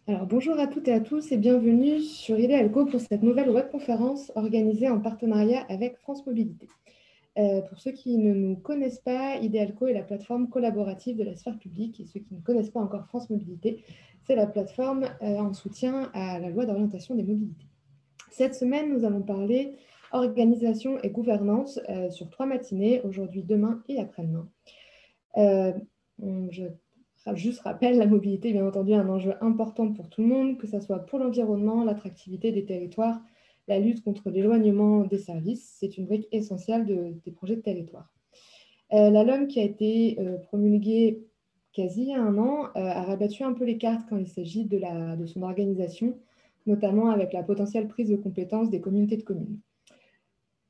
Alors, bonjour à toutes et à tous et bienvenue sur IDEALCO pour cette nouvelle webconférence organisée en partenariat avec France Mobilité. Pour ceux qui ne nous connaissent pas, IDEALCO est la plateforme collaborative de la sphère publique et ceux qui ne connaissent pas encore France Mobilité, c'est la plateforme en soutien à la loi d'orientation des mobilités. Cette semaine, nous allons parler organisation et gouvernance sur 3 matinées, aujourd'hui, demain et après-demain. Je juste rappelle, la mobilité est bien entendu un enjeu important pour tout le monde, que ce soit pour l'environnement, l'attractivité des territoires, la lutte contre l'éloignement des services. C'est une brique essentielle des projets de territoire. La LOM qui a été promulguée quasi il y a un an a rabattu un peu les cartes quand il s'agit de son organisation, notamment avec la potentielle prise de compétences des communautés de communes.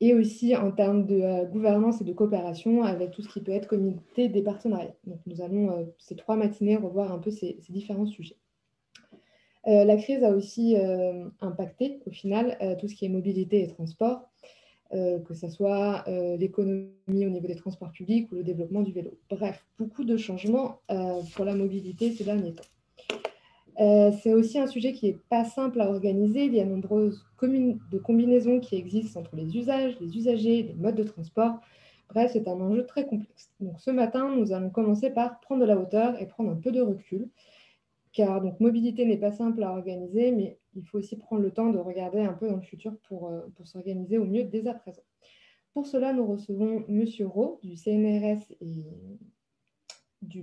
Et aussi en termes de gouvernance et de coopération avec tout ce qui peut être comité des partenariats. Donc nous allons ces 3 matinées revoir un peu ces différents sujets. La crise a aussi impacté au final tout ce qui est mobilité et transport, que ce soit l'économie au niveau des transports publics ou le développement du vélo. Bref, beaucoup de changements pour la mobilité ces derniers temps. C'est aussi un sujet qui n'est pas simple à organiser. Il y a de nombreuses combinaisons qui existent entre les usages, les usagers, les modes de transport. Bref, c'est un enjeu très complexe. Donc, ce matin, nous allons commencer par prendre de la hauteur et prendre un peu de recul, car donc, mobilité n'est pas simple à organiser, mais il faut aussi prendre le temps de regarder un peu dans le futur pour s'organiser au mieux dès à présent. Pour cela, nous recevons M. Rowe du CNRS et du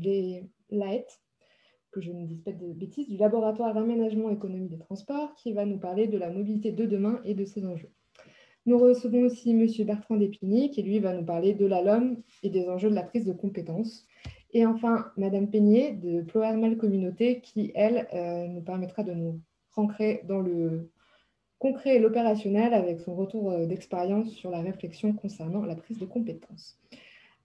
LAET, que je ne dise pas de bêtises, du laboratoire d'aménagement économie des transports, qui va nous parler de la mobilité de demain et de ses enjeux. Nous recevons aussi M. Bertrand Despigny, qui lui va nous parler de la LOM et des enjeux de la prise de compétences. Et enfin, Mme Peigné de Plohermel Communauté, qui, elle, nous permettra de nous ancrer dans le concret et l'opérationnel avec son retour d'expérience sur la réflexion concernant la prise de compétences.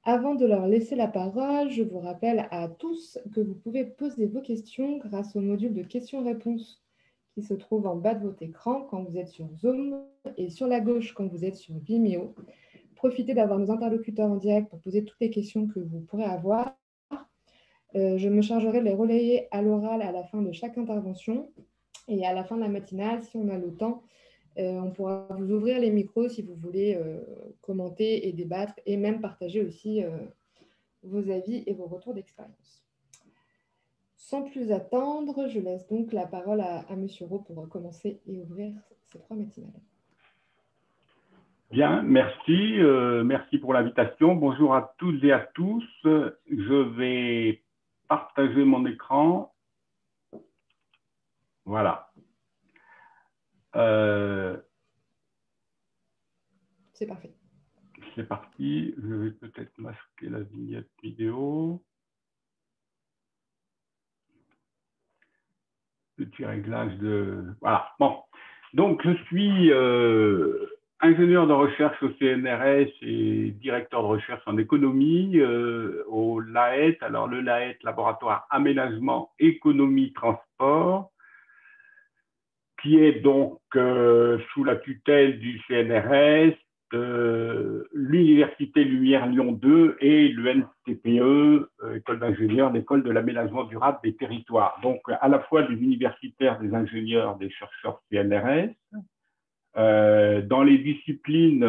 Avant de leur laisser la parole, je vous rappelle à tous que vous pouvez poser vos questions grâce au module de questions-réponses qui se trouve en bas de votre écran quand vous êtes sur Zoom et sur la gauche quand vous êtes sur Vimeo. Profitez d'avoir nos interlocuteurs en direct pour poser toutes les questions que vous pourrez avoir. Je me chargerai de les relayer à l'oral à la fin de chaque intervention et à la fin de la matinale, si on a le temps. On pourra vous ouvrir les micros si vous voulez commenter et débattre et même partager aussi vos avis et vos retours d'expérience. Sans plus attendre, je laisse donc la parole à M. Rowe pour commencer et ouvrir ces 3 matinales. Bien, merci. Merci pour l'invitation. Bonjour à toutes et à tous. Je vais partager mon écran. Voilà. C'est parfait. C'est parti. Je vais peut-être masquer la vignette vidéo. Petit réglage de... Voilà. Bon. Donc, je suis ingénieur de recherche au CNRS et directeur de recherche en économie au LAET. Alors, le LAET, Laboratoire Aménagement, Économie, Transport, qui est donc sous la tutelle du CNRS, l'Université Lumière Lyon 2 et l'ENTPE, École d'ingénieurs, l'École de l'aménagement durable des territoires. Donc, à la fois des universitaires, des ingénieurs, des chercheurs CNRS, dans les disciplines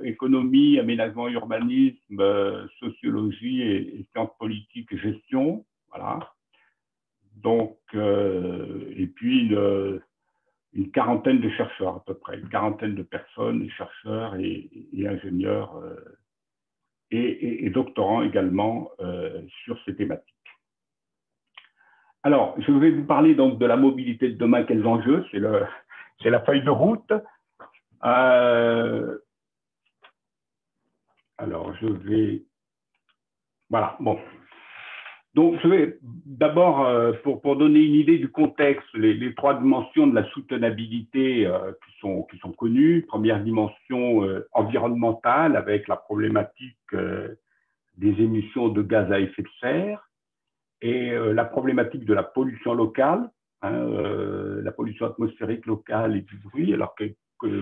économie, aménagement, urbanisme, sociologie et sciences politiques et gestion. Voilà. Donc, et puis une quarantaine de chercheurs à peu près, une quarantaine de personnes, chercheurs et ingénieurs et doctorants également sur ces thématiques. Alors, je vais vous parler donc de la mobilité de demain, quels enjeux, c'est la feuille de route. Alors, je vais... Voilà, bon. Donc, je vais d'abord, pour donner une idée du contexte, les 3 dimensions de la soutenabilité qui sont connues. Première dimension environnementale, avec la problématique des émissions de gaz à effet de serre et la problématique de la pollution locale, la pollution atmosphérique locale et du bruit, alors que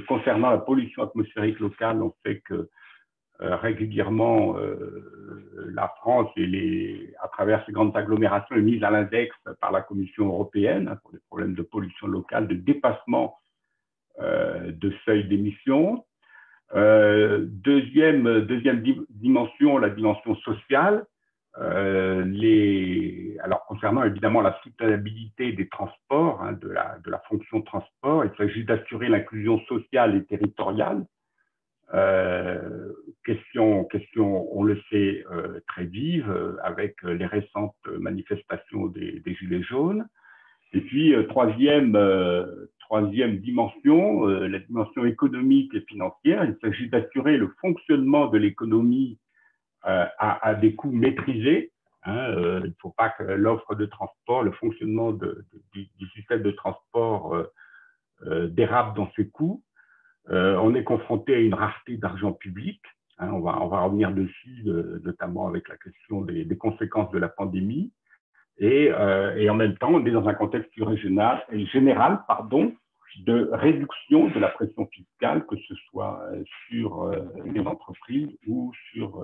concernant la pollution atmosphérique locale, on sait que régulièrement, la France, à travers ces grandes agglomérations, est mise à l'index par la Commission européenne pour des problèmes de pollution locale, de dépassement de seuil d'émission. Deuxième dimension, la dimension sociale. Alors, concernant évidemment la soutenabilité des transports, hein, de la fonction transport, il s'agit d'assurer l'inclusion sociale et territoriale. Question, on le sait, très vive, avec les récentes manifestations des Gilets jaunes. Et puis, troisième dimension, la dimension économique et financière. Il s'agit d'assurer le fonctionnement de l'économie à des coûts maîtrisés. Hein, il ne faut pas que l'offre de transport, le fonctionnement du système de transport dérape dans ses coûts. On est confronté à une rareté d'argent public. Hein, on va revenir dessus, notamment avec la question des conséquences de la pandémie. Et en même temps, on est dans un contexte général, de réduction de la pression fiscale, que ce soit sur les entreprises ou sur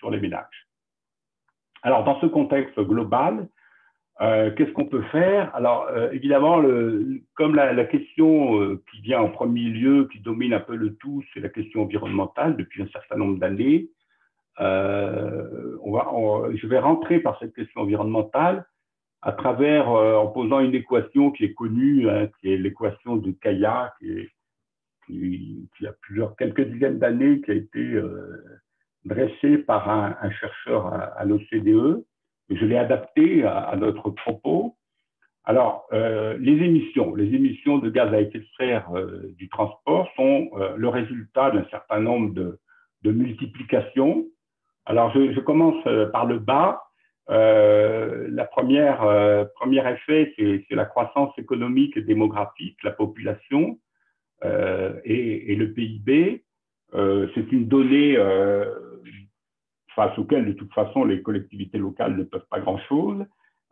les ménages. Alors, dans ce contexte global, qu'est-ce qu'on peut faire? Alors, évidemment, comme la question qui vient en premier lieu, qui domine un peu le tout, c'est la question environnementale depuis un certain nombre d'années. Je vais rentrer par cette question environnementale à travers, en posant une équation qui est connue, hein, qui est l'équation de Kaya, qui a quelques dizaines d'années, qui a été dressée par un chercheur à l'OCDE. Je l'ai adaptée à notre propos. Alors, les émissions de gaz à effet de serre du transport sont le résultat d'un certain nombre de multiplications. Alors, je commence par le bas. La premier effet, c'est la croissance économique et démographique, la population et le PIB. C'est une donnée face auquel, de toute façon, les collectivités locales ne peuvent pas grand-chose,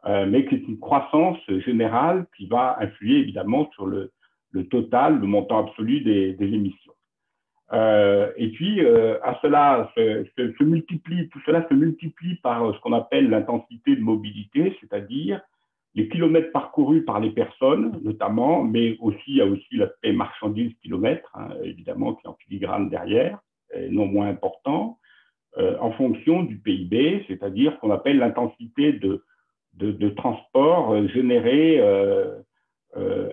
mais qui est une croissance générale qui va influer évidemment sur le total, le montant absolu des émissions. Et puis, tout cela se multiplie par ce qu'on appelle l'intensité de mobilité, c'est-à-dire les kilomètres parcourus par les personnes, notamment, mais aussi, il y a aussi l'aspect marchandise kilomètre, hein, évidemment, qui est en filigrane derrière, et non moins important, en fonction du PIB, c'est-à dire ce qu'on appelle l'intensité de transport générée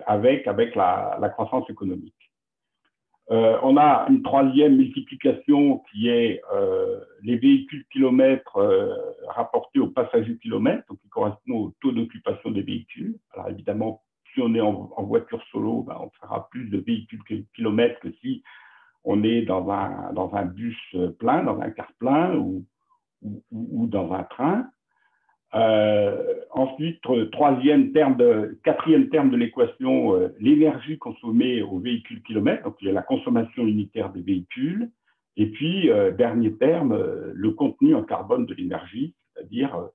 avec la croissance économique. On a une troisième multiplication qui est les véhicules kilomètres rapportés aux passagers kilomètres, donc qui correspond au taux d'occupation des véhicules. Alors évidemment, si on est en voiture solo, ben, on fera plus de véhicules kilomètres que si on est dans un bus plein, dans un car plein ou dans un train. Ensuite, quatrième terme de l'équation, l'énergie consommée au véhicule kilomètre, donc il y a la consommation unitaire des véhicules. Et puis, dernier terme, le contenu en carbone de l'énergie, c'est-à-dire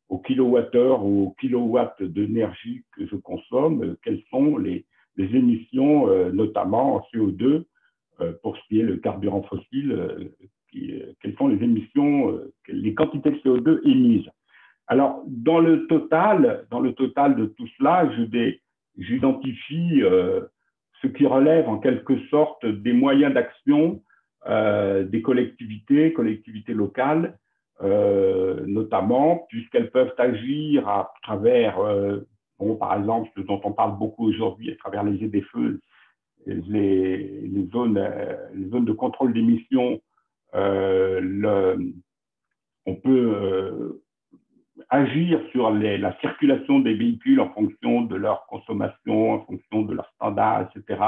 au kilowattheure ou au kilowatt d'énergie que je consomme, quelles sont les émissions, notamment en CO2, pour ce qui est le carburant fossile, quelles sont les émissions, les quantités de CO2 émises. Alors, dans le total de tout cela, j'identifie ce qui relève en quelque sorte des moyens d'action des collectivités locales, notamment, puisqu'elles peuvent agir à travers, par exemple, ce dont on parle beaucoup aujourd'hui, à travers les ZFE, les zones de contrôle d'émissions. On peut agir sur la circulation des véhicules en fonction de leur consommation, en fonction de leurs standards, etc.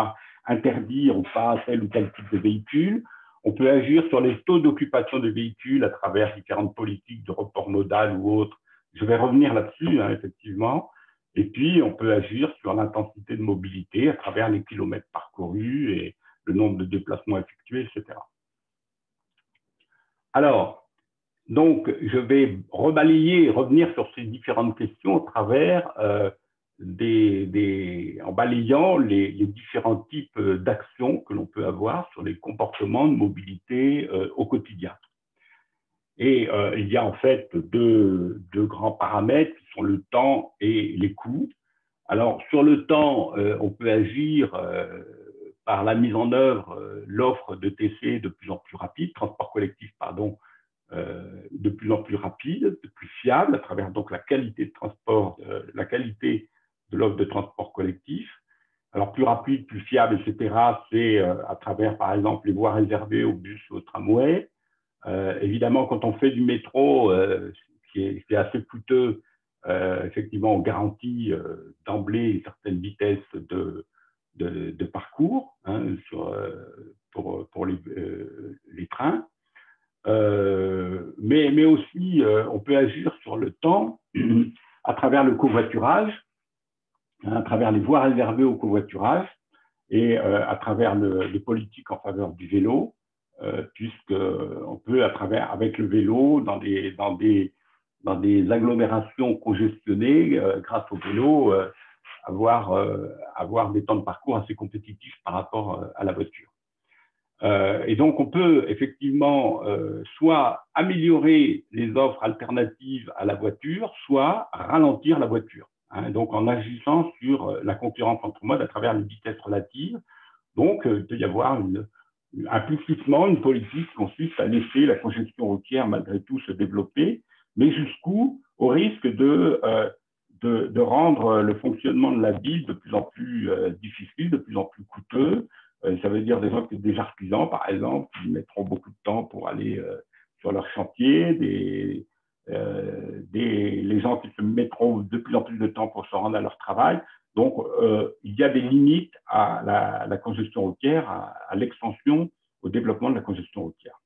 Interdire ou pas tel ou tel type de véhicule. On peut agir sur les taux d'occupation des véhicules à travers différentes politiques de report modal ou autres. Je vais revenir là-dessus, hein, effectivement. Et puis, on peut agir sur l'intensité de mobilité à travers les kilomètres parcourus et le nombre de déplacements effectués, etc. Alors, donc, je vais revenir sur ces différentes questions à travers en balayant les différents types d'actions que l'on peut avoir sur les comportements de mobilité au quotidien. Et il y a en fait deux grands paramètres qui sont le temps et les coûts. Alors, sur le temps, on peut agir par la mise en œuvre l'offre de TC de plus en plus rapide, transport collectif, pardon, de plus en plus rapide, de plus fiable, à travers donc la qualité de transport, la qualité de l'offre de transport collectif. Alors, plus rapide, plus fiable, etc., c'est à travers, par exemple, les voies réservées aux bus, aux tramways. Évidemment, quand on fait du métro, qui est assez coûteux, effectivement, on garantit d'emblée une certaine vitesse de parcours hein, pour les trains. Mais aussi, on peut agir sur le temps à travers le covoiturage, hein, à travers les voies réservées au covoiturage et à travers les politiques en faveur du vélo, puisqu'on peut, avec le vélo, dans des agglomérations congestionnées, grâce au vélo, avoir des temps de parcours assez compétitifs par rapport à la voiture. Et donc, on peut effectivement soit améliorer les offres alternatives à la voiture, soit ralentir la voiture. Hein, donc, en agissant sur la concurrence entre modes à travers les vitesses relatives. Donc, il peut y avoir implicitement une politique qui consiste à laisser la congestion routière malgré tout se développer, mais jusqu'où, au risque de rendre le fonctionnement de la ville de plus en plus difficile, de plus en plus coûteux. Ça veut dire des artisans, par exemple, qui mettront beaucoup de temps pour aller sur leur chantier, les gens qui se mettront de plus en plus de temps pour se rendre à leur travail. Donc, il y a des limites à la congestion routière, à l'extension, au développement de la congestion routière.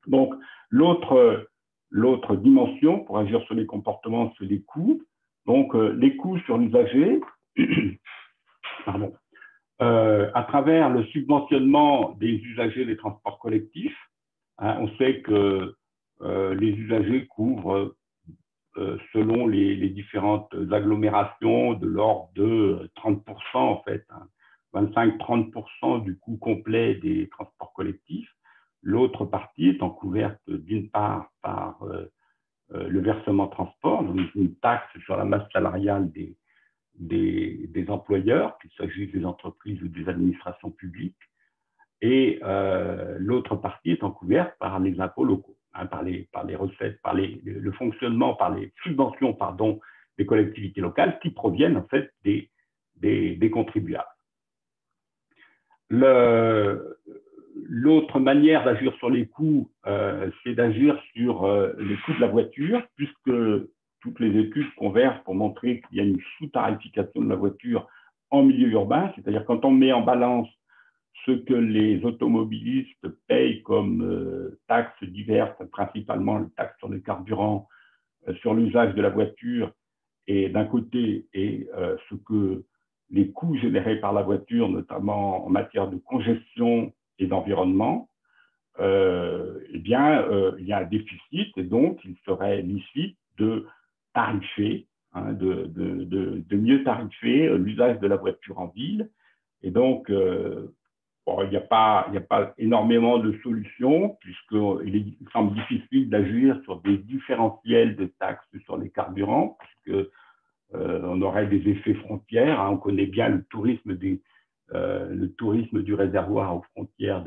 Donc, l'autre dimension pour agir sur les comportements, c'est les coûts. Donc, les coûts sur l'usager, pardon, à travers le subventionnement des usagers des transports collectifs. Hein, on sait que les usagers couvrent, selon les différentes agglomérations, de l'ordre de 30% en fait, hein, 25-30% du coût complet des transports collectifs. L'autre partie étant couverte d'une part par le versement transport, donc une taxe sur la masse salariale des employeurs, qu'il s'agisse des entreprises ou des administrations publiques, et l'autre partie étant couverte par les impôts locaux, hein, par les recettes, par le fonctionnement, par les subventions, pardon, des collectivités locales qui proviennent en fait des contribuables. L'autre manière d'agir sur les coûts, c'est d'agir sur les coûts de la voiture, puisque toutes les études convergent pour montrer qu'il y a une sous-tarification de la voiture en milieu urbain, c'est-à-dire quand on met en balance ce que les automobilistes payent comme taxes diverses, principalement les taxes sur les carburants, sur l'usage de la voiture, et d'un côté, et ce que les coûts générés par la voiture, notamment en matière de congestion et d'environnement, eh bien, il y a un déficit et donc il serait licite de tarifer, hein, de mieux tarifer l'usage de la voiture en ville. Et donc, bon, il n'y a pas énormément de solutions puisqu'il semble difficile d'agir sur des différentiels de taxes sur les carburants, puisque on aurait des effets frontières. Hein. On connaît bien le tourisme du réservoir aux frontières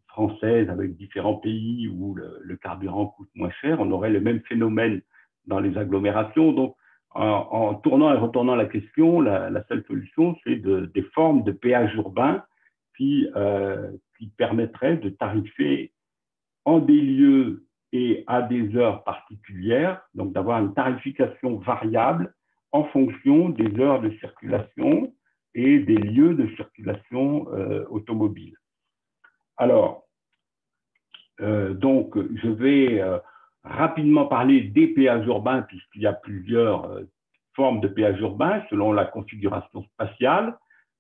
françaises avec différents pays où le carburant coûte moins cher. On aurait le même phénomène dans les agglomérations. Donc, en tournant et retournant la question, la seule solution, c'est des formes de péage urbain qui permettraient de tarifer en des lieux et à des heures particulières, donc d'avoir une tarification variable en fonction des heures de circulation et des lieux de circulation automobile. Alors, donc, je vais rapidement parler des péages urbains, puisqu'il y a plusieurs formes de péages urbains selon la configuration spatiale.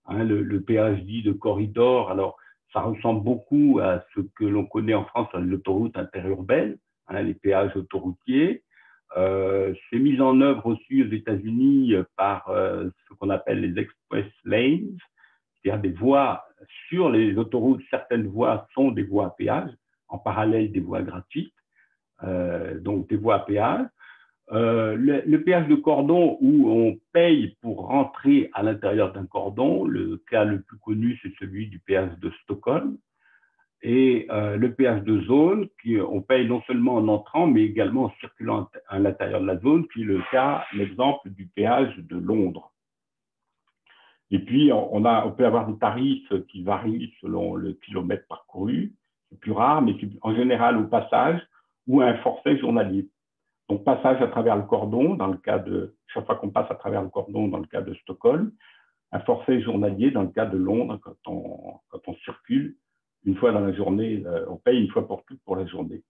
Hein, le péage dit de corridor, alors ça ressemble beaucoup à ce que l'on connaît en France, l'autoroute interurbaine, hein, les péages autoroutiers. C'est mis en œuvre aussi aux États-Unis par ce qu'on appelle les express lanes, c'est-à-dire des voies sur les autoroutes. Certaines voies sont des voies à péage, en parallèle des voies gratuites. donc des voies à péage. Le péage de cordon où on paye pour rentrer à l'intérieur d'un cordon, le cas le plus connu, c'est celui du péage de Stockholm. Et le péage de zone, on paye non seulement en entrant, mais également en circulant à l'intérieur de la zone, qui est le cas, l'exemple du péage de Londres. Et puis, on peut avoir des tarifs qui varient selon le kilomètre parcouru. C'est plus rare, mais en général au passage ou à un forfait journalier. Donc, passage à travers le cordon, dans le cas de, chaque fois qu'on passe à travers le cordon, dans le cas de Stockholm, un forfait journalier dans le cas de Londres, quand on circule une fois dans la journée, on paye une fois pour toutes pour la journée.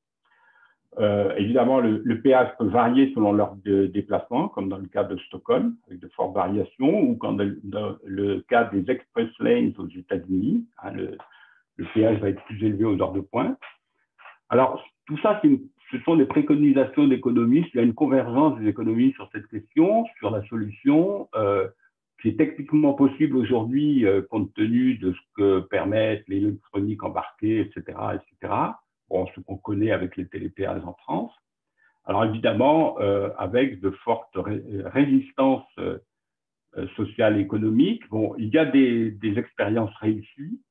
Évidemment, le péage peut varier selon l'heure de déplacement, comme dans le cas de Stockholm, avec de fortes variations, ou dans le cas des express lanes aux États-Unis, hein, le péage va être plus élevé aux heures de pointe. Alors, tout ça, ce sont des préconisations d'économistes. Il y a une convergence des économistes sur cette question, sur la solution qui est techniquement possible aujourd'hui compte tenu de ce que permettent l'électronique embarquée, etc., etc. Bon, ce qu'on connaît avec les télépéages en France. Alors évidemment, avec de fortes résistances sociales et économiques. Bon, il y a des expériences réussies,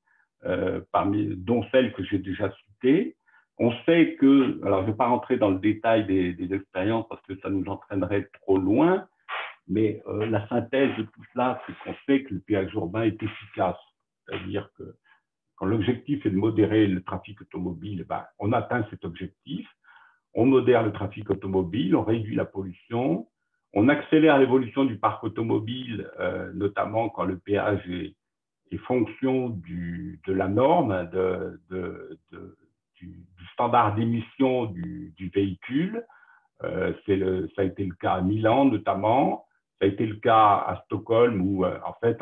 dont celles que j'ai déjà citées. On sait que, alors je ne vais pas rentrer dans le détail des expériences parce que ça nous entraînerait trop loin, mais la synthèse de tout cela, c'est qu'on sait que le péage urbain est efficace. C'est-à-dire que quand l'objectif est de modérer le trafic automobile, ben, on atteint cet objectif. On modère le trafic automobile, on réduit la pollution, on accélère l'évolution du parc automobile, notamment quand le péage est fonction de la norme, du standard d'émission du véhicule. Ça a été le cas à Milan notamment, ça a été le cas à Stockholm où en fait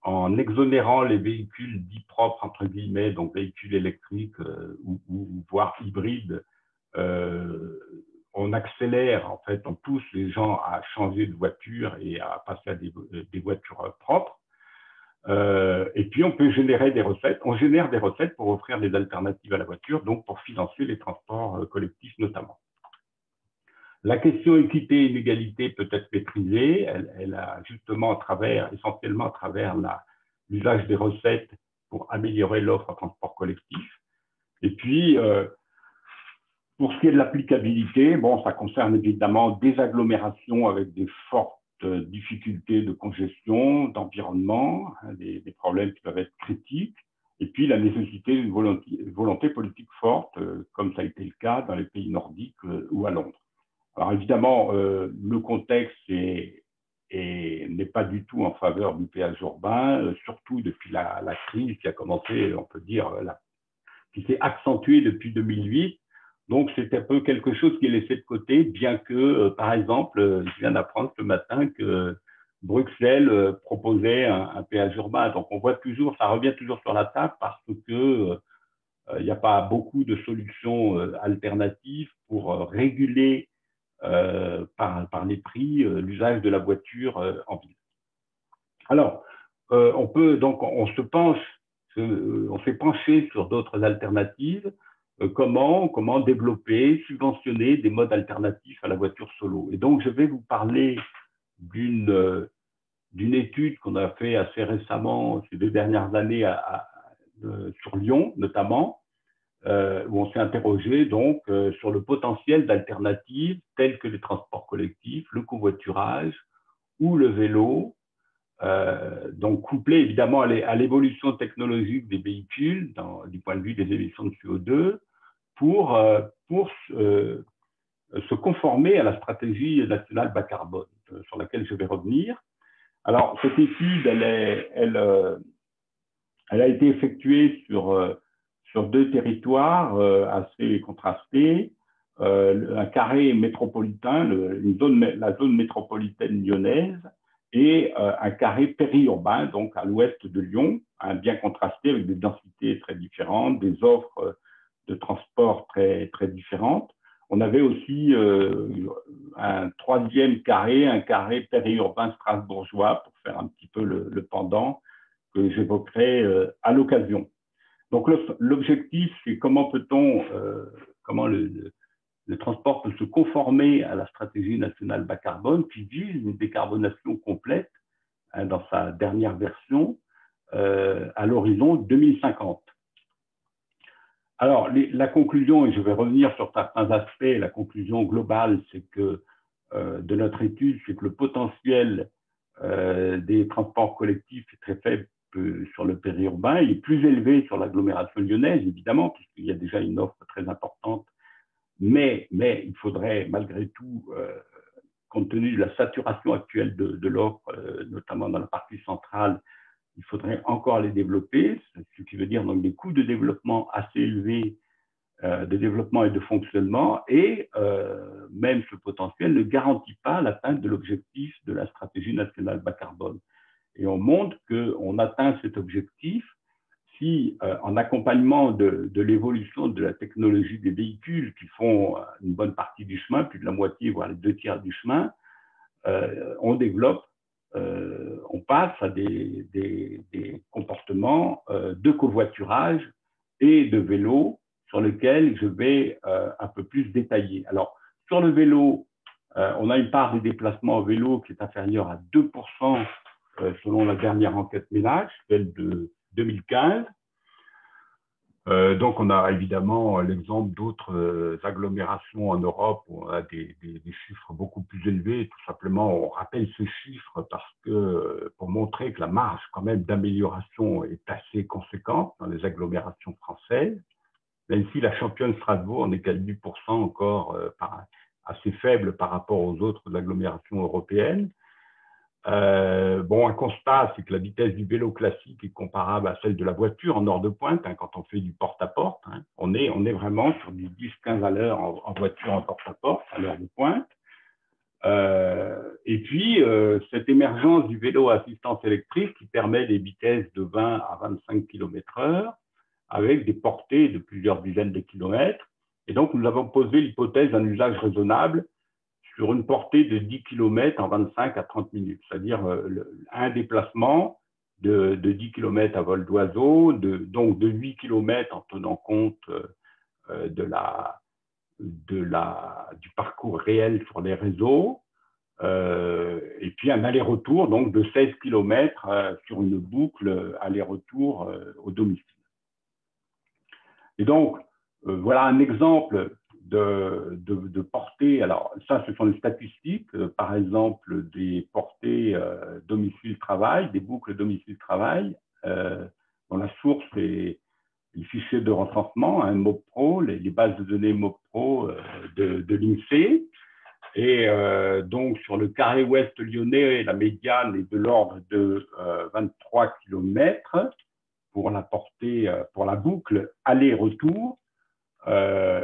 en exonérant les véhicules dits propres entre guillemets, donc véhicules électriques ou voire hybrides, on accélère en fait, on pousse les gens à changer de voiture et à passer à des voitures propres. Et puis, on peut générer des recettes. On génère des recettes pour offrir des alternatives à la voiture, donc pour financer les transports collectifs notamment. La question équité et inégalité peut être maîtrisée. Elle a justement essentiellement à travers l'usage des recettes pour améliorer l'offre en transport collectif. Et puis, pour ce qui est de l'applicabilité, bon, ça concerne évidemment des agglomérations avec des fortes difficultés de congestion, d'environnement, hein, des problèmes qui peuvent être critiques, et puis la nécessité d'une volonté politique forte, comme ça a été le cas dans les pays nordiques ou à Londres. Alors évidemment, le contexte n'est pas du tout en faveur du péage urbain, surtout depuis la crise qui a commencé, on peut dire, qui s'est accentuée depuis 2008. Donc, c'est un peu quelque chose qui est laissé de côté, bien que, par exemple, je viens d'apprendre ce matin que Bruxelles proposait un péage urbain. Donc, on voit toujours, ça revient toujours sur la table parce que il n'y a pas beaucoup de solutions alternatives pour réguler par les prix l'usage de la voiture en ville. Alors, on s'est penché sur d'autres alternatives. Comment développer, subventionner des modes alternatifs à la voiture solo. Et donc, je vais vous parler d'une étude qu'on a fait assez récemment, ces 2 dernières années, sur Lyon notamment, où on s'est interrogé donc sur le potentiel d'alternatives telles que les transports collectifs, le covoiturage ou le vélo, donc couplé évidemment à l'évolution technologique des véhicules du point de vue des émissions de CO2 pour se conformer à la stratégie nationale bas carbone sur laquelle je vais revenir. Alors, cette étude, elle a été effectuée sur 2 territoires assez contrastés, un carré métropolitain, la zone métropolitaine lyonnaise, et un carré périurbain, donc à l'ouest de Lyon, bien contrasté avec des densités très différentes, des offres de transport très, très différentes. On avait aussi un 3e carré, un carré périurbain strasbourgeois, pour faire un petit peu le pendant que j'évoquerai à l'occasion. Donc, l'objectif, c'est comment peut-on, comment le transport peut se conformer à la stratégie nationale bas carbone qui vise une décarbonation complète dans sa dernière version à l'horizon 2050. Alors, la conclusion, et je vais revenir sur certains aspects, la conclusion globale, c'est que de notre étude, c'est que le potentiel des transports collectifs est très faible sur le périurbain. Il est plus élevé sur l'agglomération lyonnaise, évidemment, puisqu'il y a déjà une offre très importante. Mais il faudrait, malgré tout, compte tenu de la saturation actuelle de l'offre, notamment dans la partie centrale, il faudrait encore les développer, ce qui veut dire donc des coûts de développement assez élevés de développement et de fonctionnement, et même ce potentiel ne garantit pas l'atteinte de l'objectif de la stratégie nationale bas carbone. Et on montre qu'on atteint cet objectif si, en accompagnement de l'évolution de la technologie des véhicules qui font une bonne partie du chemin, plus de la moitié, voire les 2/3 du chemin, on développe, on passe à des comportements de covoiturage et de vélo sur lesquels je vais un peu plus détailler. Alors, sur le vélo, on a une part des déplacements au vélo qui est inférieure à 2% selon la dernière enquête ménage, celle de 2015. Donc, on a évidemment l'exemple d'autres agglomérations en Europe où on a des chiffres beaucoup plus élevés. Tout simplement, on rappelle ces chiffres parce que, pour montrer que la marge quand même d'amélioration est assez conséquente dans les agglomérations françaises. Même si la championne Strasbourg n'est qu'à 8% encore assez faible par rapport aux autres agglomérations européennes. Un constat, c'est que la vitesse du vélo classique est comparable à celle de la voiture en heure de pointe, quand on fait du porte-à-porte. On est vraiment sur du 10-15 à l'heure en voiture en porte-à-porte, à l'heure de pointe. Et puis, cette émergence du vélo à assistance électrique qui permet des vitesses de 20 à 25 km/h avec des portées de plusieurs dizaines de kilomètres. Et donc, nous avons posé l'hypothèse d'un usage raisonnable sur une portée de 10 km en 25 à 30 minutes, c'est-à-dire un déplacement de 10 km à vol d'oiseau, donc de 8 km en tenant compte du parcours réel sur les réseaux, et puis un aller-retour donc de 16 km sur une boucle aller-retour au domicile. Et donc, voilà un exemple de portée. Alors, ça, ce sont les statistiques, par exemple, des portées domicile-travail, des boucles domicile-travail, dont la source est les fichiers de recensement, MobPro, les bases de données MobPro de l'INSEE. Et donc, sur le carré ouest lyonnais, la médiane est de l'ordre de 23 km pour la portée, pour la boucle aller-retour.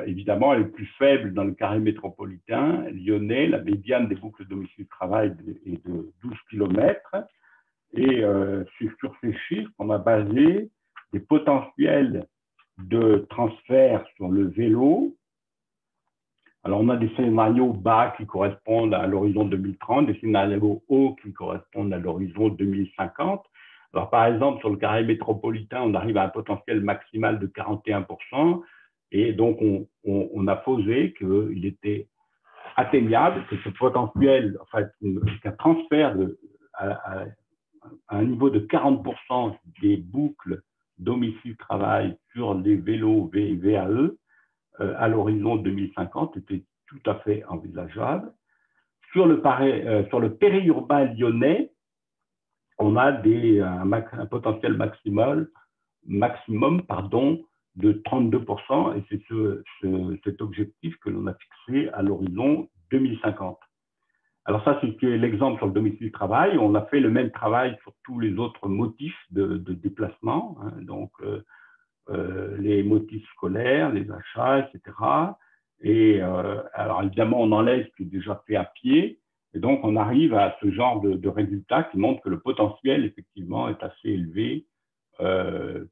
Évidemment, elle est plus faible dans le carré métropolitain lyonnais. La médiane des boucles domicile-travail est de 12 km. Et c'est sur ces chiffres qu'on a basé des potentiels de transfert sur le vélo. Alors, on a des scénarios bas qui correspondent à l'horizon 2030, des scénarios hauts qui correspondent à l'horizon 2050. Alors, par exemple, sur le carré métropolitain, on arrive à un potentiel maximal de 41%. Et donc, on a posé qu'il était atteignable, que ce potentiel, en fait, qu'un transfert à un niveau de 40% des boucles domicile-travail sur les vélos VAE à l'horizon 2050 était tout à fait envisageable. Sur le périurbain lyonnais, on a un potentiel maximum de 32%, et c'est cet objectif que l'on a fixé à l'horizon 2050. Alors ça, c'est l'exemple sur le domicile-travail. On a fait le même travail sur tous les autres motifs de déplacement, donc les motifs scolaires, les achats, etc. Et alors évidemment, on enlève ce qui est déjà fait à pied, et donc on arrive à ce genre de résultats qui montrent que le potentiel, effectivement, est assez élevé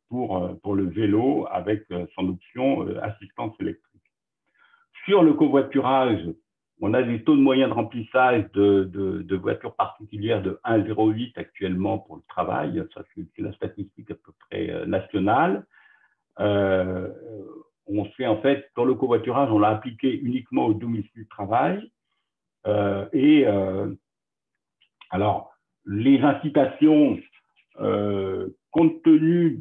pour le vélo avec son option assistance électrique. Sur le covoiturage, on a des taux de moyens de remplissage de voitures particulières de 1,08 actuellement pour le travail. Ça, c'est la statistique à peu près nationale. on sait en fait, dans le covoiturage, on l'a appliqué uniquement au domicile de travail. Alors, les incitations, compte tenu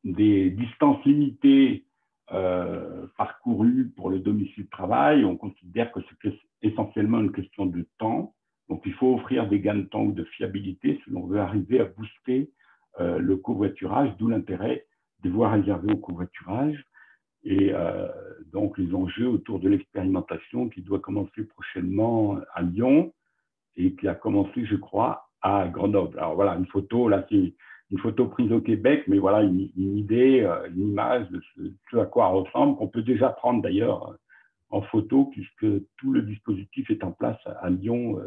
des distances limitées parcourues pour le domicile de travail, on considère que c'est essentiellement une question de temps. Donc, il faut offrir des gains de temps ou de fiabilité si l'on veut arriver à booster le covoiturage, d'où l'intérêt de voir réserver au covoiturage. Et donc, les enjeux autour de l'expérimentation qui doit commencer prochainement à Lyon et qui a commencé, je crois, à Grenoble. Alors voilà, une photo, là, c'est une photo prise au Québec, mais voilà, une idée, une image de ce à quoi elle ressemble, qu'on peut déjà prendre d'ailleurs en photo, puisque tout le dispositif est en place à Lyon,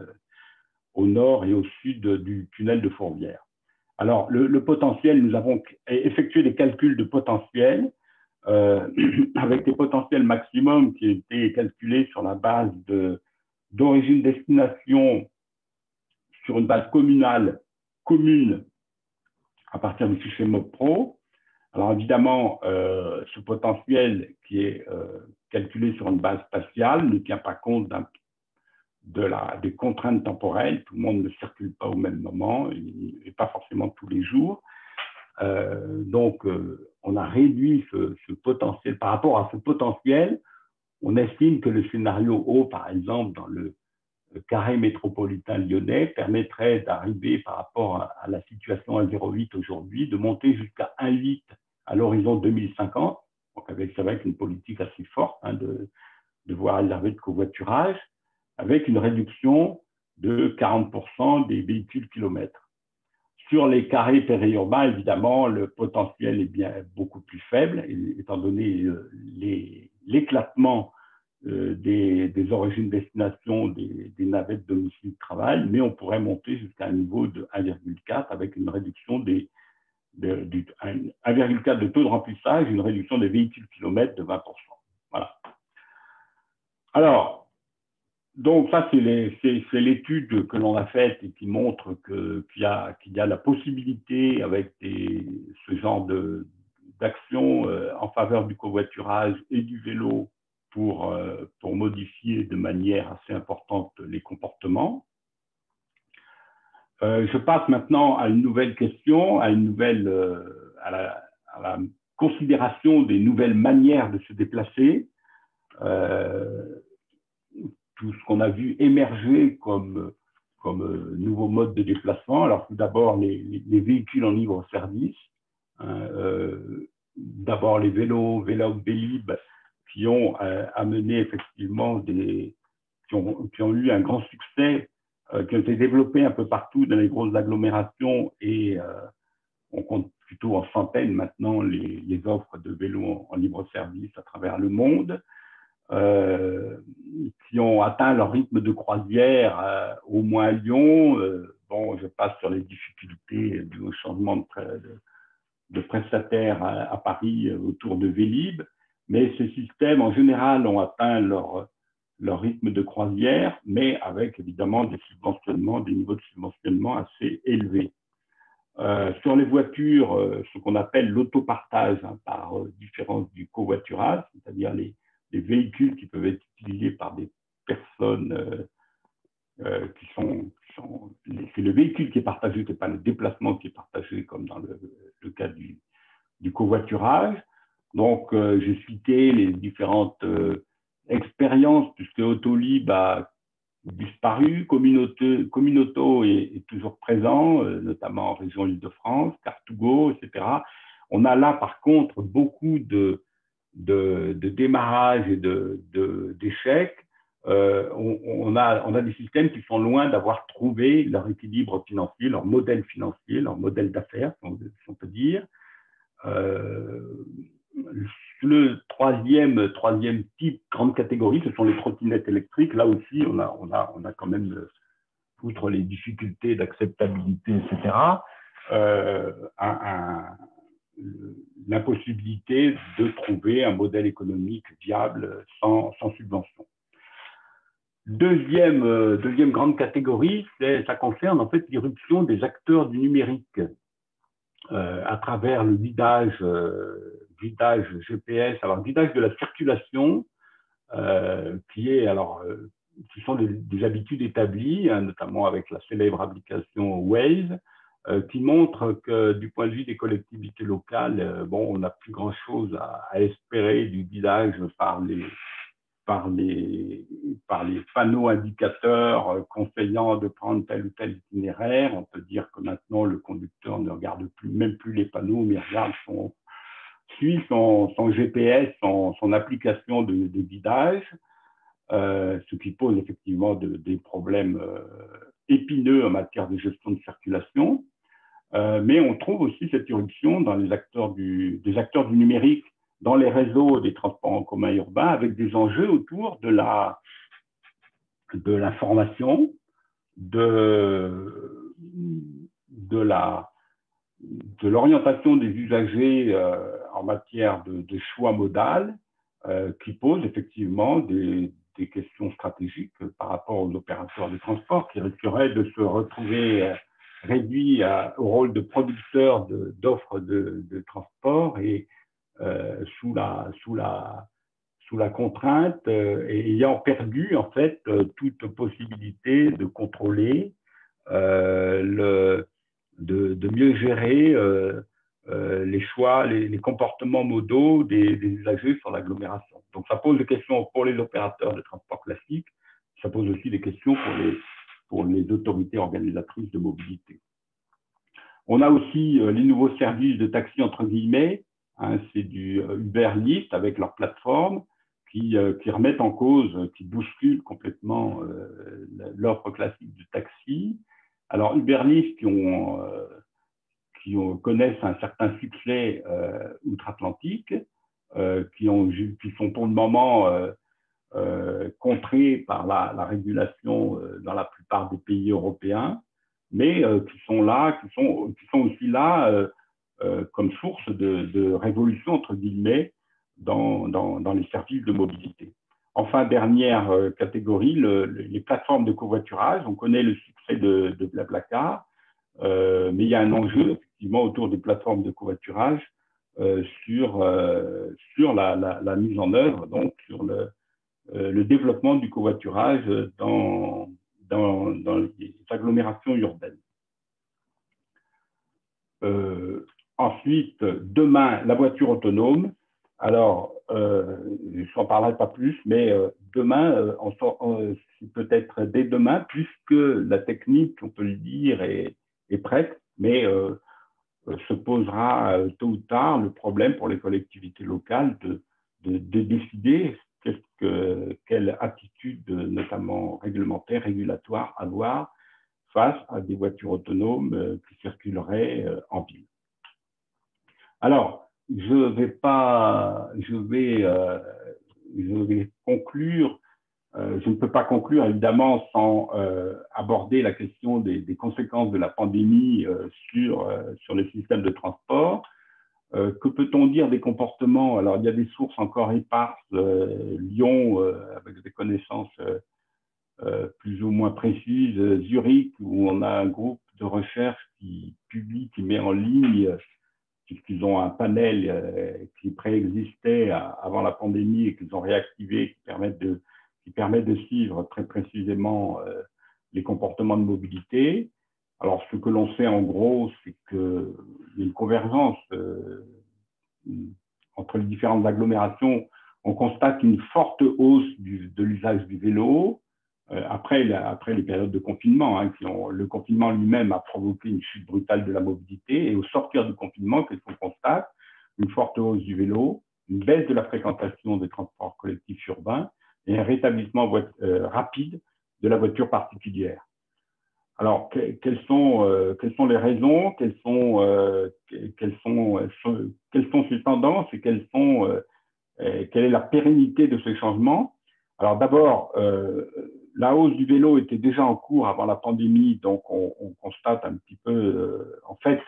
au nord et au sud du tunnel de Fourvière. Alors, le potentiel, nous avons effectué des calculs de potentiel avec des potentiels maximums qui étaient calculés sur la base d'origine-destination sur une base communale commune à partir du fichier MobPro. Alors évidemment, ce potentiel qui est calculé sur une base spatiale ne tient pas compte des contraintes temporelles. Tout le monde ne circule pas au même moment et pas forcément tous les jours. Donc, on a réduit ce potentiel. Par rapport à ce potentiel, on estime que le scénario O, par exemple, dans le carré métropolitain lyonnais, permettrait d'arriver par rapport à la situation à 0,8 aujourd'hui, de monter jusqu'à 1,8 à l'horizon 2050, donc avec une politique assez forte de voies réservées de covoiturage, avec une réduction de 40% des véhicules kilomètres. Sur les carrés périurbains, évidemment, le potentiel est bien beaucoup plus faible, étant donné l'éclatement des origines-destinations des navettes domicile-travail, mais on pourrait monter jusqu'à un niveau de 1,4 avec une réduction 1,4 de taux de remplissage, une réduction des véhicules kilomètres de 20%. Voilà. Alors, donc ça, c'est l'étude que l'on a faite et qui montre qu'il y a la possibilité, avec ce genre d'action en faveur du covoiturage et du vélo, pour modifier de manière assez importante les comportements. Je passe maintenant à une nouvelle question, à la considération des nouvelles manières de se déplacer. Tout ce qu'on a vu émerger comme nouveaux modes de déplacement. Alors, tout d'abord, les véhicules en libre service. D'abord, les vélos Vélib, qui ont amené effectivement qui ont eu un grand succès, qui ont été développés un peu partout dans les grosses agglomérations et on compte plutôt en centaines maintenant les offres de vélos en libre service à travers le monde. Qui ont atteint leur rythme de croisière au moins à Lyon. Bon, je passe sur les difficultés du changement de prestataire à Paris autour de Vélib, mais ces systèmes en général ont atteint leur rythme de croisière, mais avec évidemment des niveaux de subventionnement assez élevés. Sur les voitures, ce qu'on appelle l'autopartage, par différence du covoiturage, c'est-à-dire les véhicules qui peuvent être utilisés par des personnes c'est le véhicule qui est partagé, ce n'est pas le déplacement qui est partagé comme dans le cas du covoiturage. Donc, j'ai cité les différentes expériences, puisque Autolib a disparu, Communauto est toujours présent, notamment en région Île-de-France, Car2Go, etc. On a là, par contre, beaucoup de démarrage et d'échecs. On a des systèmes qui sont loin d'avoir trouvé leur équilibre financier, leur modèle financier, leur modèle d'affaires, si on peut dire. Le troisième type, grande catégorie, ce sont les trottinettes électriques. Là aussi, on a quand même, outre les difficultés d'acceptabilité, etc., l'impossibilité de trouver un modèle économique viable sans subvention. Deuxième grande catégorie, ça concerne en fait l'irruption des acteurs du numérique. à travers le guidage GPS, alors guidage de la circulation, qui sont des habitudes établies, hein, notamment avec la célèbre application Waze, qui montre que du point de vue des collectivités locales, bon, on n'a plus grand-chose à espérer du guidage par les panneaux indicateurs conseillant de prendre tel ou tel itinéraire. On peut dire que maintenant, le conducteur ne regarde même plus les panneaux, mais suit son GPS, son application de guidage, ce qui pose effectivement des problèmes épineux en matière de gestion de circulation. Mais on trouve aussi cette irruption dans des acteurs du numérique dans les réseaux des transports en commun urbains, avec des enjeux autour de l'information, de l'orientation des usagers en matière de choix modal, qui posent effectivement des questions stratégiques par rapport aux opérateurs de transport qui risqueraient de se retrouver réduits au rôle de producteurs d'offres de transport et sous la contrainte et ayant perdu en fait toute possibilité de contrôler, de mieux gérer les choix, les comportements modaux des usagers sur l'agglomération. Donc ça pose des questions pour les opérateurs de transport classiques, ça pose aussi des questions pour les autorités organisatrices de mobilité. On a aussi les nouveaux services de taxi entre guillemets, hein, c'est du Uber Lyft avec leur plateforme qui remettent en cause, qui bousculent complètement l'offre classique du taxi. Alors Uber Lyft qui connaissent un certain succès outre-Atlantique, qui sont pour le moment contrés par la régulation dans la plupart des pays européens, mais qui sont aussi là comme source de révolution, entre guillemets, dans les services de mobilité. Enfin, dernière catégorie, les plateformes de covoiturage. On connaît le succès de BlaBlaCar, mais il y a un enjeu, effectivement, autour des plateformes de covoiturage sur la mise en œuvre, donc sur le développement du covoiturage dans les agglomérations urbaines. Ensuite, demain, la voiture autonome. Alors, je n'en parlerai pas plus, mais demain, peut-être dès demain, puisque la technique, on peut le dire, est prête, mais se posera tôt ou tard le problème pour les collectivités locales de décider quelle attitude, notamment réglementaire, régulatoire, avoir face à des voitures autonomes qui circuleraient en ville. Alors, je vais conclure. Je ne peux pas conclure, évidemment, sans aborder la question des conséquences de la pandémie sur les systèmes de transport. Que peut-on dire des comportements? Alors, il y a des sources encore éparses, Lyon, avec des connaissances plus ou moins précises, Zurich, où on a un groupe de recherche qui publie, qui met en ligne, puisqu'ils ont un panel qui préexistait avant la pandémie et qu'ils ont réactivé, qui permet de suivre très précisément les comportements de mobilité. Alors, ce que l'on sait en gros, c'est qu'il y a une convergence entre les différentes agglomérations. On constate une forte hausse de l'usage du vélo après les périodes de confinement. Hein, le confinement lui-même a provoqué une chute brutale de la mobilité. Et au sortir du confinement, qu'est-ce qu'on constate? Une forte hausse du vélo, une baisse de la fréquentation des transports collectifs urbains et un rétablissement rapide de la voiture particulière. Alors, quelles sont les raisons, quelles sont ces tendances et quelle est la pérennité de ces changements? Alors d'abord, la hausse du vélo était déjà en cours avant la pandémie, donc on constate un petit peu, en fait,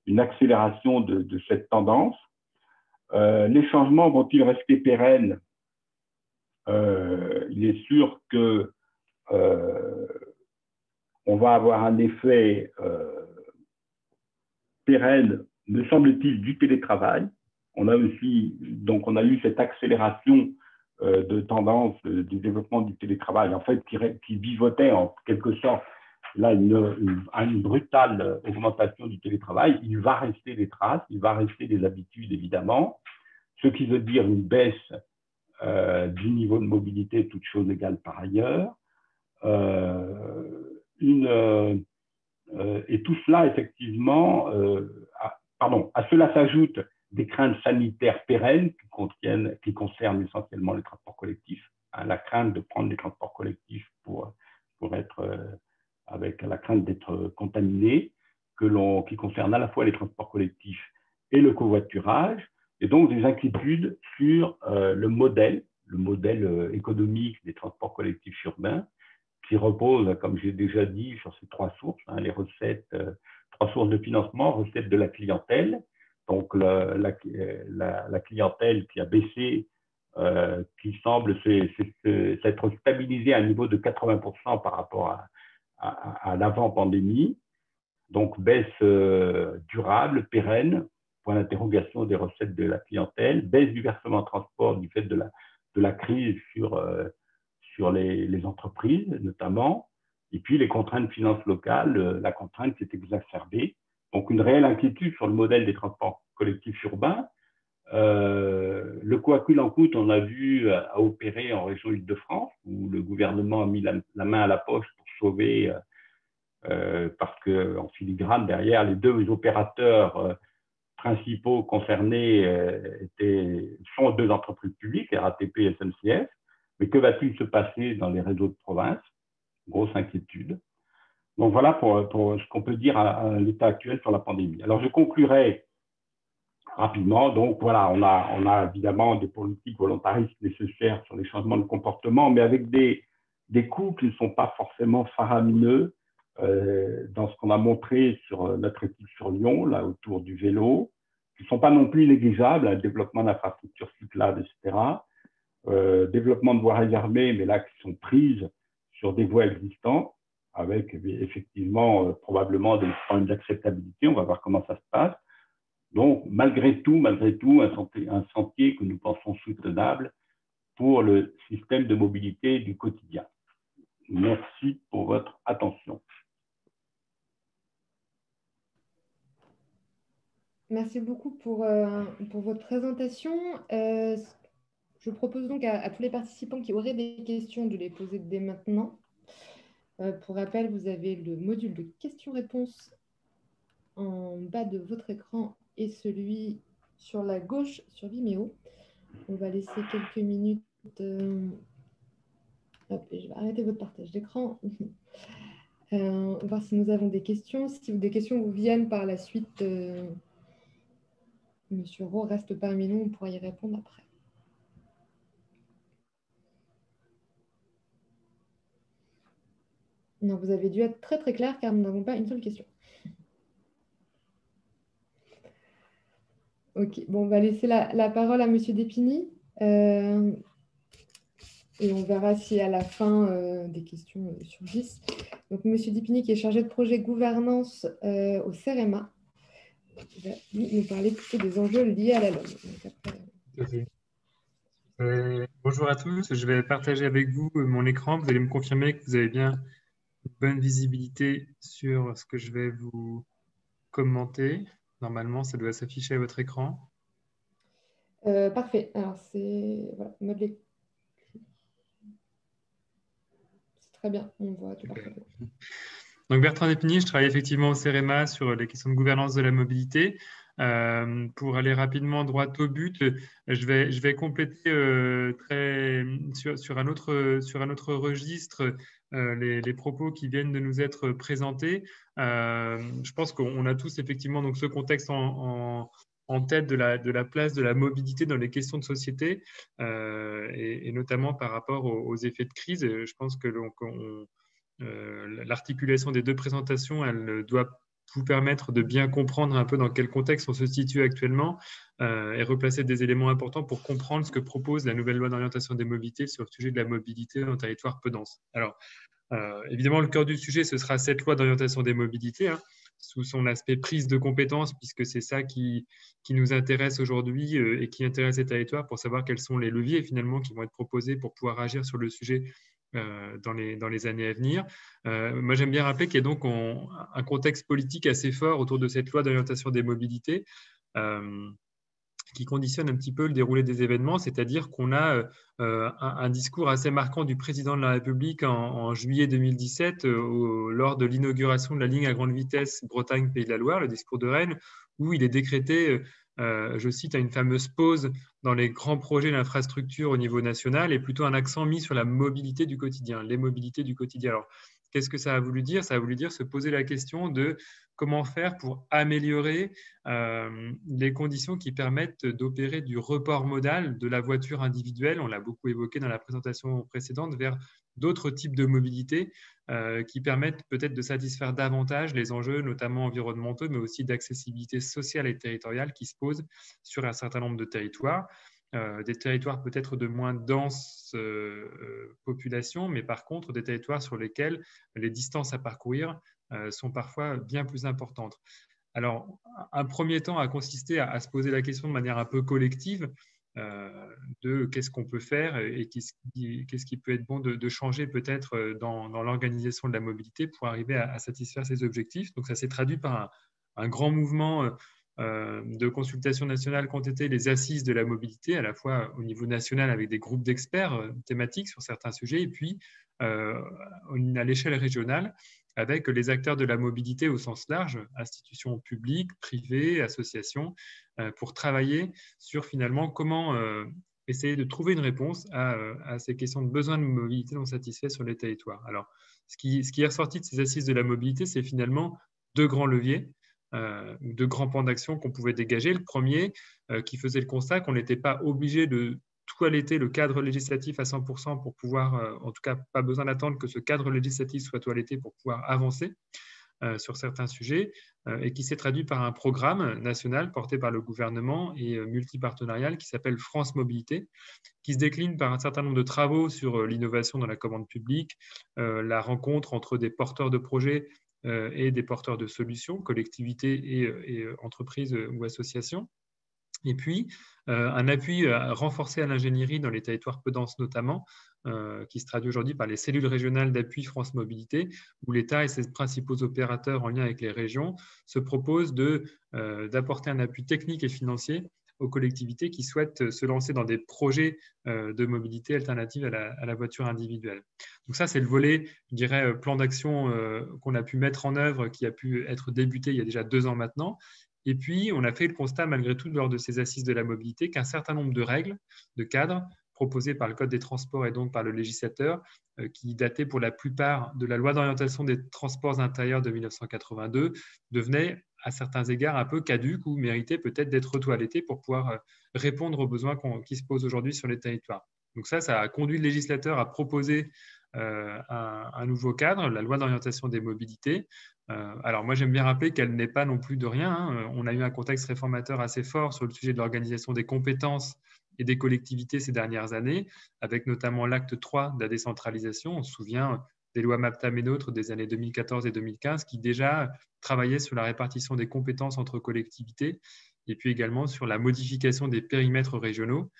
une accélération de cette tendance. Les changements vont-ils rester pérennes? Il est sûr que on va avoir un effet pérenne me semble-t-il, du télétravail. On a eu cette accélération de tendance du développement du télétravail, en fait, qui vivotait en quelque sorte là une brutale augmentation du télétravail. Il va rester des traces, il va rester des habitudes, évidemment, ce qui veut dire une baisse du niveau de mobilité, toutes choses égales par ailleurs. Et tout cela, effectivement, à cela s'ajoutent des craintes sanitaires pérennes qui concernent essentiellement les transports collectifs. La crainte de prendre les transports collectifs pour être avec la crainte d'être contaminé, qui concerne à la fois les transports collectifs et le covoiturage, et donc des inquiétudes sur le modèle économique des transports collectifs urbains, qui repose, comme j'ai déjà dit, sur ces trois sources, les recettes, trois sources de financement, recettes de la clientèle, donc la clientèle qui a baissé, qui semble s'être stabilisée à un niveau de 80% par rapport à l'avant-pandémie, donc baisse durable, pérenne, point d'interrogation des recettes de la clientèle, baisse du versement en transport du fait de la crise sur les entreprises notamment, et puis les contraintes de finances locales, la contrainte qui est exacerbée. Donc une réelle inquiétude sur le modèle des transports collectifs urbains. Le quoi qu'il en coûte, on a vu à opérer en région Île-de-France, où le gouvernement a mis la main à la poche pour sauver, parce qu'en filigrane, derrière, les deux opérateurs principaux concernés sont deux entreprises publiques, RATP et SNCF. Mais que va-t-il se passer dans les réseaux de province? Grosse inquiétude. Donc voilà pour ce qu'on peut dire à l'état actuel sur la pandémie. Alors je conclurai rapidement. Donc voilà, on a évidemment des politiques volontaristes nécessaires sur les changements de comportement, mais avec des coûts qui ne sont pas forcément faramineux dans ce qu'on a montré sur notre étude sur Lyon, là autour du vélo, qui ne sont pas non plus négligeables, le développement d'infrastructures cyclables, etc. Développement de voies réservées, mais là qui sont prises sur des voies existantes, avec effectivement probablement des problèmes d'acceptabilité. On va voir comment ça se passe. Donc, malgré tout, un sentier que nous pensons soutenable pour le système de mobilité du quotidien. Merci pour votre attention. Merci beaucoup pour votre présentation. Je propose donc à tous les participants qui auraient des questions de les poser dès maintenant. Pour rappel, vous avez le module de questions-réponses en bas de votre écran et celui sur la gauche sur Vimeo. On va laisser quelques minutes. Hop, je vais arrêter votre partage d'écran. Voir si nous avons des questions. Si des questions vous viennent par la suite, Monsieur Roux reste parmi nous, on pourra y répondre après. Non, vous avez dû être très très clair car nous n'avons pas une seule question. Ok, bon, on va laisser la parole à Monsieur Despigny et on verra si à la fin des questions surgissent. Donc, Monsieur Despigny qui est chargé de projet gouvernance au CEREMA, va nous parler plutôt des enjeux liés à la LOM. Bonjour à tous, je vais partager avec vous mon écran. Vous allez me confirmer que vous avez bien une bonne visibilité sur ce que je vais vous commenter. Normalement, ça doit s'afficher à votre écran. Parfait. Alors, c'est voilà, mode lecture. C'est très bien, on voit tout parfaitement. Donc, Bertrand Despigny, je travaille effectivement au CEREMA sur les questions de gouvernance de la mobilité. Pour aller rapidement droit au but, je vais compléter sur un autre registre les propos qui viennent de nous être présentés. Je pense qu'on a tous effectivement donc ce contexte en tête de la place de la mobilité dans les questions de société et notamment par rapport aux effets de crise. Je pense que l'articulation des deux présentations, elle doit vous permettre de bien comprendre un peu dans quel contexte on se situe actuellement et replacer des éléments importants pour comprendre ce que propose la nouvelle loi d'orientation des mobilités sur le sujet de la mobilité en territoire peu dense. Alors, évidemment, le cœur du sujet, ce sera cette loi d'orientation des mobilités, sous son aspect prise de compétences, puisque c'est ça qui nous intéresse aujourd'hui et qui intéresse les territoires, pour savoir quels sont les leviers finalement qui vont être proposés pour pouvoir agir sur le sujet dans les années à venir. Moi, j'aime bien rappeler qu'il y a donc un contexte politique assez fort autour de cette loi d'orientation des mobilités qui conditionne un petit peu le déroulé des événements, c'est-à-dire qu'on a un discours assez marquant du président de la République en juillet 2017 lors de l'inauguration de la ligne à grande vitesse Bretagne-Pays de la Loire, le discours de Rennes, où il est décrété, je cite, une fameuse pause dans les grands projets d'infrastructure au niveau national et plutôt un accent mis sur la mobilité du quotidien, les mobilités du quotidien. Alors, qu'est-ce que ça a voulu dire? Ça a voulu dire se poser la question de comment faire pour améliorer les conditions qui permettent d'opérer du report modal de la voiture individuelle, on l'a beaucoup évoqué dans la présentation précédente, vers d'autres types de mobilité qui permettent peut-être de satisfaire davantage les enjeux, notamment environnementaux, mais aussi d'accessibilité sociale et territoriale qui se posent sur un certain nombre de territoires. Des territoires peut-être de moins dense population, mais par contre des territoires sur lesquels les distances à parcourir sont parfois bien plus importantes. Alors, un premier temps a consisté à se poser la question de manière un peu collective de qu'est-ce qu'on peut faire et qu'est-ce qui peut être bon de changer peut-être dans l'organisation de la mobilité pour arriver à satisfaire ces objectifs. Donc, ça s'est traduit par un grand mouvement de consultation nationale qu'ont été les assises de la mobilité, à la fois au niveau national avec des groupes d'experts thématiques sur certains sujets, et puis à l'échelle régionale avec les acteurs de la mobilité au sens large, institutions publiques, privées, associations, pour travailler sur finalement comment essayer de trouver une réponse à ces questions de besoins de mobilité non satisfaits sur les territoires. Alors, ce qui est ressorti de ces assises de la mobilité, c'est finalement deux grands leviers, deux grands pans d'action qu'on pouvait dégager. Le premier, qui faisait le constat qu'on n'était pas obligé de toiletter le cadre législatif à 100% pour pouvoir, en tout cas, pas besoin d'attendre que ce cadre législatif soit toiletté pour pouvoir avancer sur certains sujets, et qui s'est traduit par un programme national porté par le gouvernement et multipartenarial qui s'appelle France Mobilité, qui se décline par un certain nombre de travaux sur l'innovation dans la commande publique, la rencontre entre des porteurs de projets et des porteurs de solutions, collectivités et entreprises ou associations. Et puis, un appui renforcé à l'ingénierie dans les territoires peu denses notamment, qui se traduit aujourd'hui par les cellules régionales d'appui France Mobilité, où l'État et ses principaux opérateurs en lien avec les régions se proposent d'apporter un appui technique et financier aux collectivités qui souhaitent se lancer dans des projets de mobilité alternative à la voiture individuelle. Donc ça, c'est le volet, je dirais, plan d'action qu'on a pu mettre en œuvre, qui a pu être débuté il y a déjà 2 ans maintenant. Et puis, on a fait le constat, malgré tout, lors de ces assises de la mobilité, qu'un certain nombre de règles, de cadres, proposés par le Code des transports et donc par le législateur, qui dataient pour la plupart de la loi d'orientation des transports intérieurs de 1982, devenaient à certains égards un peu caduques ou méritaient peut-être d'être toilettés pour pouvoir répondre aux besoins qui se posent aujourd'hui sur les territoires. Donc ça a conduit le législateur à proposer un nouveau cadre, la loi d'orientation des mobilités. Alors moi, j'aime bien rappeler qu'elle n'est pas non plus de rien, hein. On a eu un contexte réformateur assez fort sur le sujet de l'organisation des compétences et des collectivités ces dernières années, avec notamment l'acte 3 de la décentralisation. On se souvient des lois MAPTAM et NOTRe des années 2014 et 2015 qui déjà travaillaient sur la répartition des compétences entre collectivités et puis également sur la modification des périmètres régionaux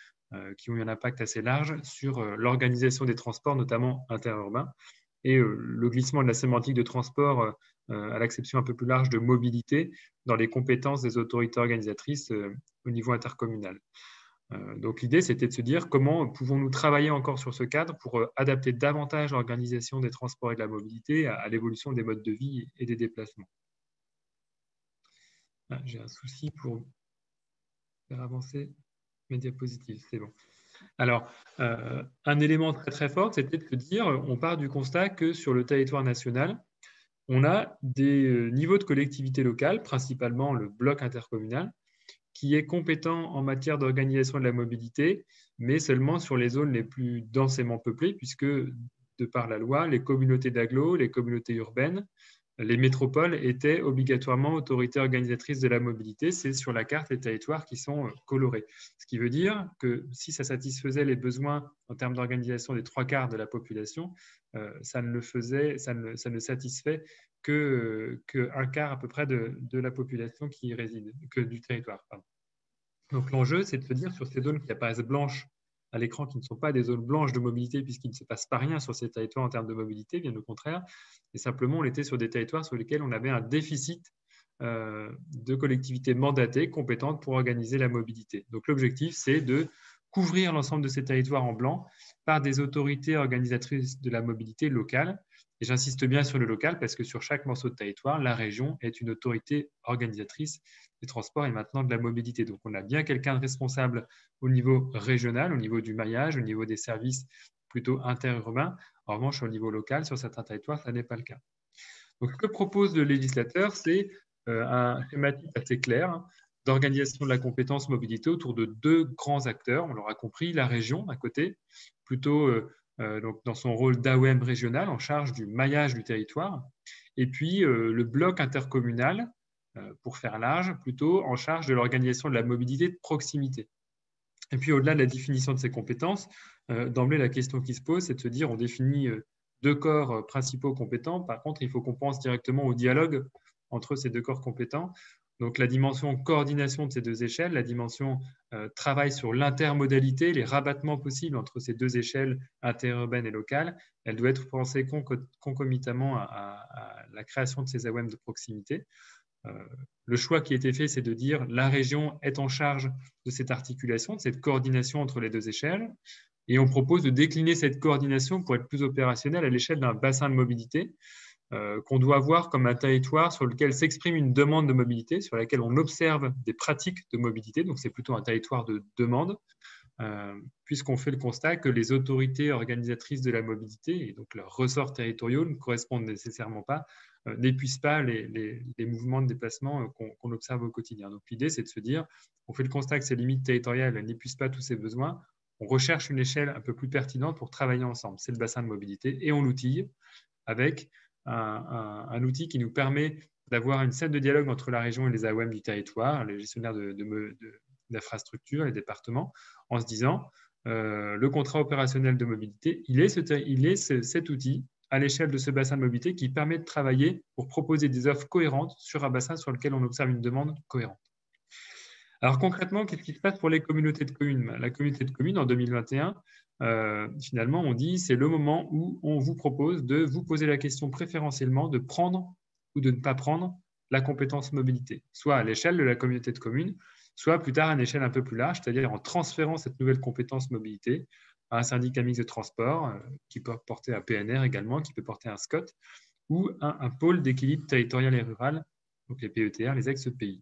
qui ont eu un impact assez large sur l'organisation des transports, notamment interurbains, et le glissement de la sémantique de transport à l'acception un peu plus large de mobilité dans les compétences des autorités organisatrices au niveau intercommunal. Donc l'idée, c'était de se dire comment pouvons-nous travailler encore sur ce cadre pour adapter davantage l'organisation des transports et de la mobilité à l'évolution des modes de vie et des déplacements. Ah, j'ai un souci pour faire avancer mes diapositives, c'est bon. Alors, un élément très très fort, c'était de se dire, on part du constat que sur le territoire national, on a des niveaux de collectivité locale, principalement le bloc intercommunal, qui est compétent en matière d'organisation de la mobilité, mais seulement sur les zones les plus densément peuplées, puisque, de par la loi, les communautés d'agglo, les communautés urbaines, les métropoles étaient obligatoirement autorités organisatrices de la mobilité. C'est sur la carte les territoires qui sont colorés. Ce qui veut dire que si ça satisfaisait les besoins en termes d'organisation des 3/4 de la population, ça ne satisfait qu'un quart à peu près de la population qui y réside, du territoire. Pardon. Donc l'enjeu, c'est de se dire sur ces zones qui apparaissent blanches à l'écran, qui ne sont pas des zones blanches de mobilité, puisqu'il ne se passe pas rien sur ces territoires en termes de mobilité, bien au contraire, et simplement on était sur des territoires sur lesquels on avait un déficit de collectivités mandatées, compétentes pour organiser la mobilité. Donc l'objectif, c'est de couvrir l'ensemble de ces territoires en blanc par des autorités organisatrices de la mobilité locale. Et j'insiste bien sur le local parce que sur chaque morceau de territoire, la région est une autorité organisatrice des transports et maintenant de la mobilité. Donc on a bien quelqu'un de responsable au niveau régional, au niveau du maillage, au niveau des services plutôt interurbains. En revanche, au niveau local, sur certains territoires, ça n'est pas le cas. Donc ce que propose le législateur, c'est un schématique assez clair d'organisation de la compétence mobilité autour de deux grands acteurs. On l'aura compris, la région d'un côté, plutôt donc dans son rôle d'AOM régional en charge du maillage du territoire, et puis le bloc intercommunal, pour faire large, plutôt en charge de l'organisation de la mobilité de proximité. Et puis au-delà de la définition de ces compétences, d'emblée la question qui se pose, c'est de se dire on définit deux corps principaux compétents. Par contre, il faut qu'on pense directement au dialogue entre ces deux corps compétents. Donc, la dimension coordination de ces deux échelles, la dimension travail sur l'intermodalité, les rabattements possibles entre ces deux échelles interurbaines et locales, elle doit être pensée concomitamment à la création de ces AOM de proximité. Le choix qui a été fait, c'est de dire la région est en charge de cette articulation, de cette coordination entre les deux échelles. Et on propose de décliner cette coordination pour être plus opérationnelle à l'échelle d'un bassin de mobilité qu'on doit voir comme un territoire sur lequel s'exprime une demande de mobilité, sur laquelle on observe des pratiques de mobilité. Donc, c'est plutôt un territoire de demande, puisqu'on fait le constat que les autorités organisatrices de la mobilité, et donc leurs ressorts territoriaux ne correspondent nécessairement pas, n'épuisent pas les mouvements de déplacement qu'on observe au quotidien. Donc, l'idée, c'est de se dire, on fait le constat que ces limites territoriales n'épuisent pas tous ces besoins, on recherche une échelle un peu plus pertinente pour travailler ensemble. C'est le bassin de mobilité et on l'outille avec un outil qui nous permet d'avoir une scène de dialogue entre la région et les AOM du territoire, les gestionnaires d'infrastructures, les départements, en se disant le contrat opérationnel de mobilité, il est cet outil à l'échelle de ce bassin de mobilité qui permet de travailler pour proposer des offres cohérentes sur un bassin sur lequel on observe une demande cohérente. Alors concrètement, qu'est-ce qui se passe pour les communautés de communes? La communauté de communes, en 2021, finalement, on dit c'est le moment où on vous propose de vous poser la question préférentiellement de prendre ou de ne pas prendre la compétence mobilité, soit à l'échelle de la communauté de communes, soit plus tard à une échelle un peu plus large, c'est-à-dire en transférant cette nouvelle compétence mobilité à un syndicat mixte de transport qui peut porter un PNR également, qui peut porter un SCOT, ou un pôle d'équilibre territorial et rural, donc les PETR, les ex-pays.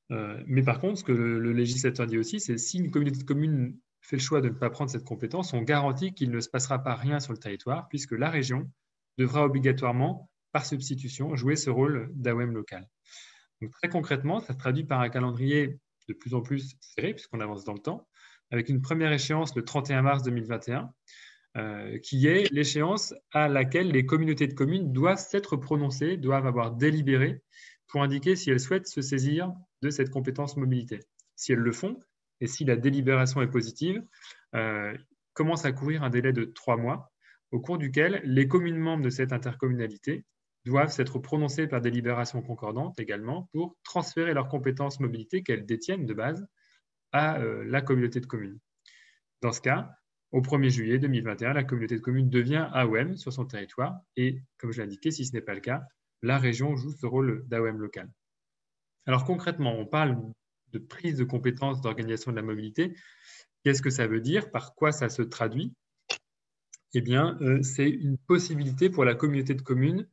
Mais par contre, ce que le législateur dit aussi, c'est si une communauté de communes fait le choix de ne pas prendre cette compétence, on garantit qu'il ne se passera pas rien sur le territoire, puisque la région devra obligatoirement, par substitution, jouer ce rôle d'AOM local. Donc, très concrètement, ça se traduit par un calendrier de plus en plus serré, puisqu'on avance dans le temps, avec une première échéance le 31 mars 2021, qui est l'échéance à laquelle les communautés de communes doivent s'être prononcées, doivent avoir délibéré pour indiquer si elles souhaitent se saisir de cette compétence mobilité. Si elles le font, et si la délibération est positive, commence à courir un délai de 3 mois, au cours duquel les communes membres de cette intercommunalité doivent s'être prononcées par délibération concordante également pour transférer leurs compétences mobilité qu'elles détiennent de base à la communauté de communes. Dans ce cas, au 1er juillet 2021, la communauté de communes devient AOM sur son territoire et, comme je l'ai indiqué, si ce n'est pas le cas, la région joue ce rôle d'AOM local. Alors concrètement, on parle de prise de compétences d'organisation de la mobilité. Qu'est-ce que ça veut dire? Par quoi ça se traduit? Eh bien, c'est une possibilité pour la communauté de communes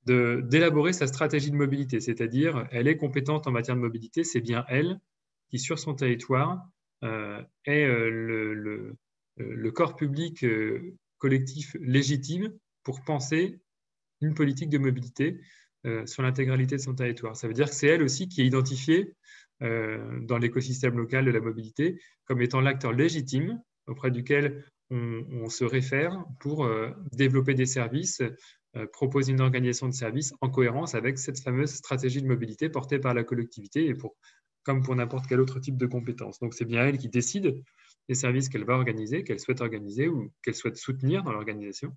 d'élaborer sa stratégie de mobilité, c'est-à-dire elle est compétente en matière de mobilité, c'est bien elle qui, sur son territoire, est le corps public collectif légitime pour penser une politique de mobilité sur l'intégralité de son territoire. Ça veut dire que c'est elle aussi qui est identifiée dans l'écosystème local de la mobilité comme étant l'acteur légitime auprès duquel on se réfère pour développer des services, proposer une organisation de services en cohérence avec cette fameuse stratégie de mobilité portée par la collectivité et comme pour n'importe quel autre type de compétence. Donc, c'est bien elle qui décide des services qu'elle va organiser, qu'elle souhaite organiser ou qu'elle souhaite soutenir dans l'organisation.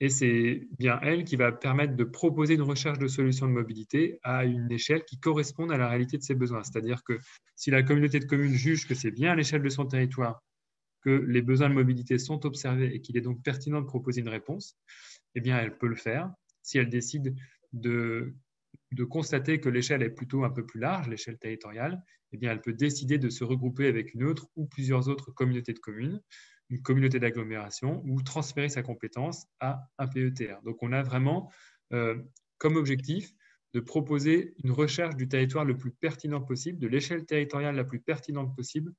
Et c'est bien elle qui va permettre de proposer une recherche de solutions de mobilité à une échelle qui corresponde à la réalité de ses besoins. C'est-à-dire que si la communauté de communes juge que c'est bien à l'échelle de son territoire que les besoins de mobilité sont observés et qu'il est donc pertinent de proposer une réponse, eh bien, elle peut le faire. Si elle décide de constater que l'échelle est plutôt un peu plus large, l'échelle territoriale, eh bien, elle peut décider de se regrouper avec une autre ou plusieurs autres communautés de communes, une communauté d'agglomération, ou transférer sa compétence à un PETR. Donc, on a vraiment comme objectif de proposer une recherche du territoire le plus pertinent possible, de l'échelle territoriale la plus pertinente possible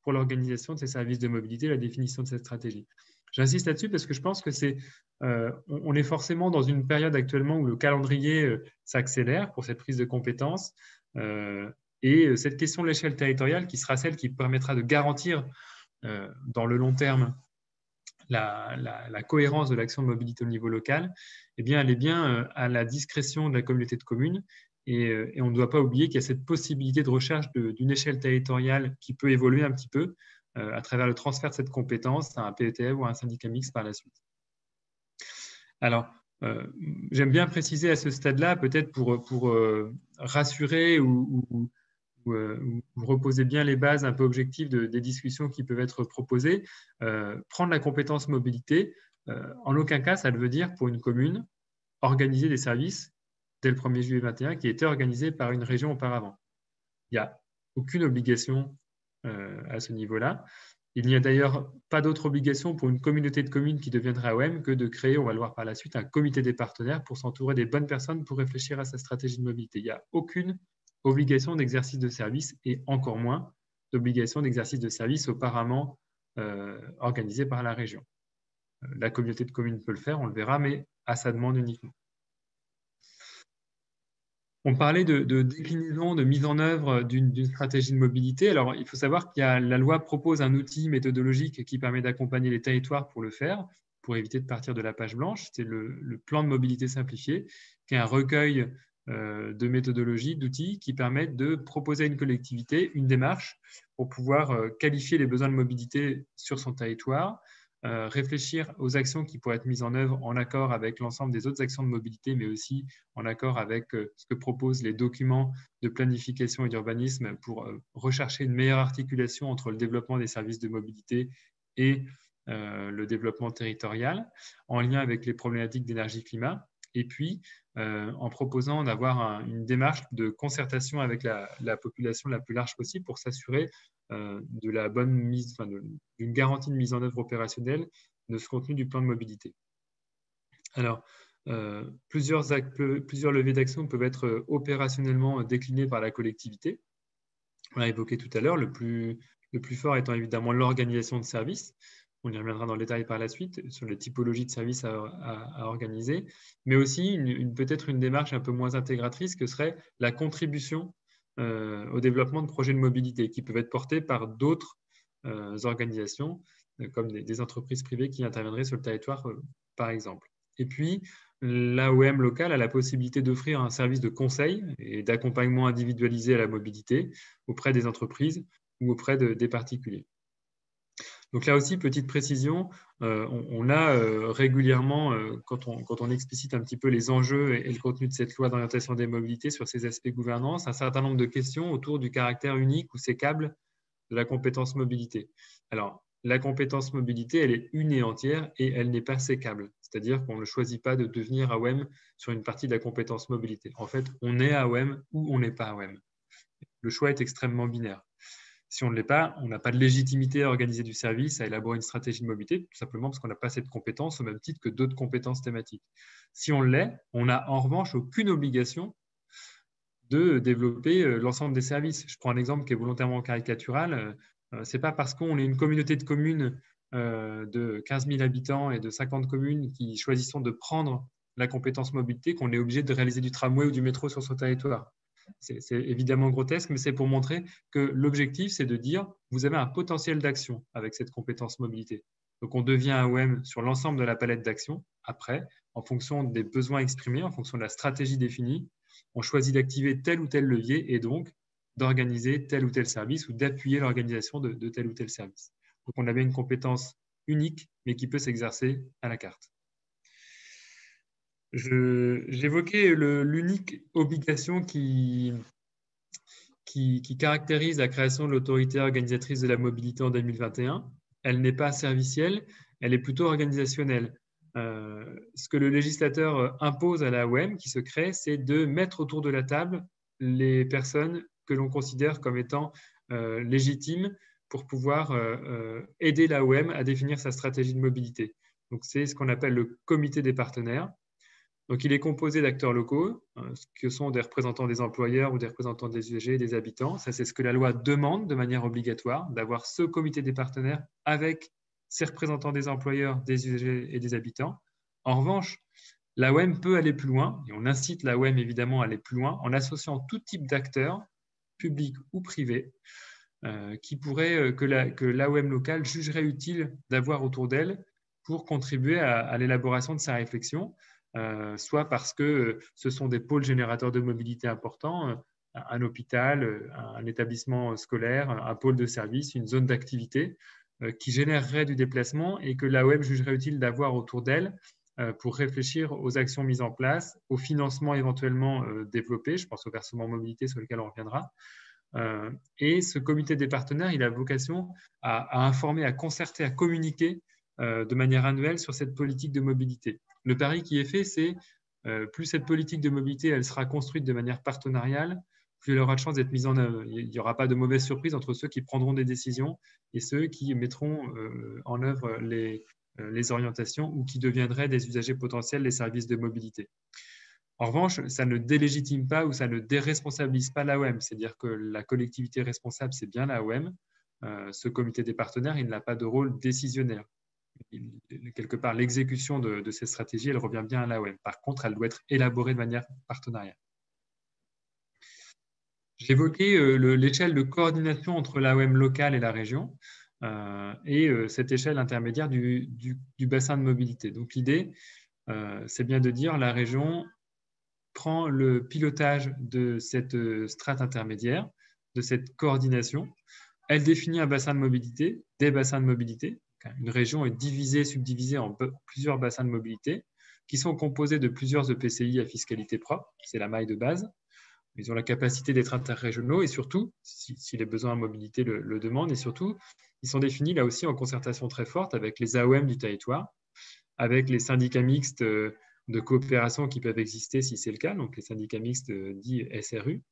pour l'organisation de ces services de mobilité, la définition de cette stratégie. J'insiste là-dessus parce que je pense que on est forcément dans une période actuellement où le calendrier s'accélère pour cette prise de compétences et cette question de l'échelle territoriale qui sera celle qui permettra de garantir dans le long terme la cohérence de l'action de mobilité au niveau local, eh bien, elle est bien à la discrétion de la communauté de communes et on ne doit pas oublier qu'il y a cette possibilité de recherche d'une échelle territoriale qui peut évoluer un petit peu à travers le transfert de cette compétence à un PETF ou à un syndicat mixte par la suite. Alors, j'aime bien préciser à ce stade-là, peut-être pour rassurer ou reposer bien les bases un peu objectives des discussions qui peuvent être proposées. Prendre la compétence mobilité, en aucun cas, ça veut dire pour une commune organiser des services dès le 1er juillet 2021 qui étaient organisés par une région auparavant. Il n'y a aucune obligation à ce niveau-là. Il n'y a d'ailleurs pas d'autre obligation pour une communauté de communes qui deviendrait AOM que de créer, on va le voir par la suite, un comité des partenaires pour s'entourer des bonnes personnes pour réfléchir à sa stratégie de mobilité. Il n'y a aucune obligation d'exercice de service et encore moins d'obligation d'exercice de service auparavant organisée par la région. La communauté de communes peut le faire, on le verra, mais à sa demande uniquement. On parlait de déclinaison, de mise en œuvre d'une stratégie de mobilité. Alors, il faut savoir que la loi propose un outil méthodologique qui permet d'accompagner les territoires pour le faire, pour éviter de partir de la page blanche. C'est le plan de mobilité simplifié, qui est un recueil de méthodologies, d'outils qui permettent de proposer à une collectivité une démarche pour pouvoir qualifier les besoins de mobilité sur son territoire, réfléchir aux actions qui pourraient être mises en œuvre en accord avec l'ensemble des autres actions de mobilité, mais aussi en accord avec ce que proposent les documents de planification et d'urbanisme pour rechercher une meilleure articulation entre le développement des services de mobilité et le développement territorial, en lien avec les problématiques d'énergie-climat, et puis en proposant d'avoir une démarche de concertation avec la population la plus large possible pour s'assurer de la bonne mise, d'une garantie de mise en œuvre opérationnelle de ce contenu du plan de mobilité. Alors, plusieurs leviers d'action peuvent être opérationnellement déclinés par la collectivité. On l'a évoqué tout à l'heure, le plus fort étant évidemment l'organisation de services. On y reviendra dans le détail par la suite sur les typologies de services à organiser, mais aussi peut-être une démarche un peu moins intégratrice que serait la contribution au développement de projets de mobilité qui peuvent être portés par d'autres organisations, comme des entreprises privées qui interviendraient sur le territoire, par exemple. Et puis, l'AOM locale a la possibilité d'offrir un service de conseil et d'accompagnement individualisé à la mobilité auprès des entreprises ou auprès des particuliers. Donc là aussi, petite précision, on a régulièrement, quand on explicite un petit peu les enjeux et le contenu de cette loi d'orientation des mobilités sur ces aspects gouvernance, un certain nombre de questions autour du caractère unique ou sécable de la compétence mobilité. Alors, la compétence mobilité, elle est une et entière et elle n'est pas sécable. C'est-à-dire qu'on ne choisit pas de devenir AOM sur une partie de la compétence mobilité. En fait, on est AOM ou on n'est pas AOM. Le choix est extrêmement binaire. Si on ne l'est pas, on n'a pas de légitimité à organiser du service, à élaborer une stratégie de mobilité, tout simplement parce qu'on n'a pas cette compétence au même titre que d'autres compétences thématiques. Si on l'est, on n'a en revanche aucune obligation de développer l'ensemble des services. Je prends un exemple qui est volontairement caricatural. Ce n'est pas parce qu'on est une communauté de communes de 15 000 habitants et de 50 communes qui choisissons de prendre la compétence mobilité qu'on est obligé de réaliser du tramway ou du métro sur son territoire. C'est évidemment grotesque, mais c'est pour montrer que l'objectif, c'est de dire vous avez un potentiel d'action avec cette compétence mobilité. Donc, on devient AOM sur l'ensemble de la palette d'actions. Après, en fonction des besoins exprimés, en fonction de la stratégie définie, on choisit d'activer tel ou tel levier et donc d'organiser tel ou tel service ou d'appuyer l'organisation de tel ou tel service. Donc, on a bien une compétence unique, mais qui peut s'exercer à la carte. J'évoquais l'unique obligation qui caractérise la création de l'autorité organisatrice de la mobilité en 2021. Elle n'est pas servicielle, elle est plutôt organisationnelle. Ce que le législateur impose à l'AOM qui se crée, c'est de mettre autour de la table les personnes que l'on considère comme étant légitimes pour pouvoir aider l'AOM à définir sa stratégie de mobilité. Donc, c'est ce qu'on appelle le comité des partenaires. Donc, il est composé d'acteurs locaux, que sont des représentants des employeurs ou des représentants des usagers et des habitants. Ça, c'est ce que la loi demande de manière obligatoire, d'avoir ce comité des partenaires avec ces représentants des employeurs, des usagers et des habitants. En revanche, l'AOM peut aller plus loin, et on incite l'AOM évidemment à aller plus loin, en associant tout type d'acteurs, publics ou privés, que l'AOM locale jugerait utile d'avoir autour d'elle pour contribuer à l'élaboration de sa réflexion, soit parce que ce sont des pôles générateurs de mobilité importants, un hôpital, un établissement scolaire, un pôle de service, une zone d'activité qui générerait du déplacement et que l'AOM jugerait utile d'avoir autour d'elle pour réfléchir aux actions mises en place, au financement éventuellement développé, je pense au versement mobilité sur lequel on reviendra. Et ce comité des partenaires, il a vocation à informer, à concerter, à communiquer de manière annuelle sur cette politique de mobilité. Le pari qui est fait, c'est plus cette politique de mobilité elle sera construite de manière partenariale, plus elle aura de chances d'être mise en œuvre. Il n'y aura pas de mauvaise surprise entre ceux qui prendront des décisions et ceux qui mettront en œuvre les orientations ou qui deviendraient des usagers potentiels des services de mobilité. En revanche, ça ne délégitime pas ou ça ne déresponsabilise pas l'AOM, c'est-à-dire que la collectivité responsable, c'est bien l'AOM. Ce comité des partenaires, il n'a pas de rôle décisionnaire. Quelque part, l'exécution de ces stratégies, elle revient bien à l'AOM. Par contre, elle doit être élaborée de manière partenariale. J'évoquais l'échelle de coordination entre l'AOM locale et la région et cette échelle intermédiaire du bassin de mobilité. Donc, l'idée, c'est bien de dire la région prend le pilotage de cette strate intermédiaire, de cette coordination. Elle définit un bassin de mobilité, des bassins de mobilité. Une région est divisée, subdivisée en plusieurs bassins de mobilité qui sont composés de plusieurs EPCI à fiscalité propre. C'est la maille de base. Ils ont la capacité d'être interrégionaux et surtout, si les besoins en mobilité le demandent, et surtout, ils sont définis là aussi en concertation très forte avec les AOM du territoire, avec les syndicats mixtes de coopération qui peuvent exister si c'est le cas, donc les syndicats mixtes dits SRU,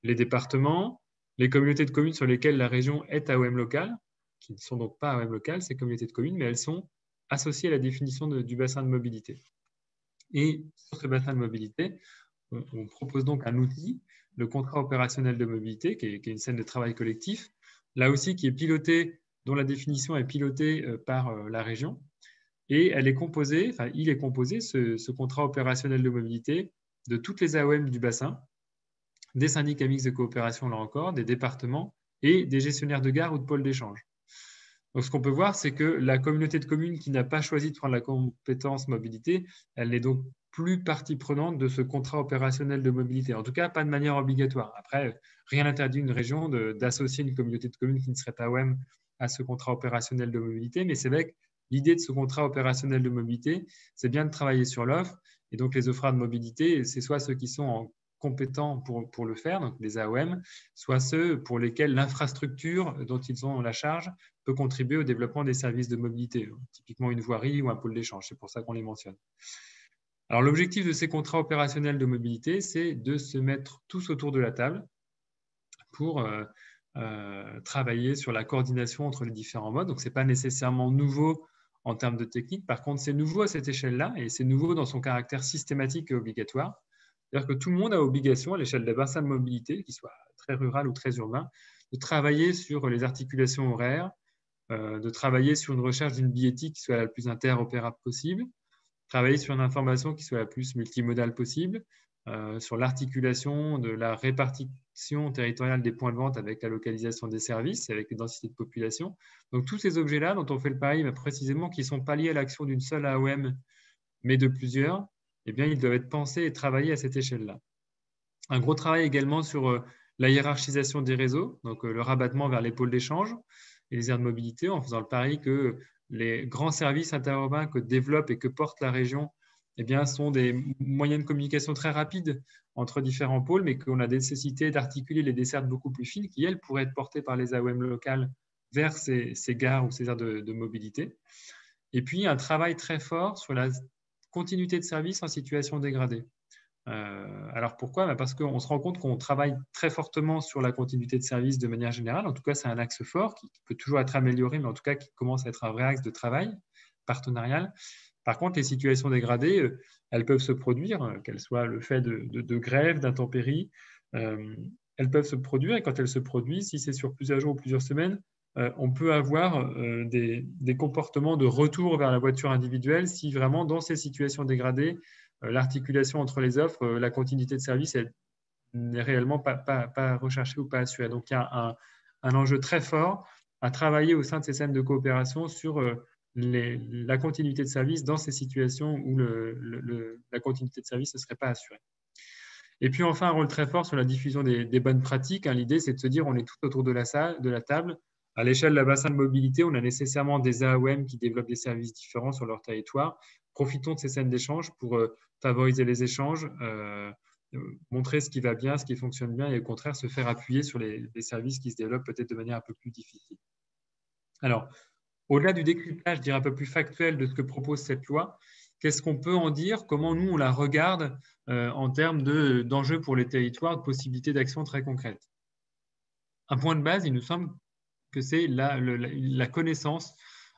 les départements, les communautés de communes sur lesquelles la région est AOM locale, qui ne sont donc pas AOM locales, ces communautés de communes, mais elles sont associées à la définition du bassin de mobilité. Et sur ce bassin de mobilité, on propose donc un outil, le contrat opérationnel de mobilité, qui est une scène de travail collectif, là aussi qui est piloté, dont la définition est pilotée par la région. Et il est composé, ce contrat opérationnel de mobilité, de toutes les AOM du bassin, des syndicats mixtes de coopération, là encore, des départements et des gestionnaires de gares ou de pôles d'échange. Donc, ce qu'on peut voir, c'est que la communauté de communes qui n'a pas choisi de prendre la compétence mobilité, elle n'est donc plus partie prenante de ce contrat opérationnel de mobilité. En tout cas, pas de manière obligatoire. Après, rien n'interdit une région d'associer une communauté de communes qui ne serait pas AOM à ce contrat opérationnel de mobilité, mais c'est vrai que l'idée de ce contrat opérationnel de mobilité, c'est bien de travailler sur l'offre. Et donc, les offreurs de mobilité, c'est soit ceux qui sont compétents pour le faire, donc les AOM, soit ceux pour lesquels l'infrastructure dont ils ont la charge peut contribuer au développement des services de mobilité, typiquement une voirie ou un pôle d'échange. C'est pour ça qu'on les mentionne. Alors, l'objectif de ces contrats opérationnels de mobilité, c'est de se mettre tous autour de la table pour travailler sur la coordination entre les différents modes. Donc, ce n'est pas nécessairement nouveau en termes de technique. Par contre, c'est nouveau à cette échelle-là et c'est nouveau dans son caractère systématique et obligatoire. C'est-à-dire que tout le monde a obligation, à l'échelle des bassins de mobilité, qu'ils soient très rural ou très urbains, de travailler sur les articulations horaires, de travailler sur une recherche d'une billettique qui soit la plus interopérable possible, travailler sur une information qui soit la plus multimodale possible, sur l'articulation de la répartition territoriale des points de vente avec la localisation des services, avec les densités de population. Donc, tous ces objets-là dont on fait le pari, mais précisément qui ne sont pas liés à l'action d'une seule AOM, mais de plusieurs, eh bien, ils doivent être pensés et travaillés à cette échelle-là. Un gros travail également sur la hiérarchisation des réseaux, donc le rabattement vers les pôles d'échange et les aires de mobilité, en faisant le pari que les grands services interurbains que développe et que porte la région sont des moyens de communication très rapides entre différents pôles, mais qu'on a nécessité d'articuler les dessertes beaucoup plus fines qui, elles, pourraient être portées par les AOM locales vers ces gares ou ces aires de mobilité. Et puis, un travail très fort sur la continuité de service en situation dégradée. Alors pourquoi ? Parce qu'on se rend compte qu'on travaille très fortement sur la continuité de service de manière générale. En tout cas, c'est un axe fort qui peut toujours être amélioré, mais en tout cas qui commence à être un vrai axe de travail partenarial. Par contre, les situations dégradées, elles peuvent se produire, qu'elles soient le fait de grève, d'intempéries. Elles peuvent se produire, et quand elles se produisent, si c'est sur plusieurs jours ou plusieurs semaines, on peut avoir des comportements de retour vers la voiture individuelle si vraiment dans ces situations dégradées, l'articulation entre les offres, la continuité de service n'est réellement pas recherchée ou pas assurée. Donc, il y a un enjeu très fort à travailler au sein de ces scènes de coopération sur la continuité de service dans ces situations où la continuité de service ne serait pas assurée. Et puis, enfin, un rôle très fort sur la diffusion des bonnes pratiques. L'idée, c'est de se dire on est tout autour de la table. À l'échelle de la bassin de mobilité, on a nécessairement des AOM qui développent des services différents sur leur territoire. Profitons de ces scènes d'échange pour favoriser les échanges, montrer ce qui va bien, ce qui fonctionne bien, et au contraire, se faire appuyer sur les services qui se développent peut-être de manière un peu plus difficile. Alors, au-delà du décryptage, je dirais un peu plus factuel de ce que propose cette loi, qu'est-ce qu'on peut en dire? Comment nous, on la regarde en termes d'enjeux pour les territoires, de possibilités d'action très concrètes? Un point de base, il nous semble que c'est la connaissance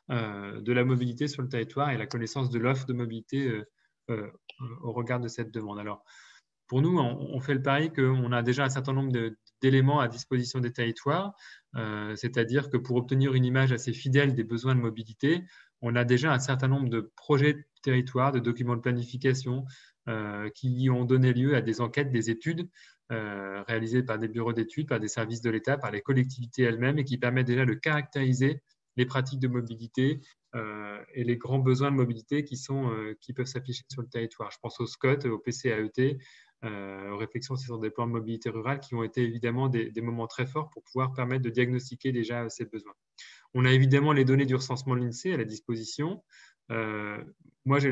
de la mobilité sur le territoire et la connaissance de l'offre de mobilité au regard de cette demande. Alors, pour nous, on fait le pari qu'on a déjà un certain nombre d'éléments à disposition des territoires, c'est-à-dire que pour obtenir une image assez fidèle des besoins de mobilité, on a déjà un certain nombre de projets de territoire, de documents de planification qui ont donné lieu à des enquêtes, des études réalisées par des bureaux d'études, par des services de l'État, par les collectivités elles-mêmes et qui permettent déjà de caractériser les pratiques de mobilité et les grands besoins de mobilité qui peuvent s'afficher sur le territoire. Je pense au SCOT, au PCAET, aux réflexions sur des plans de mobilité rurale qui ont été évidemment des moments très forts pour pouvoir permettre de diagnostiquer déjà ces besoins. On a évidemment les données du recensement de l'INSEE à la disposition. Moi, j'ai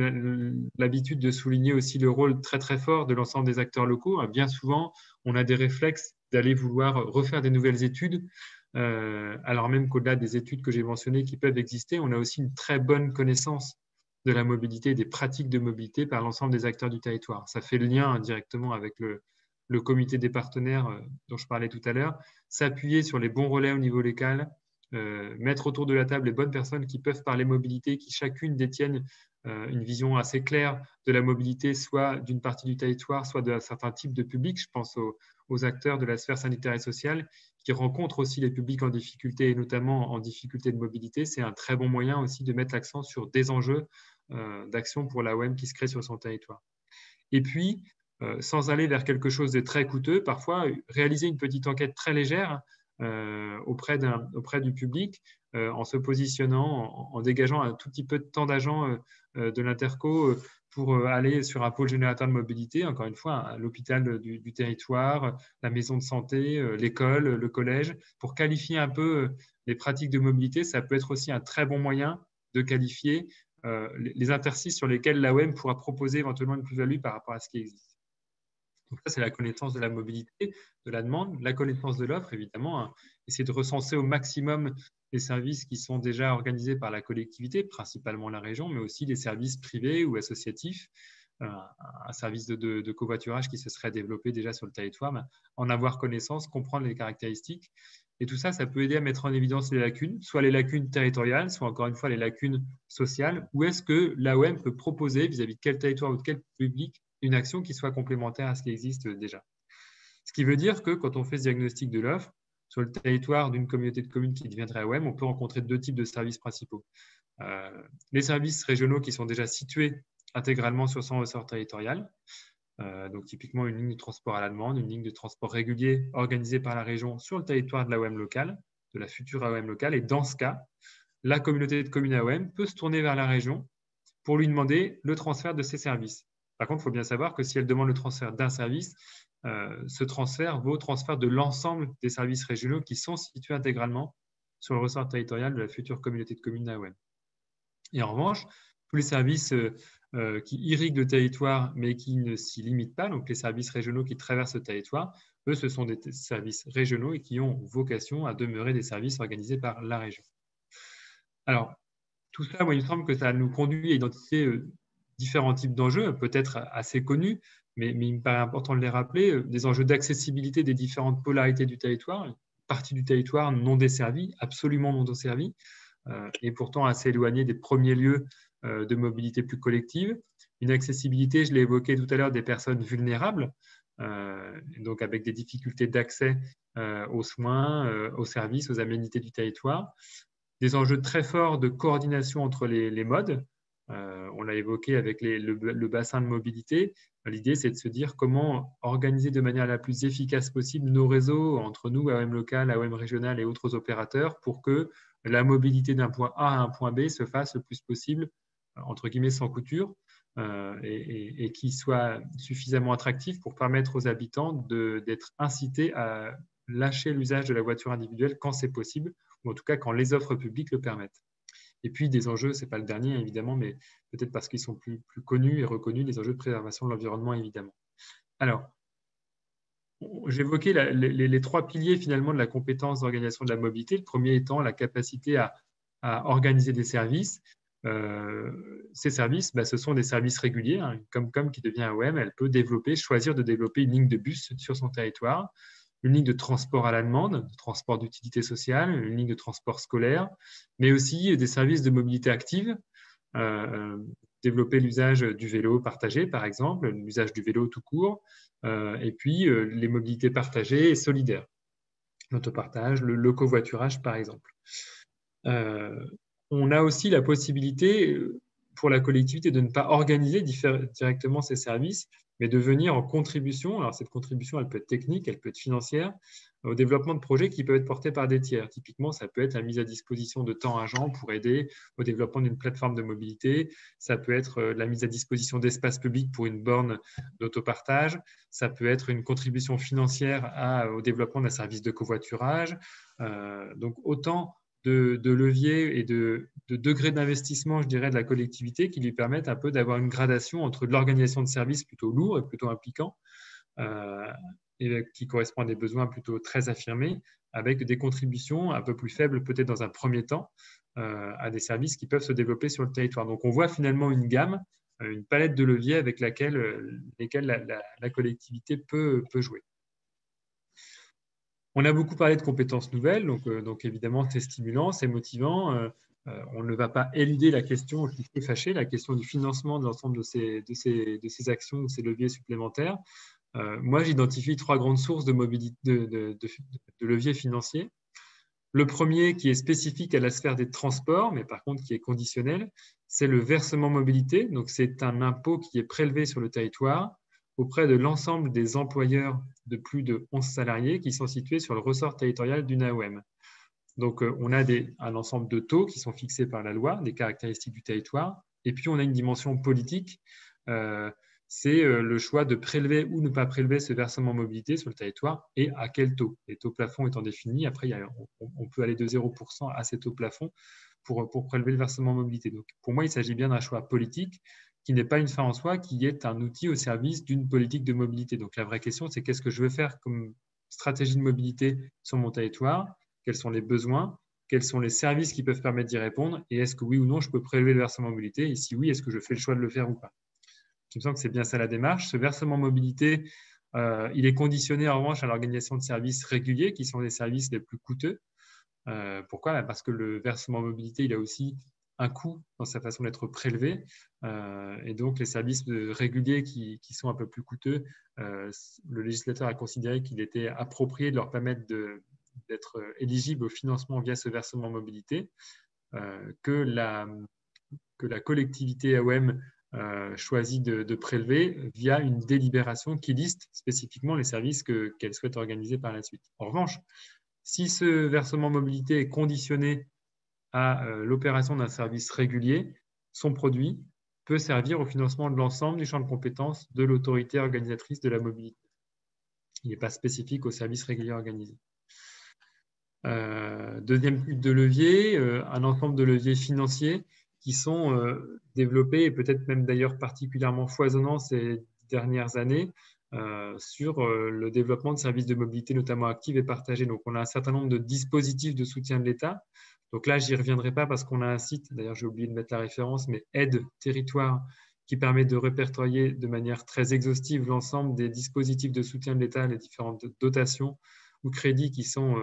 l'habitude de souligner aussi le rôle très très fort de l'ensemble des acteurs locaux. Bien souvent, on a des réflexes d'aller vouloir refaire des nouvelles études, alors même qu'au-delà des études que j'ai mentionnées qui peuvent exister, on a aussi une très bonne connaissance de la mobilité, des pratiques de mobilité par l'ensemble des acteurs du territoire. Ça fait le lien directement avec le comité des partenaires dont je parlais tout à l'heure, s'appuyer sur les bons relais au niveau local, mettre autour de la table les bonnes personnes qui peuvent parler mobilité, qui chacune détiennent une vision assez claire de la mobilité, soit d'une partie du territoire, soit d'un certain type de public. Je pense aux acteurs de la sphère sanitaire et sociale qui rencontrent aussi les publics en difficulté et notamment en difficulté de mobilité. C'est un très bon moyen aussi de mettre l'accent sur des enjeux d'action pour l'AOM qui se crée sur son territoire. Et puis, sans aller vers quelque chose de très coûteux, parfois réaliser une petite enquête très légère auprès du public en se positionnant, en dégageant un tout petit peu de temps d'agent de l'Interco pour aller sur un pôle générateur de mobilité, encore une fois, l'hôpital du territoire, la maison de santé, l'école, le collège, pour qualifier un peu les pratiques de mobilité. Ça peut être aussi un très bon moyen de qualifier les interstices sur lesquels l'AOM pourra proposer éventuellement une plus-value par rapport à ce qui existe. Donc ça, c'est la connaissance de la mobilité, de la demande, la connaissance de l'offre, évidemment, essayer de recenser au maximum les services qui sont déjà organisés par la collectivité, principalement la région, mais aussi des services privés ou associatifs, un service de covoiturage qui se serait développé déjà sur le territoire, en avoir connaissance, comprendre les caractéristiques. Et tout ça, ça peut aider à mettre en évidence les lacunes, soit les lacunes territoriales, soit encore une fois les lacunes sociales. Où est-ce que l'AOM peut proposer, vis-à-vis de quel territoire ou de quel public, une action qui soit complémentaire à ce qui existe déjà. Ce qui veut dire que quand on fait ce diagnostic de l'offre, sur le territoire d'une communauté de communes qui deviendrait AOM, on peut rencontrer deux types de services principaux. Les services régionaux qui sont déjà situés intégralement sur son ressort territorial, donc typiquement une ligne de transport à la demande, une ligne de transport régulier organisée par la région sur le territoire de l'AOM locale, de la future AOM locale. Et dans ce cas, la communauté de communes AOM peut se tourner vers la région pour lui demander le transfert de ses services. Par contre, il faut bien savoir que si elle demande le transfert d'un service, ce transfert vaut transfert de l'ensemble des services régionaux qui sont situés intégralement sur le ressort territorial de la future communauté de communes AOM. Et en revanche, tous les services qui irriguent le territoire, mais qui ne s'y limitent pas. Donc, les services régionaux qui traversent le territoire, eux, ce sont des services régionaux et qui ont vocation à demeurer des services organisés par la région. Alors, tout ça, moi, il me semble que ça nous conduit à identifier différents types d'enjeux, peut-être assez connus, mais il me paraît important de les rappeler, des enjeux d'accessibilité des différentes polarités du territoire, une partie du territoire non desservie, absolument non desservie, et pourtant assez éloignée des premiers lieux de mobilité plus collective. Une accessibilité, je l'ai évoqué tout à l'heure, des personnes vulnérables, donc avec des difficultés d'accès aux soins, aux services, aux aménités du territoire. Des enjeux très forts de coordination entre les modes. On l'a évoqué avec le bassin de mobilité. L'idée, c'est de se dire comment organiser de manière la plus efficace possible nos réseaux entre nous, AOM local, AOM régional et autres opérateurs, pour que la mobilité d'un point A à un point B se fasse le plus possible, entre guillemets, sans couture, et qui soit suffisamment attractif pour permettre aux habitants d'être incités à lâcher l'usage de la voiture individuelle quand c'est possible, ou en tout cas quand les offres publiques le permettent. Et puis des enjeux, ce n'est pas le dernier évidemment, mais peut-être parce qu'ils sont plus connus et reconnus, des enjeux de préservation de l'environnement évidemment. Alors, j'évoquais les trois piliers finalement de la compétence d'organisation de la mobilité. Le premier étant la capacité à organiser des services. Ces services, ce sont des services réguliers. Hein. Comme qui devient AOM, elle peut choisir de développer une ligne de bus sur son territoire, une ligne de transport à la demande, de transport d'utilité sociale, une ligne de transport scolaire, mais aussi des services de mobilité active, développer l'usage du vélo partagé, par exemple, l'usage du vélo tout court, et puis les mobilités partagées et solidaires, l'autopartage, le covoiturage, par exemple. On a aussi la possibilité pour la collectivité de ne pas organiser directement ces services, mais de venir en contribution. Alors, cette contribution, elle peut être technique, elle peut être financière, au développement de projets qui peuvent être portés par des tiers. Typiquement, ça peut être la mise à disposition de temps agents pour aider au développement d'une plateforme de mobilité. Ça peut être la mise à disposition d'espaces publics pour une borne d'autopartage. Ça peut être une contribution financière au développement d'un service de covoiturage. Donc, autant de leviers et de degrés d'investissement, je dirais, de la collectivité qui lui permettent un peu d'avoir une gradation entre de l'organisation de services plutôt lourd et plutôt impliquant, et qui correspond à des besoins plutôt très affirmés, avec des contributions un peu plus faibles peut-être dans un premier temps à des services qui peuvent se développer sur le territoire. Donc on voit finalement une gamme, une palette de leviers avec lesquels la collectivité peut jouer. On a beaucoup parlé de compétences nouvelles, donc évidemment, c'est stimulant, c'est motivant. On ne va pas éluder la question qui fait fâcher, la question du financement de l'ensemble de ces actions, de ces leviers supplémentaires. Moi, j'identifie trois grandes sources de leviers financiers. Le premier, qui est spécifique à la sphère des transports, mais par contre qui est conditionnel, c'est le versement mobilité. Donc, c'est un impôt qui est prélevé sur le territoire auprès de l'ensemble des employeurs de plus de 11 salariés qui sont situés sur le ressort territorial d'une AOM. Donc, on a un ensemble de taux qui sont fixés par la loi, des caractéristiques du territoire, et puis on a une dimension politique, c'est le choix de prélever ou ne pas prélever ce versement mobilité sur le territoire et à quel taux. Les taux plafonds étant définis, après, on peut aller de 0% à ces taux plafonds pour prélever le versement mobilité. Donc, pour moi, il s'agit bien d'un choix politique qui n'est pas une fin en soi, qui est un outil au service d'une politique de mobilité. Donc, la vraie question, c'est qu'est-ce que je veux faire comme stratégie de mobilité sur mon territoire? Quels sont les besoins? Quels sont les services qui peuvent permettre d'y répondre? Et est-ce que oui ou non, je peux prélever le versement mobilité? Et si oui, est-ce que je fais le choix de le faire ou pas? Il me semble que c'est bien ça la démarche. Ce versement mobilité, il est conditionné en revanche à l'organisation de services réguliers qui sont les services les plus coûteux. Pourquoi? Parce que le versement mobilité, il a aussi un coût dans sa façon d'être prélevé. Et donc, les services réguliers qui sont un peu plus coûteux, le législateur a considéré qu'il était approprié de leur permettre d'être éligibles au financement via ce versement mobilité, que la collectivité AOM choisit de prélever via une délibération qui liste spécifiquement les services qu'elle souhaite organiser par la suite. En revanche, si ce versement mobilité est conditionné à l'opération d'un service régulier, son produit peut servir au financement de l'ensemble du champ de compétences de l'autorité organisatrice de la mobilité. Il n'est pas spécifique aux services réguliers organisés. Deuxième type de levier, un ensemble de leviers financiers qui sont développés et peut-être même d'ailleurs particulièrement foisonnants ces dernières années sur le développement de services de mobilité, notamment active et partagée. Donc, on a un certain nombre de dispositifs de soutien de l'État. Donc là, je n'y reviendrai pas parce qu'on a un site, d'ailleurs j'ai oublié de mettre la référence, mais Aide Territoire, qui permet de répertorier de manière très exhaustive l'ensemble des dispositifs de soutien de l'État, les différentes dotations ou crédits qui sont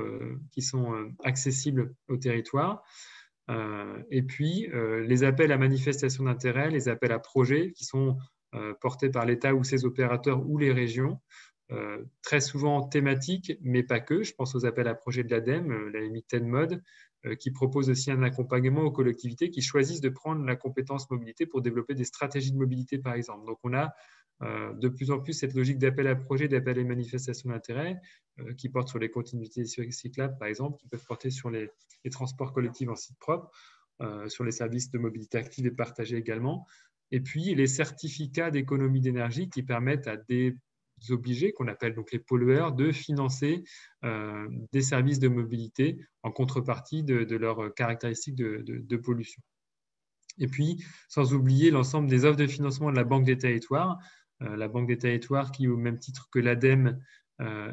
accessibles au territoire. Et puis, les appels à manifestation d'intérêt, les appels à projets qui sont portés par l'État ou ses opérateurs ou les régions, très souvent thématiques, mais pas que. Je pense aux appels à projets de l'ADEME, la Limited Mode, qui propose aussi un accompagnement aux collectivités qui choisissent de prendre la compétence mobilité pour développer des stratégies de mobilité, par exemple. Donc, on a de plus en plus cette logique d'appel à projet, d'appel à manifestation d'intérêt qui porte sur les continuités cyclables, par exemple, qui peuvent porter sur les transports collectifs en site propre, sur les services de mobilité active et partagée également. Et puis, les certificats d'économie d'énergie qui permettent à des obligés, qu'on appelle donc les pollueurs, de financer des services de mobilité en contrepartie de leurs caractéristiques de pollution. Et puis, sans oublier l'ensemble des offres de financement de la Banque des territoires, la Banque des territoires qui, au même titre que l'ADEME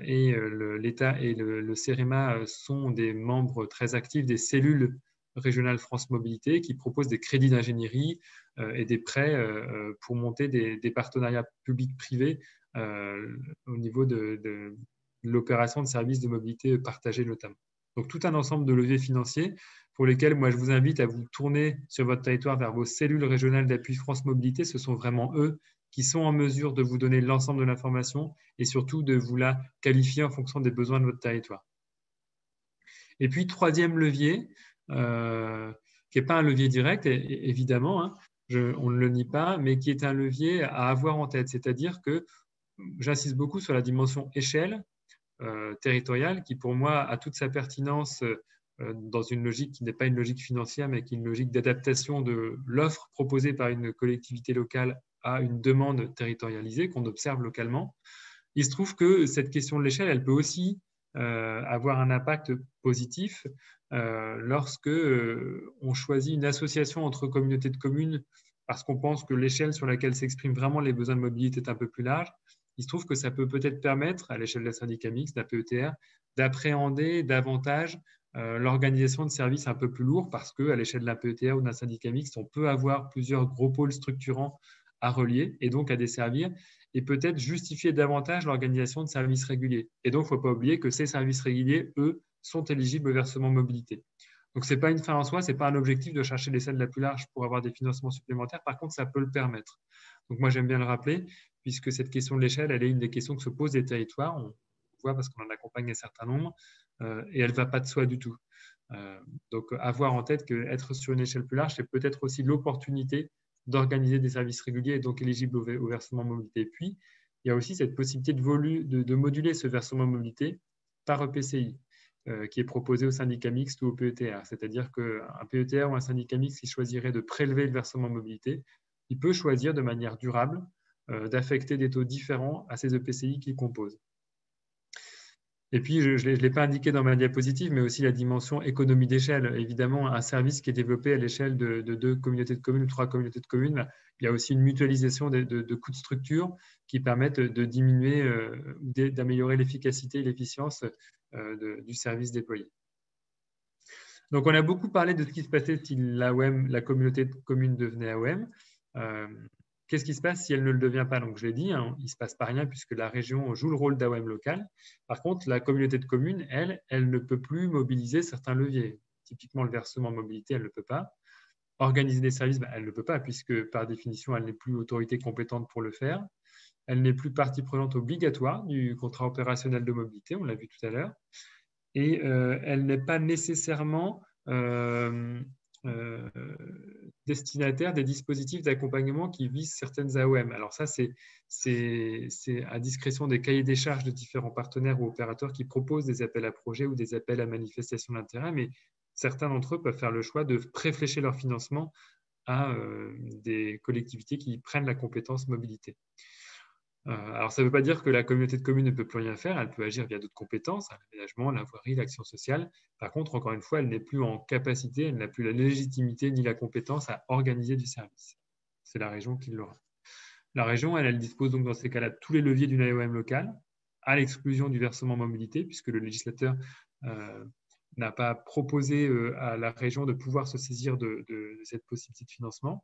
et l'État et le CEREMA, sont des membres très actifs des cellules régionales France Mobilité qui proposent des crédits d'ingénierie et des prêts pour monter des partenariats publics-privés au niveau de l'opération de services de mobilité partagée notamment. Donc, tout un ensemble de leviers financiers pour lesquels moi je vous invite à vous tourner sur votre territoire vers vos cellules régionales d'appui France Mobilité. Ce sont vraiment eux qui sont en mesure de vous donner l'ensemble de l'information et surtout de vous la qualifier en fonction des besoins de votre territoire. Et puis, troisième levier, qui n'est pas un levier direct, évidemment, hein, on ne le nie pas, mais qui est un levier à avoir en tête. C'est-à-dire que j'insiste beaucoup sur la dimension échelle territoriale qui, pour moi, a toute sa pertinence dans une logique qui n'est pas une logique financière, mais qui est une logique d'adaptation de l'offre proposée par une collectivité locale à une demande territorialisée qu'on observe localement. Il se trouve que cette question de l'échelle, elle peut aussi avoir un impact positif lorsque on choisit une association entre communautés de communes parce qu'on pense que l'échelle sur laquelle s'expriment vraiment les besoins de mobilité est un peu plus large. Il se trouve que ça peut peut-être permettre, à l'échelle d'un syndicat mixte, d'un PETR, d'appréhender davantage l'organisation de services un peu plus lourds parce qu'à l'échelle d'un PETR ou d'un syndicat mixte, on peut avoir plusieurs gros pôles structurants à relier et donc à desservir et peut-être justifier davantage l'organisation de services réguliers. Et donc, il ne faut pas oublier que ces services réguliers, eux, sont éligibles au versement mobilité. Donc, ce n'est pas une fin en soi, ce n'est pas un objectif de chercher l'échelle la plus large pour avoir des financements supplémentaires. Par contre, ça peut le permettre. Donc, moi, j'aime bien le rappeler, puisque cette question de l'échelle, elle est une des questions que se posent les territoires. On voit parce qu'on en accompagne un certain nombre, et elle ne va pas de soi du tout. Donc, avoir en tête qu'être sur une échelle plus large, c'est peut-être aussi l'opportunité d'organiser des services réguliers et donc éligibles au versement mobilité. Et puis, il y a aussi cette possibilité de moduler ce versement mobilité par EPCI, qui est proposé au syndicat mixte ou au PETR. C'est-à-dire qu'un PETR ou un syndicat mixte qui choisirait de prélever le versement mobilité, il peut choisir de manière durable d'affecter des taux différents à ces EPCI qu'il compose. Et puis, je ne l'ai pas indiqué dans ma diapositive, mais aussi la dimension économie d'échelle. Évidemment, un service qui est développé à l'échelle de 2 communautés de communes ou 3 communautés de communes, il y a aussi une mutualisation de coûts de structure qui permettent de diminuer, d'améliorer l'efficacité et l'efficience du service déployé. Donc, on a beaucoup parlé de ce qui se passait si l'AOM, la communauté de communes devenait AOM. Qu'est-ce qui se passe si elle ne le devient pas? Donc, je l'ai dit, hein, il ne se passe pas rien puisque la région joue le rôle d'AOM local. Par contre, la communauté de communes, elle ne peut plus mobiliser certains leviers. Typiquement, le versement mobilité, elle ne peut pas. Organiser des services, elle ne peut pas puisque, par définition, elle n'est plus autorité compétente pour le faire. Elle n'est plus partie prenante obligatoire du contrat opérationnel de mobilité, on l'a vu tout à l'heure. Et elle n'est pas nécessairement destinataire des dispositifs d'accompagnement qui visent certaines AOM. Alors ça, c'est à discrétion des cahiers des charges de différents partenaires ou opérateurs qui proposent des appels à projets ou des appels à manifestation d'intérêt, mais certains d'entre eux peuvent faire le choix de préflécher leur financement à des collectivités qui prennent la compétence mobilité. Alors, ça ne veut pas dire que la communauté de communes ne peut plus rien faire. Elle peut agir via d'autres compétences, l'aménagement, la voirie, l'action sociale. Par contre, encore une fois, elle n'est plus en capacité, elle n'a plus la légitimité ni la compétence à organiser du service. C'est la région qui l'aura. La région, elle dispose donc dans ces cas-là de tous les leviers d'une AOM locale, à l'exclusion du versement mobilité, puisque le législateur n'a pas proposé à la région de pouvoir se saisir de cette possibilité de financement.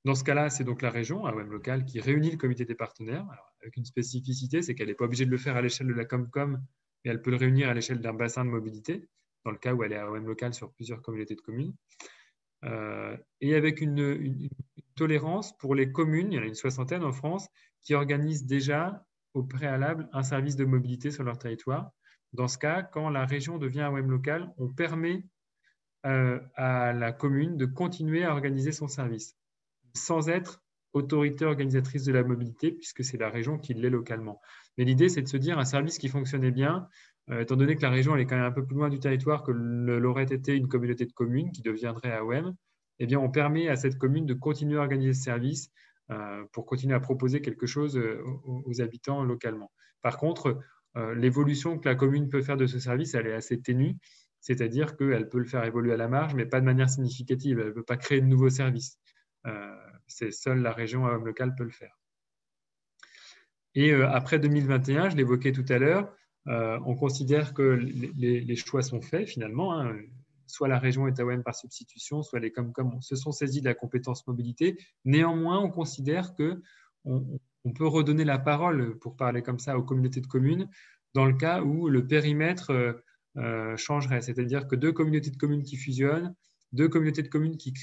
Dans ce cas-là, c'est donc la région, AOM locale, qui réunit le comité des partenaires, alors, avec une spécificité, c'est qu'elle n'est pas obligée de le faire à l'échelle de la Comcom, mais elle peut le réunir à l'échelle d'un bassin de mobilité, dans le cas où elle est AOM locale sur plusieurs communautés de communes. Et avec une tolérance pour les communes, il y en a une soixantaine en France, qui organisent déjà au préalable un service de mobilité sur leur territoire. Dans ce cas, quand la région devient AOM locale, on permet à la commune de continuer à organiser son service, sans être autorité organisatrice de la mobilité, puisque c'est la région qui l'est localement. Mais l'idée, c'est de se dire un service qui fonctionnait bien, étant donné que la région elle est quand même un peu plus loin du territoire que l'aurait été une communauté de communes qui deviendrait AOM, eh bien, on permet à cette commune de continuer à organiser ce service pour continuer à proposer quelque chose aux habitants localement. Par contre, l'évolution que la commune peut faire de ce service, elle est assez ténue, c'est-à-dire qu'elle peut le faire évoluer à la marge, mais pas de manière significative. Elle ne peut pas créer de nouveaux services. C'est seule la région AOM locale peut le faire. Et après 2021, je l'évoquais tout à l'heure, on considère que les choix sont faits finalement. Hein. Soit la région est AOM par substitution, soit les Comcom se sont saisis de la compétence mobilité. Néanmoins, on considère qu'on peut redonner la parole, pour parler comme ça, aux communautés de communes, dans le cas où le périmètre changerait. C'est-à-dire que deux communautés de communes qui fusionnent, deux communautés de communes qui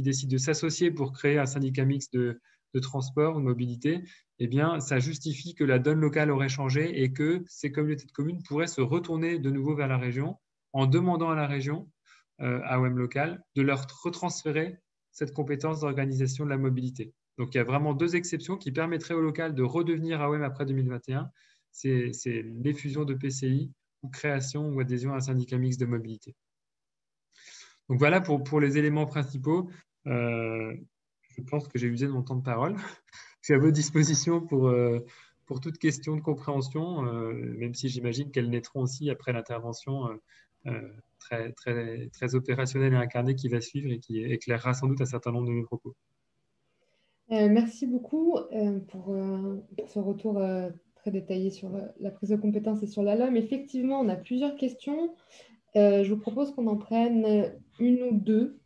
décident de s'associer pour créer un syndicat mixte de transport ou de mobilité, eh bien, ça justifie que la donne locale aurait changé et que ces communautés de communes pourraient se retourner de nouveau vers la région en demandant à la région, AOM locale, de leur retransférer cette compétence d'organisation de la mobilité. Donc, il y a vraiment deux exceptions qui permettraient au local de redevenir AOM après 2021. C'est les fusions de PCI ou création ou adhésion à un syndicat mixte de mobilité. Donc voilà pour les éléments principaux. Je pense que j'ai usé de mon temps de parole. Je suis à votre disposition pour toute question de compréhension, même si j'imagine qu'elles naîtront aussi après l'intervention très, très, très opérationnelle et incarnée qui va suivre et qui éclairera sans doute un certain nombre de mes propos. Merci beaucoup pour ce retour très détaillé sur la prise de compétences et sur la LOM. Effectivement, on a plusieurs questions. Je vous propose qu'on en prenne une ou deux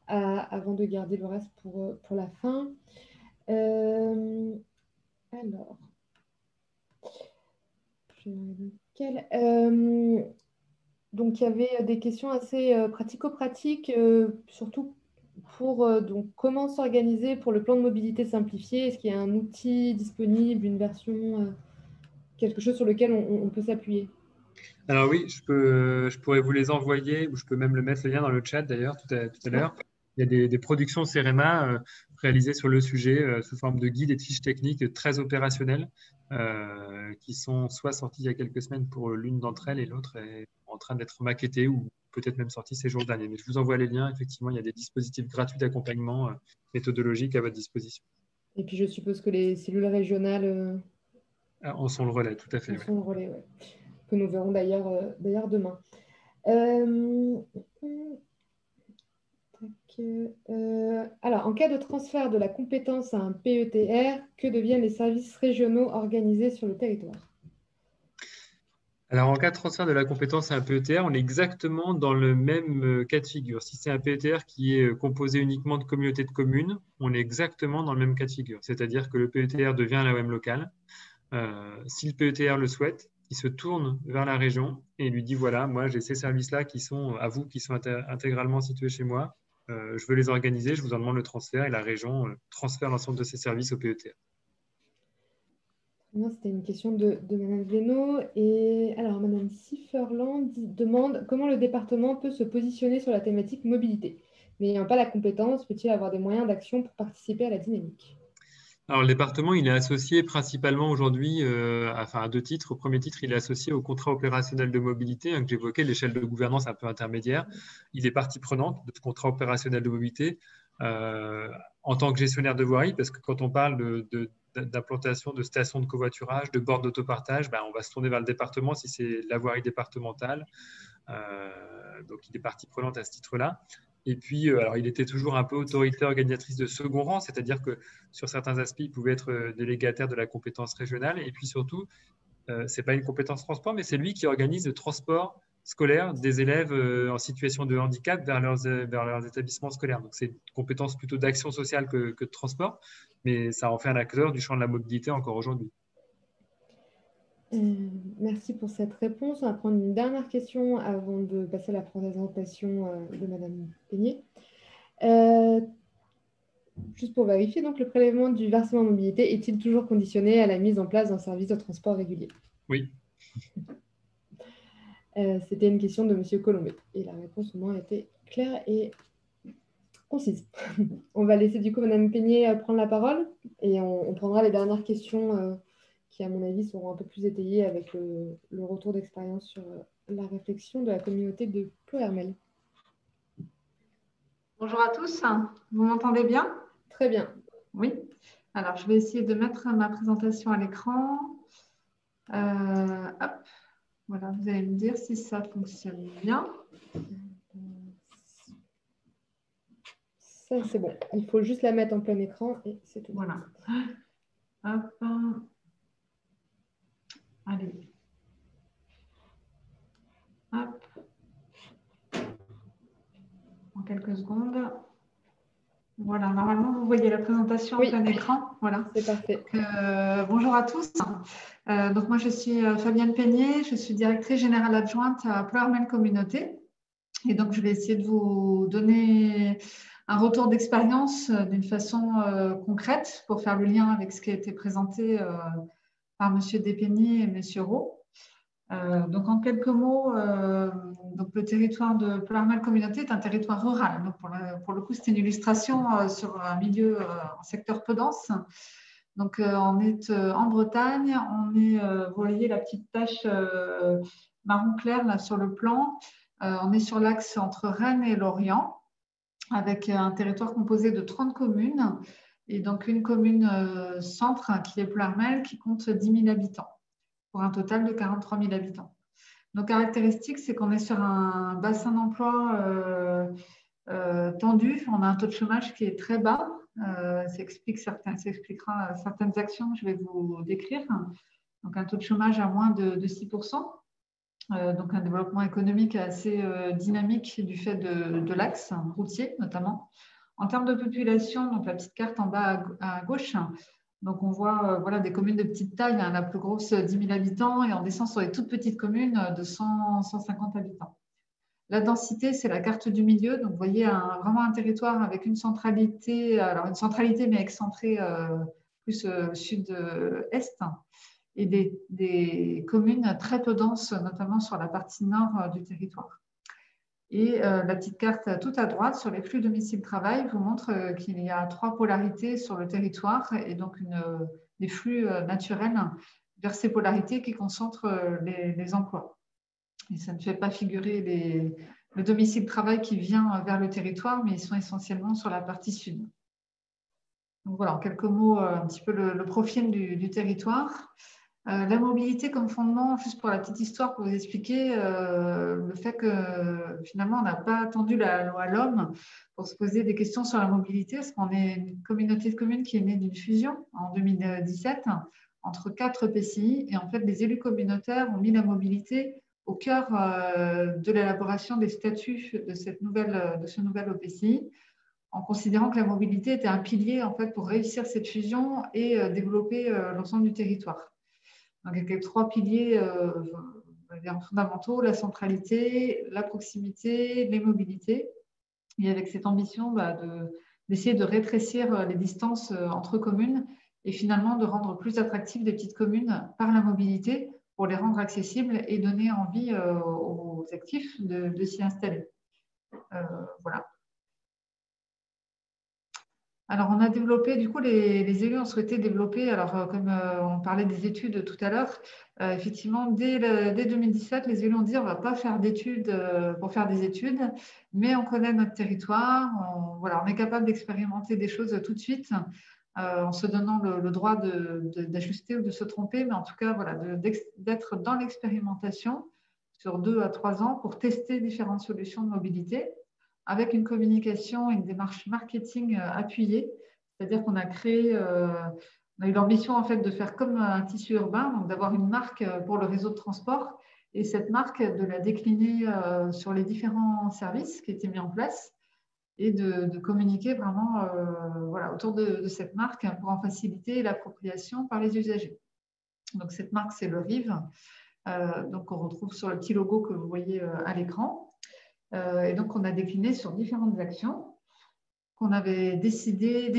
avant de garder le reste pour la fin. Alors, donc il y avait des questions assez pratico-pratiques, surtout pour donc, comment s'organiser pour le plan de mobilité simplifié. Est-ce qu'il y a un outil disponible, une version, quelque chose sur lequel on peut s'appuyer? Alors oui, je pourrais vous les envoyer, ou je peux même le mettre le lien dans le chat d'ailleurs tout à l'heure. Il y a des productions CEREMA réalisées sur le sujet sous forme de guides et de fiches techniques très opérationnelles qui sont soit sorties il y a quelques semaines pour l'une d'entre elles et l'autre est en train d'être maquettée ou peut-être même sortie ces jours derniers. Mais je vous envoie les liens. Effectivement, il y a des dispositifs gratuits d'accompagnement méthodologique à votre disposition. Et puis je suppose que les cellules régionales en sont le relais, tout à fait. En sont le relais, ouais. Que nous verrons d'ailleurs demain. Alors, en cas de transfert de la compétence à un PETR, que deviennent les services régionaux organisés sur le territoire? Alors, en cas de transfert de la compétence à un PETR, on est exactement dans le même cas de figure. Si c'est un PETR qui est composé uniquement de communautés de communes, on est exactement dans le même cas de figure. C'est-à-dire que le PETR devient l'AOM locale. Si le PETR le souhaite, il se tourne vers la région et lui dit, voilà, moi j'ai ces services-là qui sont à vous, qui sont intégralement situés chez moi. Je veux les organiser, je vous en demande le transfert et la région transfère l'ensemble de ces services au PETR. C'était une question de Mme Vénaud. Et alors, Mme Sifferland demande comment le département peut se positionner sur la thématique mobilité. N'ayant pas la compétence, peut-il avoir des moyens d'action pour participer à la dynamique? Alors, le département, il est associé principalement aujourd'hui à deux titres. Au premier titre, il est associé au contrat opérationnel de mobilité que j'évoquais, l'échelle de gouvernance un peu intermédiaire. Il est partie prenante de ce contrat opérationnel de mobilité en tant que gestionnaire de voirie, parce que quand on parle d'implantation de stations de covoiturage, de bornes d'autopartage, on va se tourner vers le département si c'est la voirie départementale. Donc, il est partie prenante à ce titre-là. Et puis, alors, il était toujours un peu autorité organisatrice de second rang, c'est-à-dire que sur certains aspects, il pouvait être délégataire de la compétence régionale. Et puis surtout, ce n'est pas une compétence transport, mais c'est lui qui organise le transport scolaire des élèves en situation de handicap vers leurs établissements scolaires. Donc, c'est une compétence plutôt d'action sociale que de transport, mais ça en fait un acteur du champ de la mobilité encore aujourd'hui. Merci pour cette réponse. On va prendre une dernière question avant de passer à la présentation de Madame Peigné. Juste pour vérifier, donc le prélèvement du versement mobilité est-il toujours conditionné à la mise en place d'un service de transport régulier? Oui. C'était une question de M. Colombet et la réponse au moins était claire et concise. On va laisser du coup Mme Peigné prendre la parole et on prendra les dernières questions qui, à mon avis, seront un peu plus étayées avec le retour d'expérience sur la réflexion de la communauté de Ploërmel. Bonjour à tous, vous m'entendez bien? Très bien. Oui. Alors, je vais essayer de mettre ma présentation à l'écran. Hop. Voilà, vous allez me dire si ça fonctionne bien. Ça, c'est bon. Il faut juste la mettre en plein écran et c'est tout. Voilà. Hop. Allez. Hop. En quelques secondes. Voilà, normalement, vous voyez la présentation en plein écran. Voilà. C'est parfait. Bonjour à tous. Donc, moi, je suis Fabienne Peigné. Je suis directrice générale adjointe à Ploërmel Communauté. Et donc, je vais essayer de vous donner un retour d'expérience d'une façon concrète pour faire le lien avec ce qui a été présenté par M. Despeigny et M. Roux. Donc, en quelques mots, donc le territoire de Ploërmel Communauté est un territoire rural. Donc, pour le coup, c'était une illustration sur un milieu, un secteur peu dense. Donc, on est en Bretagne. On est, vous voyez la petite tache marron clair là sur le plan. On est sur l'axe entre Rennes et Lorient, avec un territoire composé de 30 communes. Et donc, une commune centre qui est Ploërmel, qui compte 10 000 habitants, pour un total de 43 000 habitants. Nos caractéristiques, c'est qu'on est sur un bassin d'emploi tendu. On a un taux de chômage qui est très bas. Ça expliquera certaines actions que je vais vous décrire. Donc, un taux de chômage à moins de 6%. Donc, un développement économique assez dynamique du fait de l'axe routier, notamment. En termes de population, donc la petite carte en bas à gauche, donc on voit voilà, des communes de petite taille, hein, la plus grosse 10 000 habitants, et on descend sur les toutes petites communes de 150 habitants. La densité, c'est la carte du milieu. Donc, vous voyez vraiment un territoire avec une centralité, alors une centralité mais excentrée plus sud-est, et des communes très peu denses, notamment sur la partie nord du territoire. Et la petite carte tout à droite sur les flux domicile-travail vous montre qu'il y a 3 polarités sur le territoire et donc des flux naturels vers ces polarités qui concentrent les emplois. Et ça ne fait pas figurer le domicile-travail qui vient vers le territoire, mais ils sont essentiellement sur la partie sud. Donc voilà, en quelques mots, un petit peu le profil du territoire. La mobilité comme fondement, juste pour la petite histoire, pour vous expliquer le fait que finalement, on n'a pas attendu la loi l'homme pour se poser des questions sur la mobilité, parce qu'on est une communauté de communes qui est née d'une fusion en 2017 entre 4 PCI. Et en fait, les élus communautaires ont mis la mobilité au cœur de l'élaboration des statuts de ce nouvel OPCI, en considérant que la mobilité était un pilier en fait, pour réussir cette fusion et développer l'ensemble du territoire. Donc, il y a 3 piliers fondamentaux, la centralité, la proximité, les mobilités. Et avec cette ambition d'essayer de rétrécir les distances entre communes et finalement de rendre plus attractives des petites communes par la mobilité pour les rendre accessibles et donner envie aux actifs de s'y installer. Voilà. Alors, on a développé, du coup, les élus ont souhaité développer, alors comme on parlait des études tout à l'heure, effectivement, dès 2017, les élus ont dit on ne va pas faire d'études pour faire des études, mais on connaît notre territoire, on est capable d'expérimenter des choses tout de suite. en se donnant le droit d'ajuster ou de se tromper, mais en tout cas, voilà, d'être dans l'expérimentation sur 2 à 3 ans pour tester différentes solutions de mobilité avec une communication et une démarche marketing appuyée. C'est-à-dire qu'on a créé, on a eu l'ambition en fait de faire comme un tissu urbain, donc d'avoir une marque pour le réseau de transport et cette marque de la décliner sur les différents services qui étaient mis en place et de communiquer vraiment voilà, autour de cette marque pour en faciliter l'appropriation par les usagers. Donc cette marque, c'est le RIV, donc on retrouve sur le petit logo que vous voyez à l'écran. Et donc on a décliné sur différentes actions qu'on avait dessinées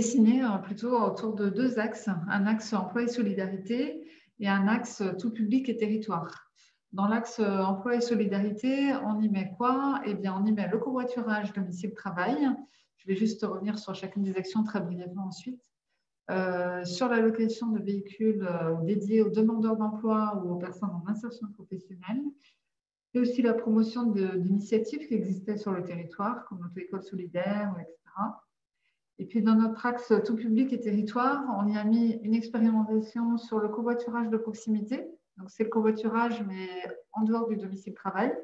plutôt autour de 2 axes, un axe emploi et solidarité et un axe tout public et territoire. Dans l'axe emploi et solidarité, on y met quoi? Eh bien, on y met le covoiturage domicile-travail. Je vais juste revenir sur chacune des actions très brièvement ensuite. Sur l'allocation de véhicules dédiés aux demandeurs d'emploi ou aux personnes en insertion professionnelle. Et aussi la promotion d'initiatives qui existaient sur le territoire, comme l'auto-école solidaire, etc. Et puis, dans notre axe tout public et territoire, on y a mis une expérimentation sur le covoiturage de proximité. Donc, c'est le covoiturage, mais en dehors du domicile-travail.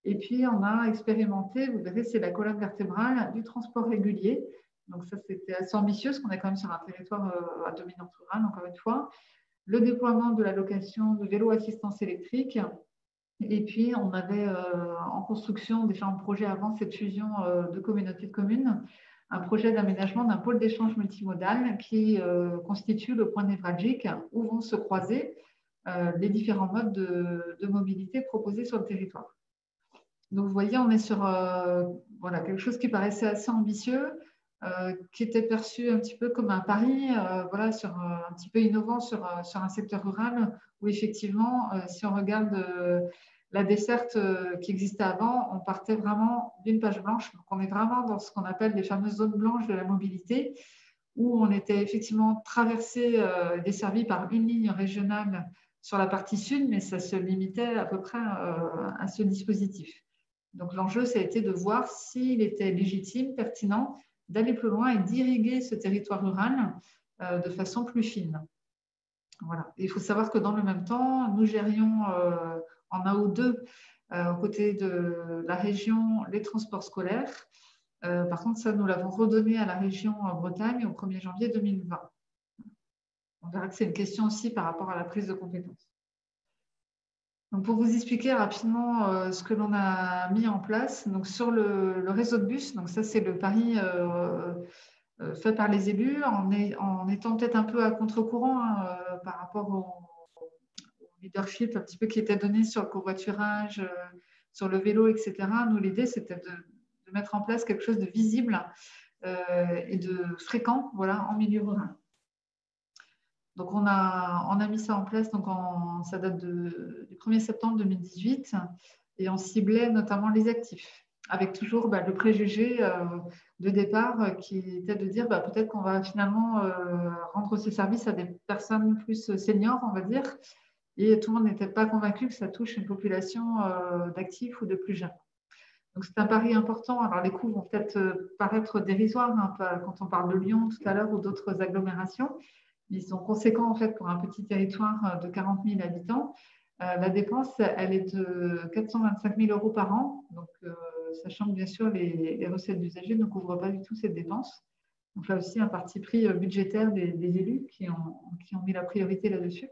Et puis, on a expérimenté, vous verrez, c'est la colonne vertébrale du transport régulier. Donc, ça, c'était assez ambitieux, parce qu'on est quand même sur un territoire à dominante rurale, encore une fois. Le déploiement de la location de vélos assistance électrique. Et puis, on avait en construction, déjà en projet avant cette fusion de communautés de communes, un projet d'aménagement d'un pôle d'échange multimodal qui constitue le point névralgique où vont se croiser les différents modes de mobilité proposés sur le territoire. Donc, vous voyez, on est sur voilà, quelque chose qui paraissait assez ambitieux, qui était perçu un petit peu comme un pari, voilà, un petit peu innovant sur un secteur rural où effectivement, si on regarde la desserte qui existait avant, on partait vraiment d'une page blanche. Donc, on est vraiment dans ce qu'on appelle les fameuses zones blanches de la mobilité, où on était effectivement traversé, desservi par une ligne régionale sur la partie sud, mais ça se limitait à peu près à ce dispositif. Donc, l'enjeu, ça a été de voir s'il était légitime, pertinent, d'aller plus loin et d'irriguer ce territoire rural de façon plus fine. Voilà. Et il faut savoir que dans le même temps, nous gérions en AO2, aux côtés de la région, les transports scolaires. Par contre, ça, nous l'avons redonné à la région Bretagne au 1er janvier 2020. On verra que c'est une question aussi par rapport à la prise de compétences. Donc, pour vous expliquer rapidement ce que l'on a mis en place, donc sur le réseau de bus, donc ça c'est le pari fait par les élus, en étant peut-être un peu à contre-courant par rapport au leadership un petit peu qui était donné sur le covoiturage, sur le vélo, etc. Nous, l'idée, c'était de mettre en place quelque chose de visible et de fréquent, voilà, en milieu rural. Donc, on a mis ça en place, donc ça date du 1er septembre 2018, et on ciblait notamment les actifs, avec toujours le préjugé de départ qui était de dire peut-être qu'on va finalement rendre ces services à des personnes plus seniors, on va dire, et tout le monde n'était pas convaincu que ça touche une population d'actifs ou de plus jeunes. Donc, c'est un pari important. Alors, les coûts vont peut-être paraître dérisoires quand on parle de Lyon tout à l'heure ou d'autres agglomérations. Ils sont conséquents en fait pour un petit territoire de 40 000 habitants. La dépense, elle est de 425 000 € par an. Donc, sachant que bien sûr, les recettes d'usagers ne couvrent pas du tout cette dépense. Donc là aussi, un parti pris budgétaire des élus qui ont mis la priorité là-dessus.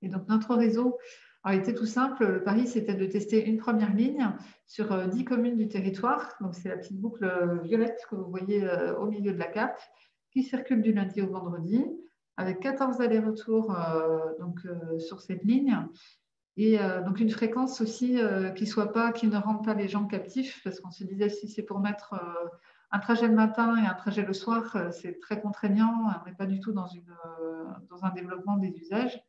Et donc, notre réseau a été tout simple. Le pari, c'était de tester une première ligne sur 10 communes du territoire. Donc, c'est la petite boucle violette que vous voyez au milieu de la carte qui circule du lundi au vendredi, avec 14 allers-retours sur cette ligne. Et donc, une fréquence aussi qui ne rende pas les gens captifs, parce qu'on se disait, si c'est pour mettre un trajet le matin et un trajet le soir, c'est très contraignant. On n'est pas du tout dans un développement des usages.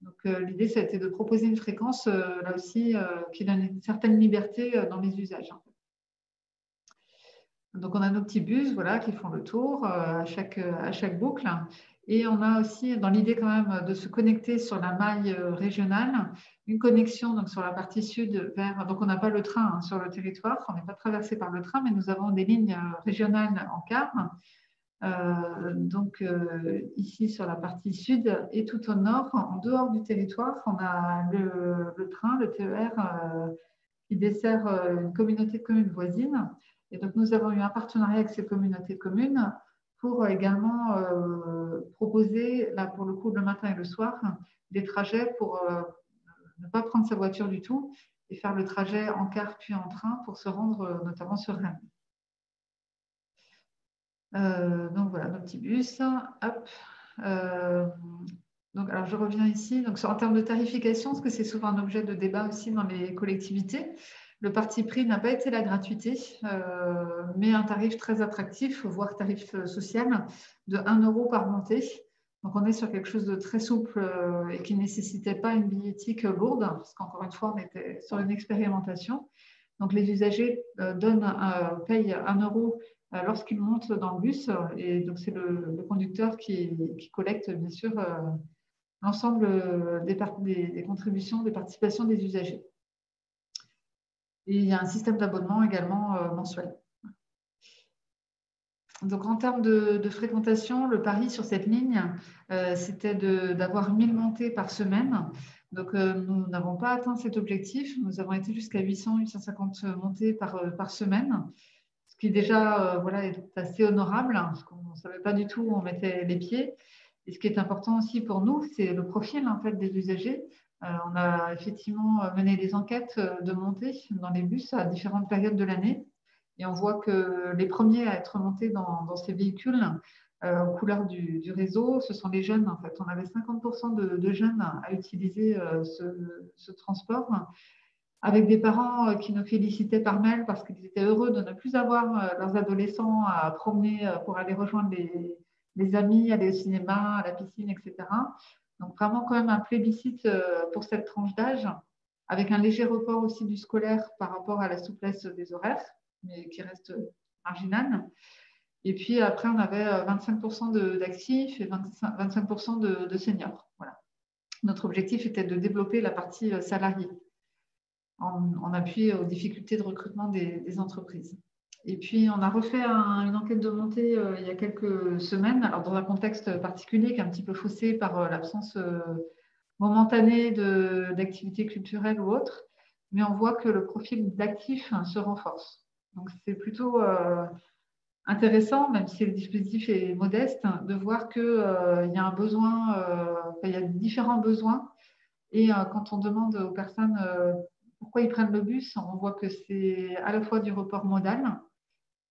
Donc, l'idée, ça a été de proposer une fréquence, là aussi, qui donne une certaine liberté dans les usages. Donc, on a nos petits bus voilà, qui font le tour à chaque boucle. Et on a aussi, dans l'idée quand même de se connecter sur la maille régionale, une connexion donc, sur la partie sud vers… Donc, on n'a pas le train sur le territoire, on n'est pas traversé par le train, mais nous avons des lignes régionales en car Ici sur la partie sud et tout au nord, en dehors du territoire, on a le train, le TER, qui dessert une communauté de communes voisines. Et donc, nous avons eu un partenariat avec ces communautés de communes pour également proposer, là pour le coup, le matin et le soir, des trajets pour ne pas prendre sa voiture du tout et faire le trajet en car puis en train pour se rendre notamment sur Rennes. Donc voilà, nos petits bus. Hop. Donc, alors je reviens ici. Donc, en termes de tarification, parce que c'est souvent un objet de débat aussi dans les collectivités, le parti pris n'a pas été la gratuité, mais un tarif très attractif, voire tarif social, de 1 € par montée. Donc, on est sur quelque chose de très souple et qui ne nécessitait pas une billettique lourde, parce qu'encore une fois, on était sur une expérimentation. Donc, les usagers payent 1 € lorsqu'ils montent dans le bus. Et donc, c'est le conducteur qui collecte, bien sûr, l'ensemble des contributions, des participations des usagers. Et il y a un système d'abonnement également mensuel. Donc, en termes de fréquentation, le pari sur cette ligne, c'était d'avoir 1000 montées par semaine. Donc, nous n'avons pas atteint cet objectif. Nous avons été jusqu'à 800-850 montées par semaine, ce qui déjà voilà, est assez honorable, parce qu'on ne savait pas du tout où on mettait les pieds. Et ce qui est important aussi pour nous, c'est le profil en fait, des usagers. On a effectivement mené des enquêtes de montée dans les bus à différentes périodes de l'année. Et on voit que les premiers à être montés dans ces véhicules aux couleurs du réseau, ce sont les jeunes. En fait, on avait 50% de jeunes à utiliser ce transport, avec des parents qui nous félicitaient par mail parce qu'ils étaient heureux de ne plus avoir leurs adolescents à promener pour aller rejoindre les amis, aller au cinéma, à la piscine, etc. Donc, vraiment quand même un plébiscite pour cette tranche d'âge, avec un léger report aussi du scolaire par rapport à la souplesse des horaires, mais qui reste marginal. Et puis après, on avait 25% d'actifs et 25% de seniors. Voilà. Notre objectif était de développer la partie salariée en appui aux difficultés de recrutement des entreprises. Et puis, on a refait une enquête de montée il y a quelques semaines, alors dans un contexte particulier qui est un petit peu faussé par l'absence momentanée d'activités culturelles ou autres, mais on voit que le profil d'actifs se renforce. Donc, c'est plutôt intéressant, même si le dispositif est modeste, de voir qu'il y a un besoin, il y a différents besoins. Et quand on demande aux personnes pourquoi ils prennent le bus, on voit que c'est à la fois du report modal.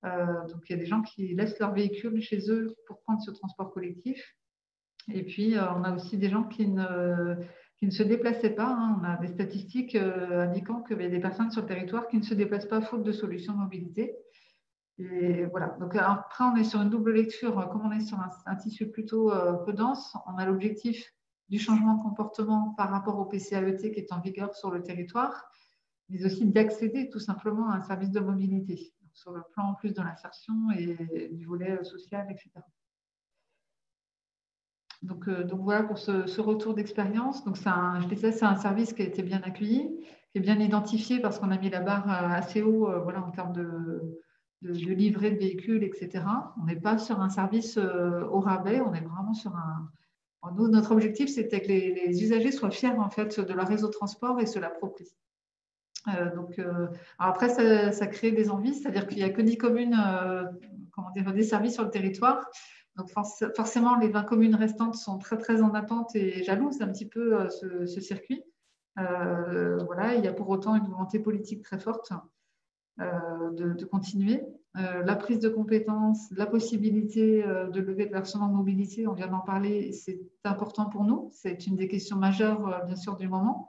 Donc, il y a des gens qui laissent leur véhicule chez eux pour prendre ce transport collectif. Et puis, on a aussi des gens qui ne se déplaçaient pas. Hein. On a des statistiques indiquant qu'il y a des personnes sur le territoire qui ne se déplacent pas faute de solutions de mobilité. Et voilà. Donc, après, on est sur une double lecture. Comme on est sur un tissu plutôt peu dense, on a l'objectif du changement de comportement par rapport au PCAET qui est en vigueur sur le territoire, mais aussi d'accéder tout simplement à un service de mobilité, sur le plan en plus de l'insertion et du volet social, etc. Donc voilà pour ce retour d'expérience. Donc, je disais, c'est un service qui a été bien accueilli, qui est bien identifié parce qu'on a mis la barre assez haut voilà, en termes de livret de véhicules, etc. On n'est pas sur un service au rabais, on est vraiment sur Nous, notre objectif, c'était que les usagers soient fiers en fait, de leur réseau de transport et se l'approprient. Après, ça crée des envies, c'est-à-dire qu'il n'y a que 10 communes desservies sur le territoire. Donc, forcément, les 20 communes restantes sont très, très en attente et jalouses un petit peu ce circuit. Voilà, il y a pour autant une volonté politique très forte de continuer. La prise de compétences, la possibilité de lever le versement de mobilité, on vient d'en parler, c'est important pour nous. C'est une des questions majeures, bien sûr, du moment.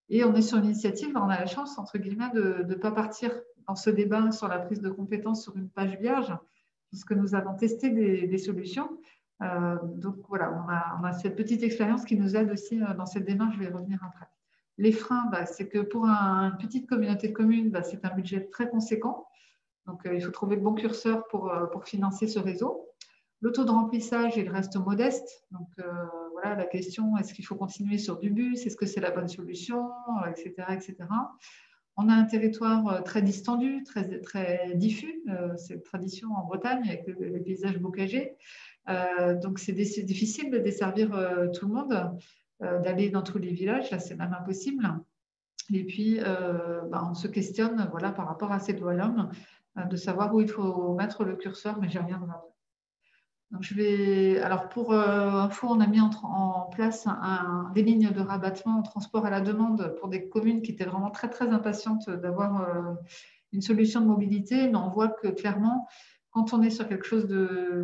Et on est sur une initiative, on a la chance, entre guillemets, de ne pas partir dans ce débat sur la prise de compétences sur une page vierge, puisque nous avons testé des solutions. Donc voilà, on a cette petite expérience qui nous aide aussi dans cette démarche, je vais y revenir après. Les freins, c'est que pour une petite communauté de communes, c'est un budget très conséquent. Donc, il faut trouver le bon curseur pour financer ce réseau. Le taux de remplissage, il reste modeste. Donc, voilà, la question, est-ce qu'il faut continuer sur du bus? Est-ce que c'est la bonne solution? Etc., etc. On a un territoire très distendu, très diffus. C'est une tradition en Bretagne avec les paysages bocagers. Donc, c'est difficile de desservir tout le monde, d'aller dans tous les villages. Là, c'est même impossible. Et puis, on se questionne voilà, par rapport à ces lois l'homme, de savoir où il faut mettre le curseur, mais j'y reviendrai après. Donc, alors, pour info, on a mis en place des lignes de rabattement en transport à la demande pour des communes qui étaient vraiment très, très impatientes d'avoir une solution de mobilité. Mais on voit que clairement, quand on est sur quelque chose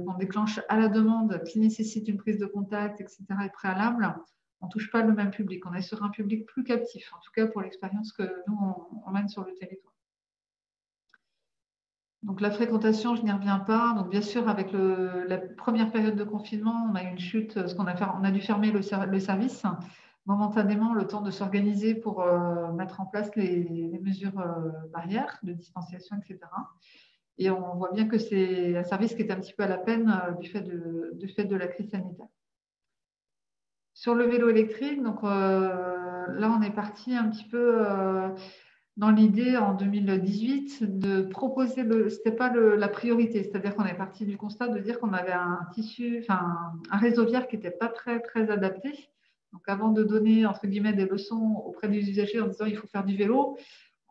qu'on déclenche à la demande, qui nécessite une prise de contact, etc., et préalable, on ne touche pas le même public. On est sur un public plus captif, en tout cas pour l'expérience que nous, on mène sur le territoire. Donc, la fréquentation, je n'y reviens pas. Donc, bien sûr, avec la première période de confinement, on a eu une chute, on a dû fermer le service momentanément, le temps de s'organiser pour mettre en place les mesures barrières de distanciation, etc. Et on voit bien que c'est un service qui est un petit peu à la peine du fait de la crise sanitaire. Sur le vélo électrique, donc là, on est parti un petit peu dans l'idée en 2018 de proposer ce n'était pas la priorité, c'est-à-dire qu'on est parti du constat de dire qu'on avait un réseau viaire qui n'était pas très, très adapté. Donc, avant de donner, entre guillemets, des leçons auprès des usagers en disant il faut faire du vélo,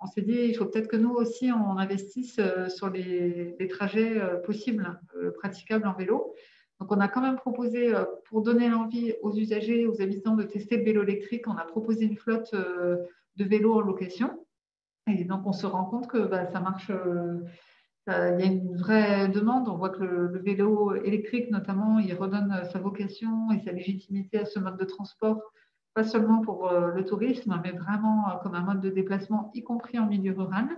on s'est dit il faut peut-être que nous aussi, on investisse sur les trajets possibles, praticables en vélo. Donc, on a quand même proposé, pour donner l'envie aux usagers, aux habitants de tester le vélo électrique, on a proposé une flotte de vélos en location. Et donc, on se rend compte que ça marche, il y a une vraie demande. On voit que le vélo électrique, notamment, il redonne sa vocation et sa légitimité à ce mode de transport, pas seulement pour le tourisme, mais vraiment comme un mode de déplacement, y compris en milieu rural.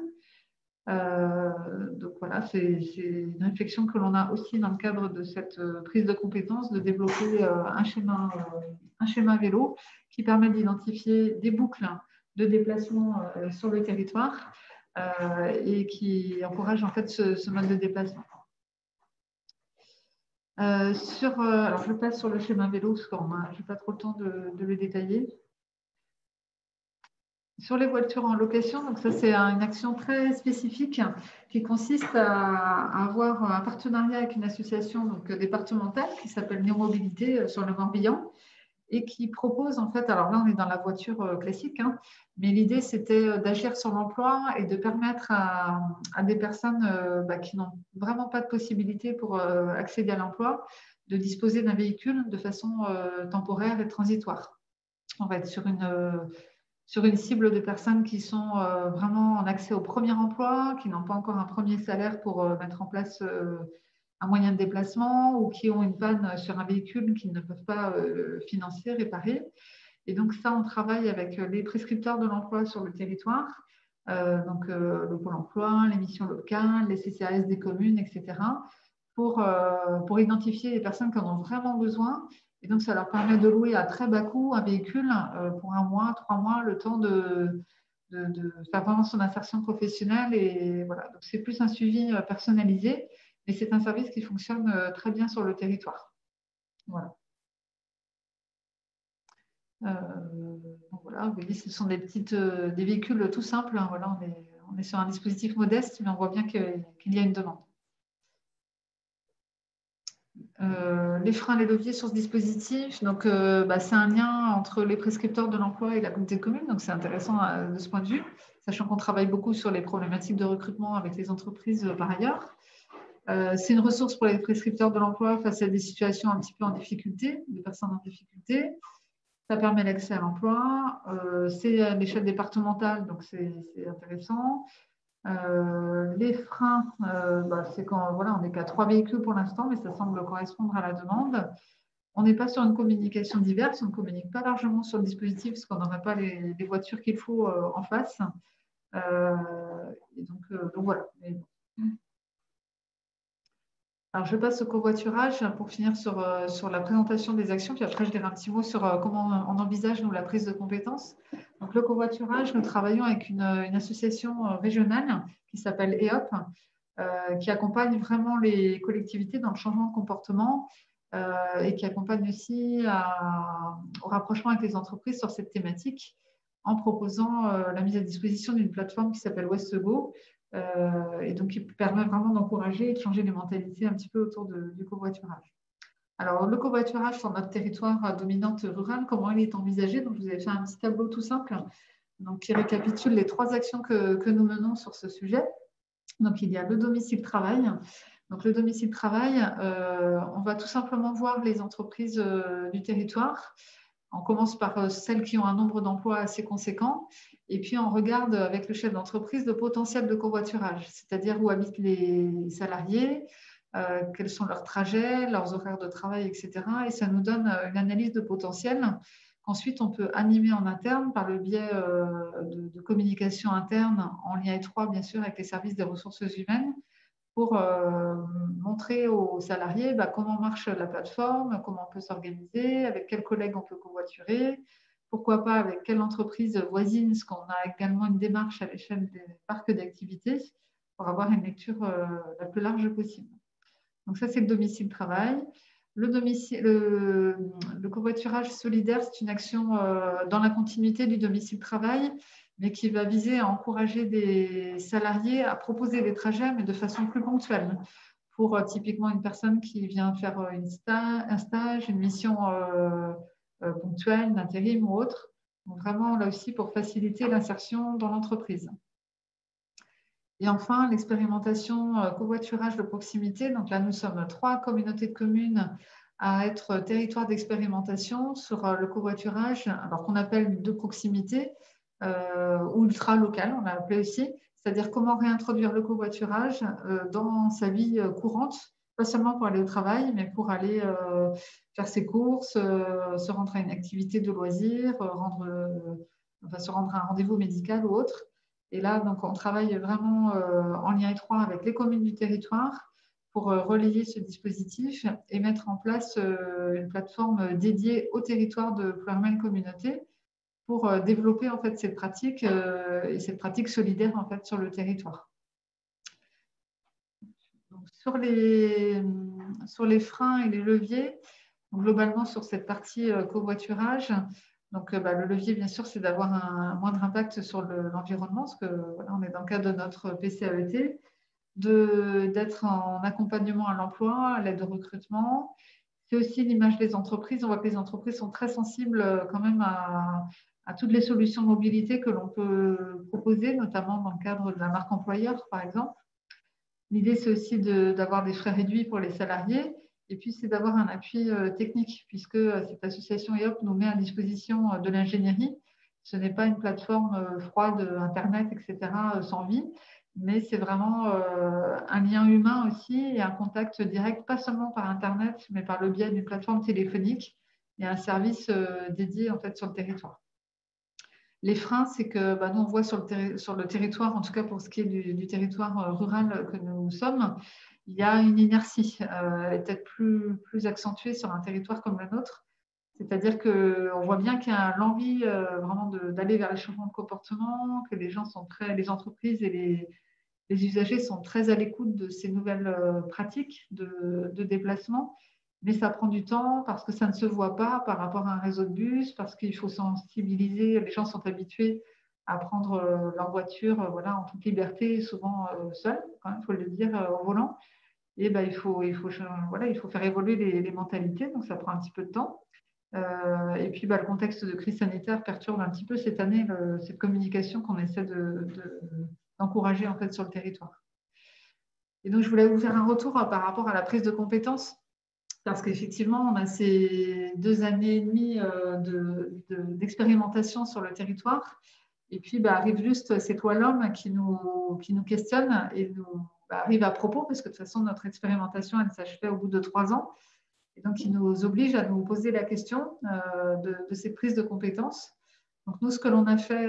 Donc voilà, c'est une réflexion que l'on a aussi dans le cadre de cette prise de compétence, de développer un schéma vélo qui permet d'identifier des boucles de déplacement sur le territoire et qui encourage en fait ce mode de déplacement. Alors je passe sur le schéma vélo parce que je n'ai pas trop le temps de le détailler. Sur les voitures en location, donc ça c'est une action très spécifique qui consiste à avoir un partenariat avec une association départementale qui s'appelle Néo Mobilité sur le Morbihan et qui propose en fait, alors là on est dans la voiture classique, mais l'idée c'était d'agir sur l'emploi et de permettre à des personnes qui n'ont vraiment pas de possibilité pour accéder à l'emploi de disposer d'un véhicule de façon temporaire et transitoire. On va être sur une cible de personnes qui sont vraiment en accès au premier emploi, qui n'ont pas encore un premier salaire pour mettre en place un moyen de déplacement ou qui ont une panne sur un véhicule qu'ils ne peuvent pas financer, réparer. Et donc ça, on travaille avec les prescripteurs de l'emploi sur le territoire, le Pôle emploi, les missions locales, les CCAS des communes, etc., pour identifier les personnes qui en ont vraiment besoin. Et donc, ça leur permet de louer à très bas coût un véhicule pour 1 mois, 3 mois, le temps de faire vraiment son insertion professionnelle. Et voilà, donc c'est plus un suivi personnalisé, mais c'est un service qui fonctionne très bien sur le territoire. Voilà. Donc voilà, vous voyez, ce sont des véhicules tout simples. Voilà, on est sur un dispositif modeste, mais on voit bien qu'il y a une demande. Les freins, les leviers sur ce dispositif. Donc, c'est un lien entre les prescripteurs de l'emploi et la communauté de communes. Donc, c'est intéressant de ce point de vue, sachant qu'on travaille beaucoup sur les problématiques de recrutement avec les entreprises par ailleurs. C'est une ressource pour les prescripteurs de l'emploi face à des situations un petit peu en difficulté, des personnes en difficulté. Ça permet l'accès à l'emploi. C'est à l'échelle départementale, donc c'est intéressant. Les freins, c'est quand on n'est qu'à 3 véhicules pour l'instant, mais ça semble correspondre à la demande. On n'est pas sur une communication diverse, on ne communique pas largement sur le dispositif parce qu'on n'aurait pas les voitures qu'il faut en face. Et donc voilà. Alors, je passe au covoiturage pour finir sur la présentation des actions, puis après je dirai un petit mot sur comment on envisage nous la prise de compétences. Donc, le covoiturage, nous travaillons avec une association régionale qui s'appelle EOP, qui accompagne vraiment les collectivités dans le changement de comportement et qui accompagne aussi au rapprochement avec les entreprises sur cette thématique. en proposant la mise à disposition d'une plateforme qui s'appelle WestGo, et donc qui permet vraiment d'encourager et de changer les mentalités un petit peu autour du covoiturage. Alors, le covoiturage sur notre territoire à dominante rurale, comment il est envisagé? Donc, je vous ai fait un petit tableau tout simple donc, qui récapitule les 3 actions que nous menons sur ce sujet. Donc, il y a le domicile-travail. Donc, le domicile-travail, on va tout simplement voir les entreprises du territoire. On commence par celles qui ont un nombre d'emplois assez conséquent. Et puis, on regarde avec le chef d'entreprise le potentiel de covoiturage, c'est-à-dire où habitent les salariés, quels sont leurs trajets, leurs horaires de travail, etc. Et ça nous donne une analyse de potentiel qu'ensuite on peut animer en interne par le biais de communication interne en lien étroit, bien sûr, avec les services des ressources humaines pour montrer aux salariés comment marche la plateforme, comment on peut s'organiser, avec quels collègues on peut covoiturer, pourquoi pas avec quelle entreprise voisine, parce qu'on a également une démarche à l'échelle des parcs d'activités pour avoir une lecture la plus large possible. Donc ça, c'est le domicile-travail. Le covoiturage solidaire, c'est une action dans la continuité du domicile-travail, mais qui va viser à encourager des salariés à proposer des trajets, mais de façon plus ponctuelle. Pour typiquement une personne qui vient faire un stage, une mission ponctuelle, d'intérim ou autre. Donc vraiment, là aussi, pour faciliter l'insertion dans l'entreprise. Et enfin, l'expérimentation covoiturage de proximité. Donc là, nous sommes 3 communautés de communes à être territoire d'expérimentation sur le covoiturage, alors qu'on appelle de proximité ou ultra local, on l'a appelé aussi, c'est-à-dire comment réintroduire le covoiturage dans sa vie courante, pas seulement pour aller au travail, mais pour aller faire ses courses, se rendre à une activité de loisir, se rendre à un rendez-vous médical ou autre. Et là, donc, on travaille vraiment en lien étroit avec les communes du territoire pour relayer ce dispositif et mettre en place une plateforme dédiée au territoire de Ploërmel Communauté pour développer en fait cette pratique et cette pratique solidaire en fait sur le territoire. Donc, sur les freins et les leviers, globalement sur cette partie covoiturage, donc, le levier, bien sûr, c'est d'avoir un moindre impact sur l'environnement, parce qu'on est dans le cadre de notre PCAET, d'être en accompagnement à l'emploi, à l'aide au recrutement. C'est aussi l'image des entreprises. On voit que les entreprises sont très sensibles quand même à toutes les solutions de mobilité que l'on peut proposer, notamment dans le cadre de la marque employeur, par exemple. L'idée, c'est aussi d'avoir des frais réduits pour les salariés. Et puis, c'est d'avoir un appui technique, puisque cette association EOP nous met à disposition de l'ingénierie. Ce n'est pas une plateforme froide, Internet, etc., sans vie, mais c'est vraiment un lien humain aussi et un contact direct, pas seulement par Internet, mais par le biais d'une plateforme téléphonique et un service dédié en fait, sur le territoire. Les freins, c'est que nous, on voit sur le territoire, en tout cas pour ce qui est du territoire rural que nous sommes, il y a une inertie. Elle est peut-être plus accentuée sur un territoire comme le nôtre. C'est-à-dire qu'on voit bien qu'il y a l'envie vraiment d'aller vers les changements de comportement, que les gens sont les entreprises et les usagers sont très à l'écoute de ces nouvelles pratiques de déplacement. Mais ça prend du temps parce que ça ne se voit pas par rapport à un réseau de bus, parce qu'il faut sensibiliser. Les gens sont habitués à prendre leur voiture en toute liberté, souvent seuls, il faut le dire, au volant. Et il faut faire évoluer les mentalités, donc ça prend un petit peu de temps. Et puis, le contexte de crise sanitaire perturbe un petit peu cette année cette communication qu'on essaie d'encourager en fait, sur le territoire. Et donc, je voulais vous faire un retour par rapport à la prise de compétences. Parce qu'effectivement, on a ces 2 années et demie d'expérimentation sur le territoire. Et puis, arrive juste cette loi LOM qui nous questionne et nous arrive à propos, parce que de toute façon, notre expérimentation, elle s'achevait au bout de 3 ans. Et donc, il nous oblige à nous poser la question de ces prises de compétences. Donc, nous, ce que l'on a fait,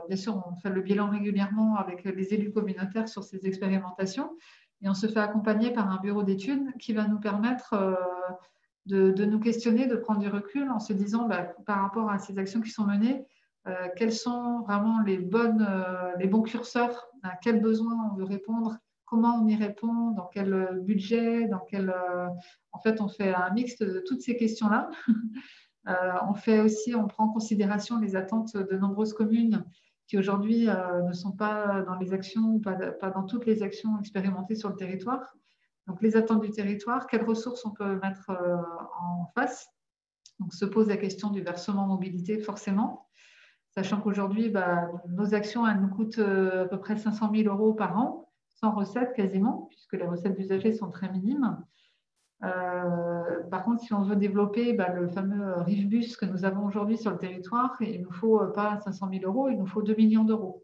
bien sûr, on fait le bilan régulièrement avec les élus communautaires sur ces expérimentations. Et on se fait accompagner par un bureau d'études qui va nous permettre de nous questionner, de prendre du recul en se disant, par rapport à ces actions qui sont menées, quels sont vraiment les bons curseurs, à quels besoins on veut répondre, comment on y répond, dans quel budget, en fait, on fait un mix de toutes ces questions-là On prend en considération les attentes de nombreuses communes qui aujourd'hui ne sont pas dans les actions, pas dans toutes les actions expérimentées sur le territoire. Donc, les attentes du territoire, quelles ressources on peut mettre en face? Donc, se pose la question du versement mobilité, forcément, sachant qu'aujourd'hui, nos actions, elles nous coûtent à peu près 500 000 € par an, sans recettes quasiment, puisque les recettes d'usagers sont très minimes. Par contre, si on veut développer le fameux RIFBUS que nous avons aujourd'hui sur le territoire, il ne nous faut pas 500 000 €, il nous faut 2 millions d'euros.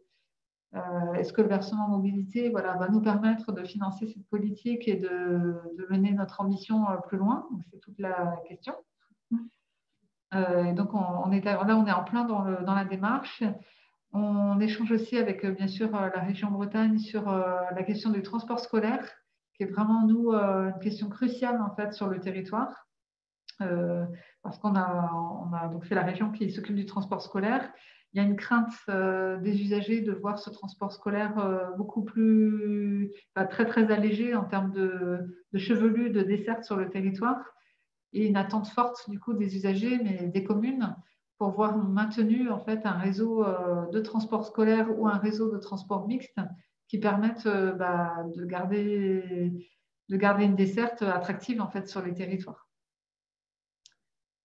Est-ce que le versement mobilité va nous permettre de financer cette politique et de mener notre ambition plus loin? C'est toute la question. Donc, on est en plein dans la démarche. On échange aussi avec, bien sûr, la région Bretagne sur la question du transport scolaire, qui est vraiment, nous, une question cruciale, en fait, sur le territoire. Parce qu'on a donc c'est la région qui s'occupe du transport scolaire. Il y a une crainte des usagers de voir ce transport scolaire beaucoup plus, très, très allégé en termes de chevelus, de desserte sur le territoire, et une attente forte, du coup, des usagers, mais des communes, pour voir maintenu, en fait, un réseau de transport scolaire ou un réseau de transport mixte qui permettent de garder une desserte attractive, en fait, sur les territoires.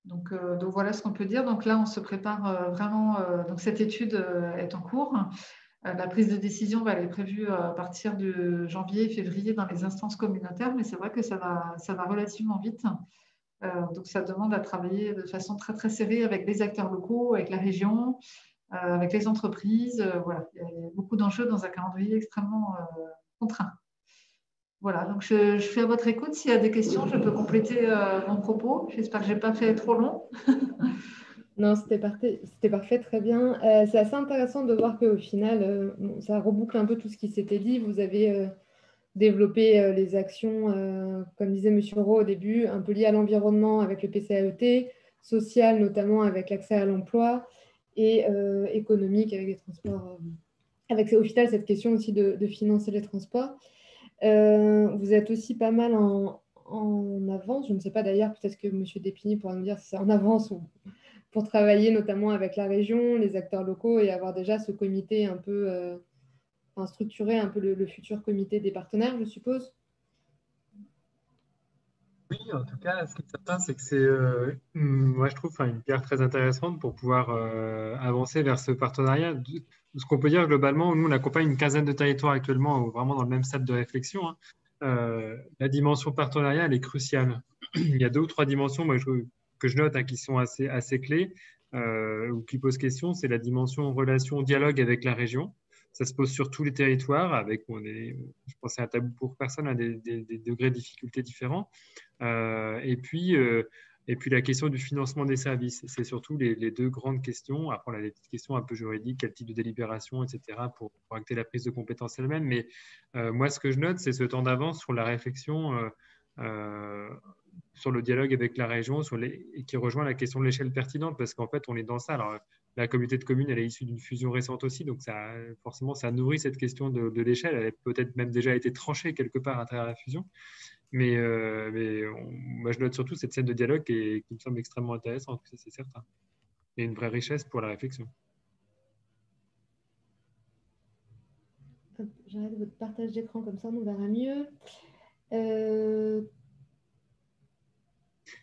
Donc voilà ce qu'on peut dire. Donc là, on se prépare vraiment. Donc cette étude est en cours. La prise de décision elle est prévue à partir de janvier, février dans les instances communautaires, mais c'est vrai que ça va relativement vite. Donc ça demande à travailler de façon très très serrée avec les acteurs locaux, avec la région, avec les entreprises. Voilà, il y a beaucoup d'enjeux dans un calendrier extrêmement contraint. Voilà, donc je suis à votre écoute. S'il y a des questions, je peux compléter mon propos. J'espère que je n'ai pas fait trop long. Non, c'était parfait, très bien. C'est assez intéressant de voir qu'au final, ça reboucle un peu tout ce qui s'était dit. Vous avez développé les actions, comme disait M. Rowe au début, un peu liées à l'environnement avec le PCAET, social notamment avec l'accès à l'emploi et économique avec les transports. Avec au final cette question aussi de financer les transports. Vous êtes aussi pas mal en avance. Je ne sais pas d'ailleurs, peut-être que M. Despigny pourra nous dire si c'est en avance ou pour travailler notamment avec la région, les acteurs locaux et avoir déjà ce comité un peu, structurer un peu le futur comité des partenaires, je suppose. Oui, en tout cas, ce qui est certain, c'est que c'est, moi, je trouve, une pierre très intéressante pour pouvoir avancer vers ce partenariat. Ce qu'on peut dire globalement, nous, on accompagne une quinzaine de territoires actuellement, vraiment dans le même stade de réflexion. La dimension partenariat, elle est cruciale. Il y a 2 ou 3 dimensions que je note qui sont assez clés ou qui posent question. C'est la dimension relation, dialogue avec la région. Ça se pose sur tous les territoires, je pense que c'est un tabou pour personne, des degrés de difficulté différents. Et puis la question du financement des services. C'est surtout les 2 grandes questions. Après, on a des petites questions un peu juridiques, quel type de délibération, etc., pour acter la prise de compétence elle-même. Mais moi, ce que je note, c'est ce temps d'avance sur la réflexion, sur le dialogue avec la région, et qui rejoint la question de l'échelle pertinente, parce qu'en fait, on est dans ça. Alors, la communauté de communes, elle est issue d'une fusion récente aussi, donc forcément, ça nourrit cette question de l'échelle. Elle a peut-être même déjà été tranchée quelque part à travers la fusion. Mais moi, je note surtout cette scène de dialogue qui me semble extrêmement intéressante, c'est certain. Et une vraie richesse pour la réflexion. J'arrête votre partage d'écran, comme ça on verra mieux.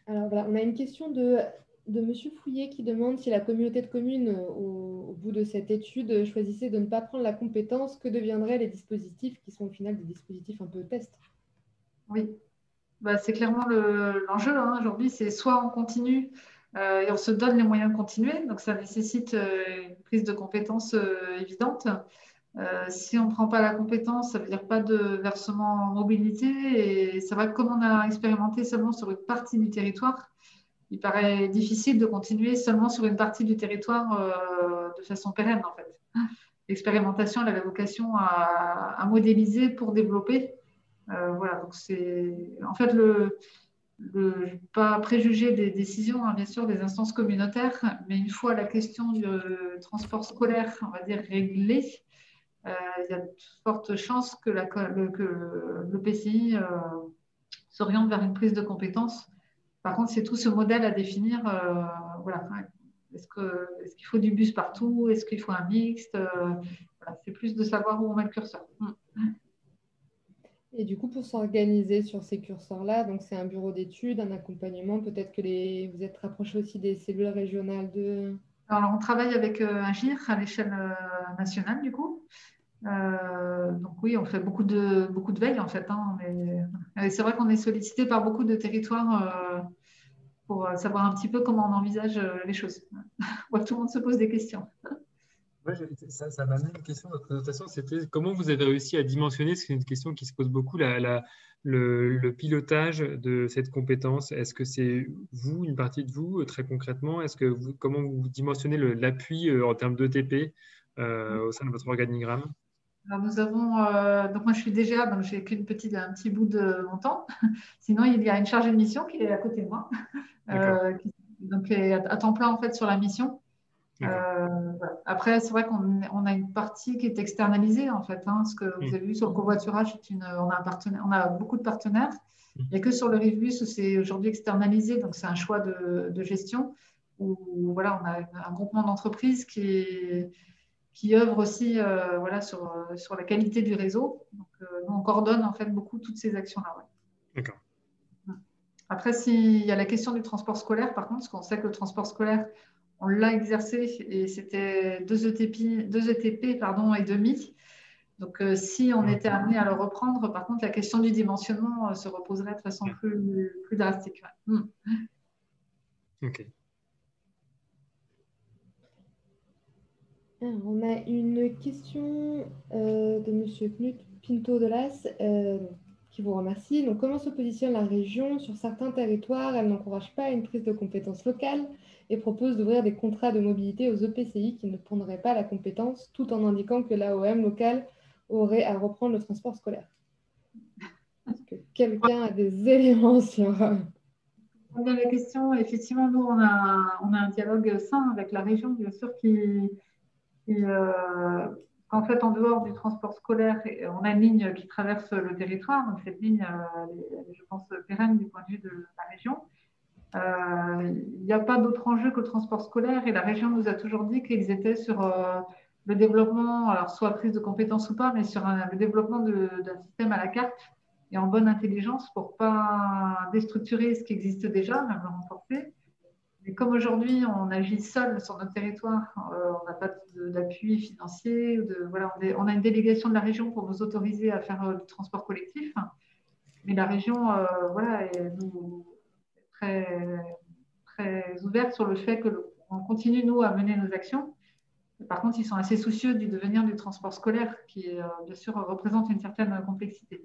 Alors voilà, on a une question de M. Fouillet qui demande si la communauté de communes, au bout de cette étude, choisissait de ne pas prendre la compétence, que deviendraient les dispositifs qui sont au final des dispositifs un peu test? Oui, c'est clairement l'enjeu aujourd'hui. C'est soit on continue et on se donne les moyens de continuer, donc ça nécessite une prise de compétence évidente. Si on ne prend pas la compétence, ça veut dire pas de versement en mobilité. Et ça va, comme on a expérimenté seulement sur une partie du territoire, il paraît difficile de continuer seulement sur une partie du territoire de façon pérenne, en fait. L'expérimentation, elle avait vocation à modéliser pour développer. Voilà, donc c'est en fait pas préjuger des décisions, bien sûr, des instances communautaires, mais une fois la question du transport scolaire, on va dire, réglée, il y a de fortes chances que le PCI s'oriente vers une prise de compétence Par contre, c'est tout ce modèle à définir. Voilà. Est-ce qu'il faut du bus partout? Est-ce qu'il faut un mixte? Voilà, c'est plus de savoir où on met le curseur. Et du coup, pour s'organiser sur ces curseurs-là, donc c'est un bureau d'études, un accompagnement, peut-être que vous êtes rapproché aussi des cellules régionales de... Alors, on travaille avec un GIR à l'échelle nationale, du coup. Donc oui, on fait beaucoup de veille, en fait. Hein, et c'est vrai qu'on est sollicité par beaucoup de territoires pour savoir un petit peu comment on envisage les choses. Ouais, tout le monde se pose des questions. Ouais, ça m'amène une question de votre présentation, c'était comment vous avez réussi à dimensionner, c'est une question qui se pose beaucoup, le pilotage de cette compétence. Est-ce que c'est vous, une partie de vous, très concrètement? Comment vous dimensionnez l'appui en termes d'ETP au sein de votre organigramme? Alors, nous avons, donc moi je suis DGA, donc j'ai qu'un petit bout de mon temps. Sinon, il y a une chargée de mission qui est à côté de moi, D'accord, donc est à temps plein en fait sur la mission. d'accord. Voilà. Après, c'est vrai qu'on a une partie qui est externalisée en fait. Hein, ce que vous avez vu sur le covoiturage, on a beaucoup de partenaires. Il n'y a que sur le Rivebus où c'est aujourd'hui externalisé, donc c'est un choix de gestion où voilà, on a un groupement d'entreprises qui œuvre aussi voilà, sur la qualité du réseau. Donc, nous, on coordonne en fait beaucoup toutes ces actions-là. Ouais. D'accord. Après, s'il y a la question du transport scolaire, par contre, parce qu'on sait que le transport scolaire, on l'a exercé et c'était 2 ETP pardon, et demi. Donc, si on était amené à le reprendre, par contre, la question du dimensionnement se reposerait de façon plus drastique. Ouais. Ok. Alors, on a une question de Monsieur Knut Pinto de Las qui vous remercie. Donc, comment se positionne la région sur certains territoires? Elle n'encourage pas une prise de compétences locales et propose d'ouvrir des contrats de mobilité aux EPCI qui ne prendraient pas la compétence, tout en indiquant que l'AOM locale aurait à reprendre le transport scolaire. Est-ce que quelqu'un a des éléments sur... Bien la question, effectivement, nous, on a un dialogue sain avec la région, bien sûr, qu'en fait, en dehors du transport scolaire, on a une ligne qui traverse le territoire. Donc, cette ligne, elle est, je pense, pérenne du point de vue de la région. Il n'y a pas d'autre enjeu que le transport scolaire et la région nous a toujours dit qu'ils étaient sur le développement, alors soit prise de compétences ou pas, mais sur le développement d'un système à la carte et en bonne intelligence pour ne pas déstructurer ce qui existe déjà, même le renforcer. Mais comme aujourd'hui, on agit seul sur notre territoire, on n'a pas d'appui financier. Voilà, on a une délégation de la région pour nous autoriser à faire du transport collectif. Mais la région voilà, est très, très ouverte sur le fait qu'on continue, nous, à mener nos actions. Par contre, ils sont assez soucieux du devenir du transport scolaire, qui, bien sûr, représente une certaine complexité.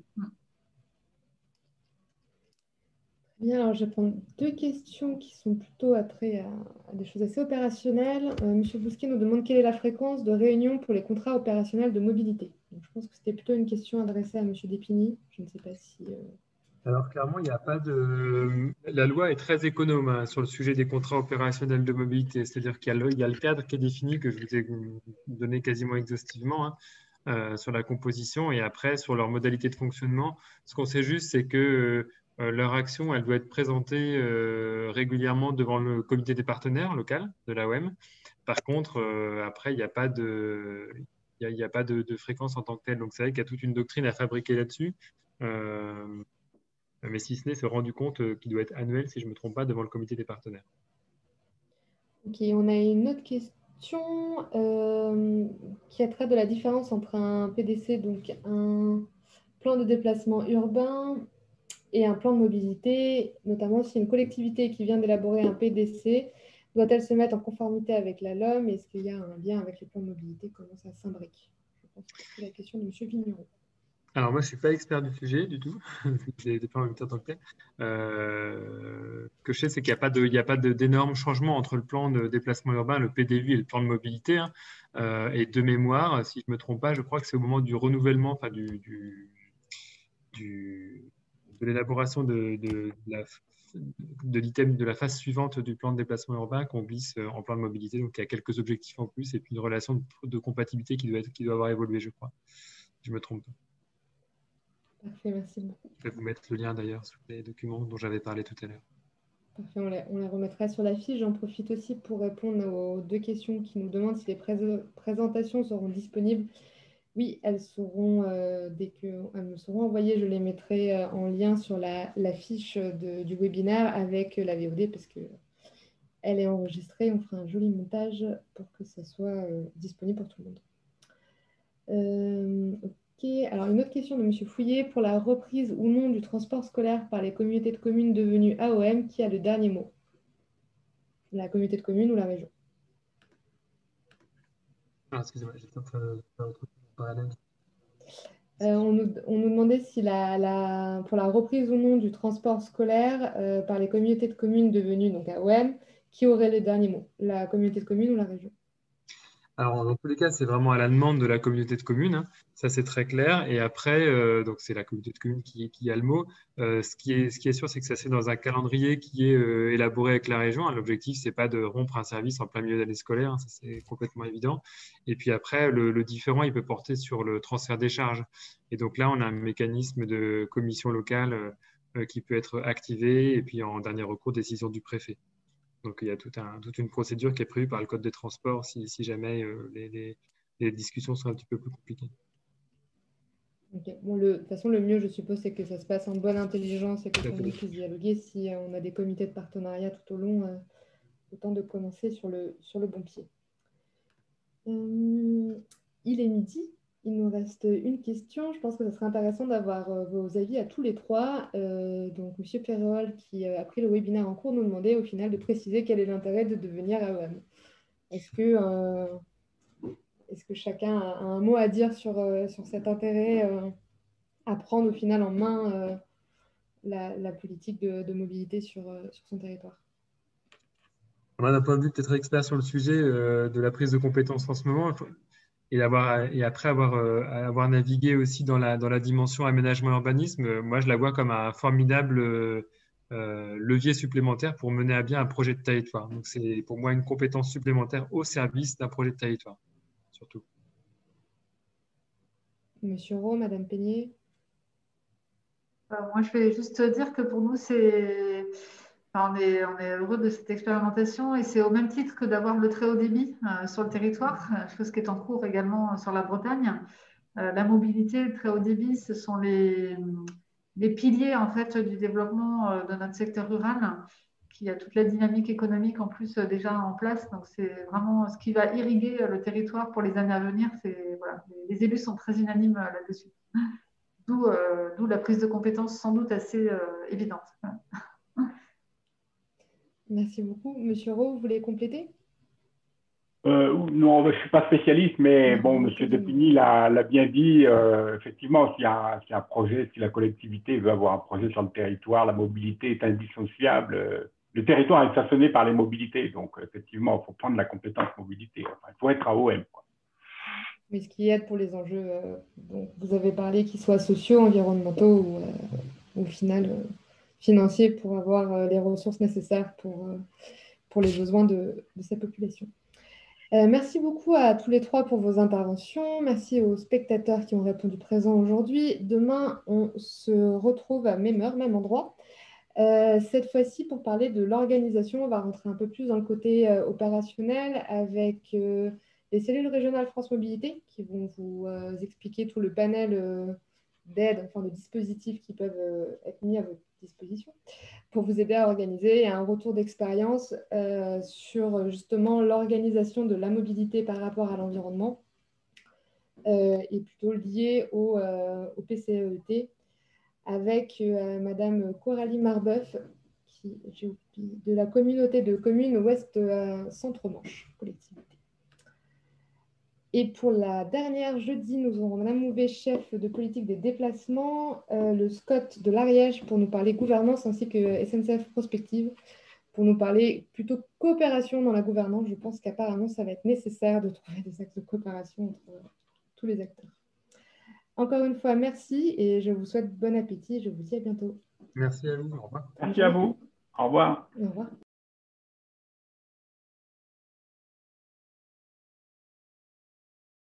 Bien, alors je vais prendre deux questions qui sont plutôt attrait à des choses assez opérationnelles. Monsieur Bousquet nous demande quelle est la fréquence de réunion pour les contrats opérationnels de mobilité. Donc, je pense que c'était plutôt une question adressée à Monsieur Dépigny. Je ne sais pas si... Alors clairement, il n'y a pas de. La loi est très économe sur le sujet des contrats opérationnels de mobilité, c'est-à-dire qu'il y a le cadre qui est défini, que je vous ai donné quasiment exhaustivement, sur la composition et après sur leur modalité de fonctionnement. Ce qu'on sait juste, c'est que leur action, elle doit être présentée régulièrement devant le comité des partenaires local de l'AOM. Par contre, après, il n'y a pas il y a pas de fréquence en tant que telle. Donc c'est vrai qu'il y a toute une doctrine à fabriquer là-dessus. Mais si ce n'est se rendu compte qu'il doit être annuel, si je ne me trompe pas, devant le comité des partenaires. Ok, on a une autre question qui a trait de la différence entre un PDC, donc un plan de déplacement urbain, et un plan de mobilité, notamment si une collectivité qui vient d'élaborer un PDC, doit-elle se mettre en conformité avec la LOM? Est-ce qu'il y a un lien avec les plans de mobilité? Comment ça s'imbrique? Je pense que c'est la question de M. Vigneron. Alors moi, je ne suis pas expert du sujet du tout, des plans de mobilité en tant que tel. Ce que je sais, c'est qu'il n'y a pas d'énormes changements entre le plan de déplacement urbain, le PDU et le plan de mobilité. Hein. Et de mémoire, si je ne me trompe pas, je crois que c'est au moment du renouvellement, enfin de l'élaboration de l'item de la phase suivante du plan de déplacement urbain qu'on glisse en plan de mobilité. Donc, il y a quelques objectifs en plus et puis une relation de compatibilité qui doit avoir évolué, je crois. Si je ne me trompe pas. Parfait, merci beaucoup. Je vais vous mettre le lien d'ailleurs sur les documents dont j'avais parlé tout à l'heure. Parfait, on les remettra sur la fiche. J'en profite aussi pour répondre aux 2 questions qui nous demandent si les présentations seront disponibles. Oui, elles seront, dès qu'elles me seront envoyées, je les mettrai en lien sur la fiche du webinaire avec la VOD parce qu'elle est enregistrée. On fera un joli montage pour que ça soit disponible pour tout le monde. Ok, alors une autre question de M. Fouillet. Pour la reprise ou non du transport scolaire par les communautés de communes devenues AOM, qui a le dernier mot? La communauté de communes ou la région? Excusez-moi, j'ai peut-être pas retrouvé mon parallèle. On nous demandait si pour la reprise ou non du transport scolaire par les communautés de communes devenues donc AOM, qui aurait les derniers mots? La communauté de communes ou la région? Alors, dans tous les cas, c'est vraiment à la demande de la communauté de communes, hein. Ça, c'est très clair. Et après, donc c'est la communauté de communes qui a le mot. Ce qui est sûr, c'est que ça c'est dans un calendrier qui est élaboré avec la région, hein. L'objectif, c'est pas de rompre un service en plein milieu d'année scolaire, hein. Ça, c'est complètement évident. Et puis après, le différent, il peut porter sur le transfert des charges. Et donc là, on a un mécanisme de commission locale qui peut être activé. Et puis, en dernier recours, décision du préfet. Donc, il y a toute une procédure qui est prévue par le Code des transports si jamais les discussions sont un petit peu plus compliquées. Okay. Bon, de toute façon, le mieux, je suppose, c'est que ça se passe en bonne intelligence et que tout le monde puisse dialoguer. Si on a des comités de partenariat tout au long, autant de commencer sur le bon pied. Il est midi. Il nous reste une question. Je pense que ce serait intéressant d'avoir vos avis à tous les 3. Donc, M. Perrol, qui a pris le webinaire en cours, nous demandait au final de préciser quel est l'intérêt de devenir AOM. Est-ce que chacun a un mot à dire sur cet intérêt à prendre au final en main la politique de mobilité sur son territoire? D'un point de vue peut-être expert sur le sujet de la prise de compétences en ce moment, et après avoir navigué aussi dans la dimension aménagement et urbanisme, moi je la vois comme un formidable levier supplémentaire pour mener à bien un projet de territoire. Donc c'est pour moi une compétence supplémentaire au service d'un projet de territoire, surtout. Monsieur Rowe, Madame Peigné? Moi, je vais juste dire que pour nous, on est heureux de cette expérimentation et c'est au même titre que d'avoir le très haut débit sur le territoire, chose qui est en cours également sur la Bretagne. La mobilité, le très haut débit, ce sont les piliers en fait du développement de notre secteur rural, qui a toute la dynamique économique en plus déjà en place. Donc c'est vraiment ce qui va irriguer le territoire pour les années à venir. Voilà, les élus sont très unanimes là-dessus. D'où la prise de compétences sans doute assez évidente. Merci beaucoup. Monsieur Rowe, vous voulez compléter? Non, je ne suis pas spécialiste, mais bon, Monsieur Depigny l'a bien dit. Effectivement, s'il y a un projet, si la collectivité veut avoir un projet sur le territoire, la mobilité est indissociable. Le territoire est façonné par les mobilités, donc effectivement, il faut prendre la compétence mobilité. Enfin, il faut être AOM, quoi. Mais ce qui aide pour les enjeux dont vous avez parlé, qu'ils soient sociaux, environnementaux ou au final financiers, pour avoir les ressources nécessaires pour les besoins de sa population. Merci beaucoup à tous les 3 pour vos interventions. Merci aux spectateurs qui ont répondu présents aujourd'hui. Demain, on se retrouve à même heure, même endroit. Cette fois-ci, pour parler de l'organisation, on va rentrer un peu plus dans le côté opérationnel avec les cellules régionales France Mobilité qui vont vous expliquer tout le panel d'aide, enfin de dispositifs qui peuvent être mis à votre disposition pour vous aider à organiser un retour d'expérience sur justement l'organisation de la mobilité par rapport à l'environnement et plutôt lié au PCEET avec Madame Coralie Marbeuf de la communauté de communes Ouest Centre-Manche collectivité. Et pour la dernière jeudi, nous aurons Madame Mouvet, chef de politique des déplacements, le Scott de l'Ariège pour nous parler gouvernance, ainsi que SNCF Prospective pour nous parler plutôt coopération dans la gouvernance. Je pense qu'apparemment, ça va être nécessaire de trouver des axes de coopération entre tous les acteurs. Encore une fois, merci et je vous souhaite bon appétit. Je vous dis à bientôt. Merci à vous. Au revoir. Merci à vous. Au revoir. Au revoir.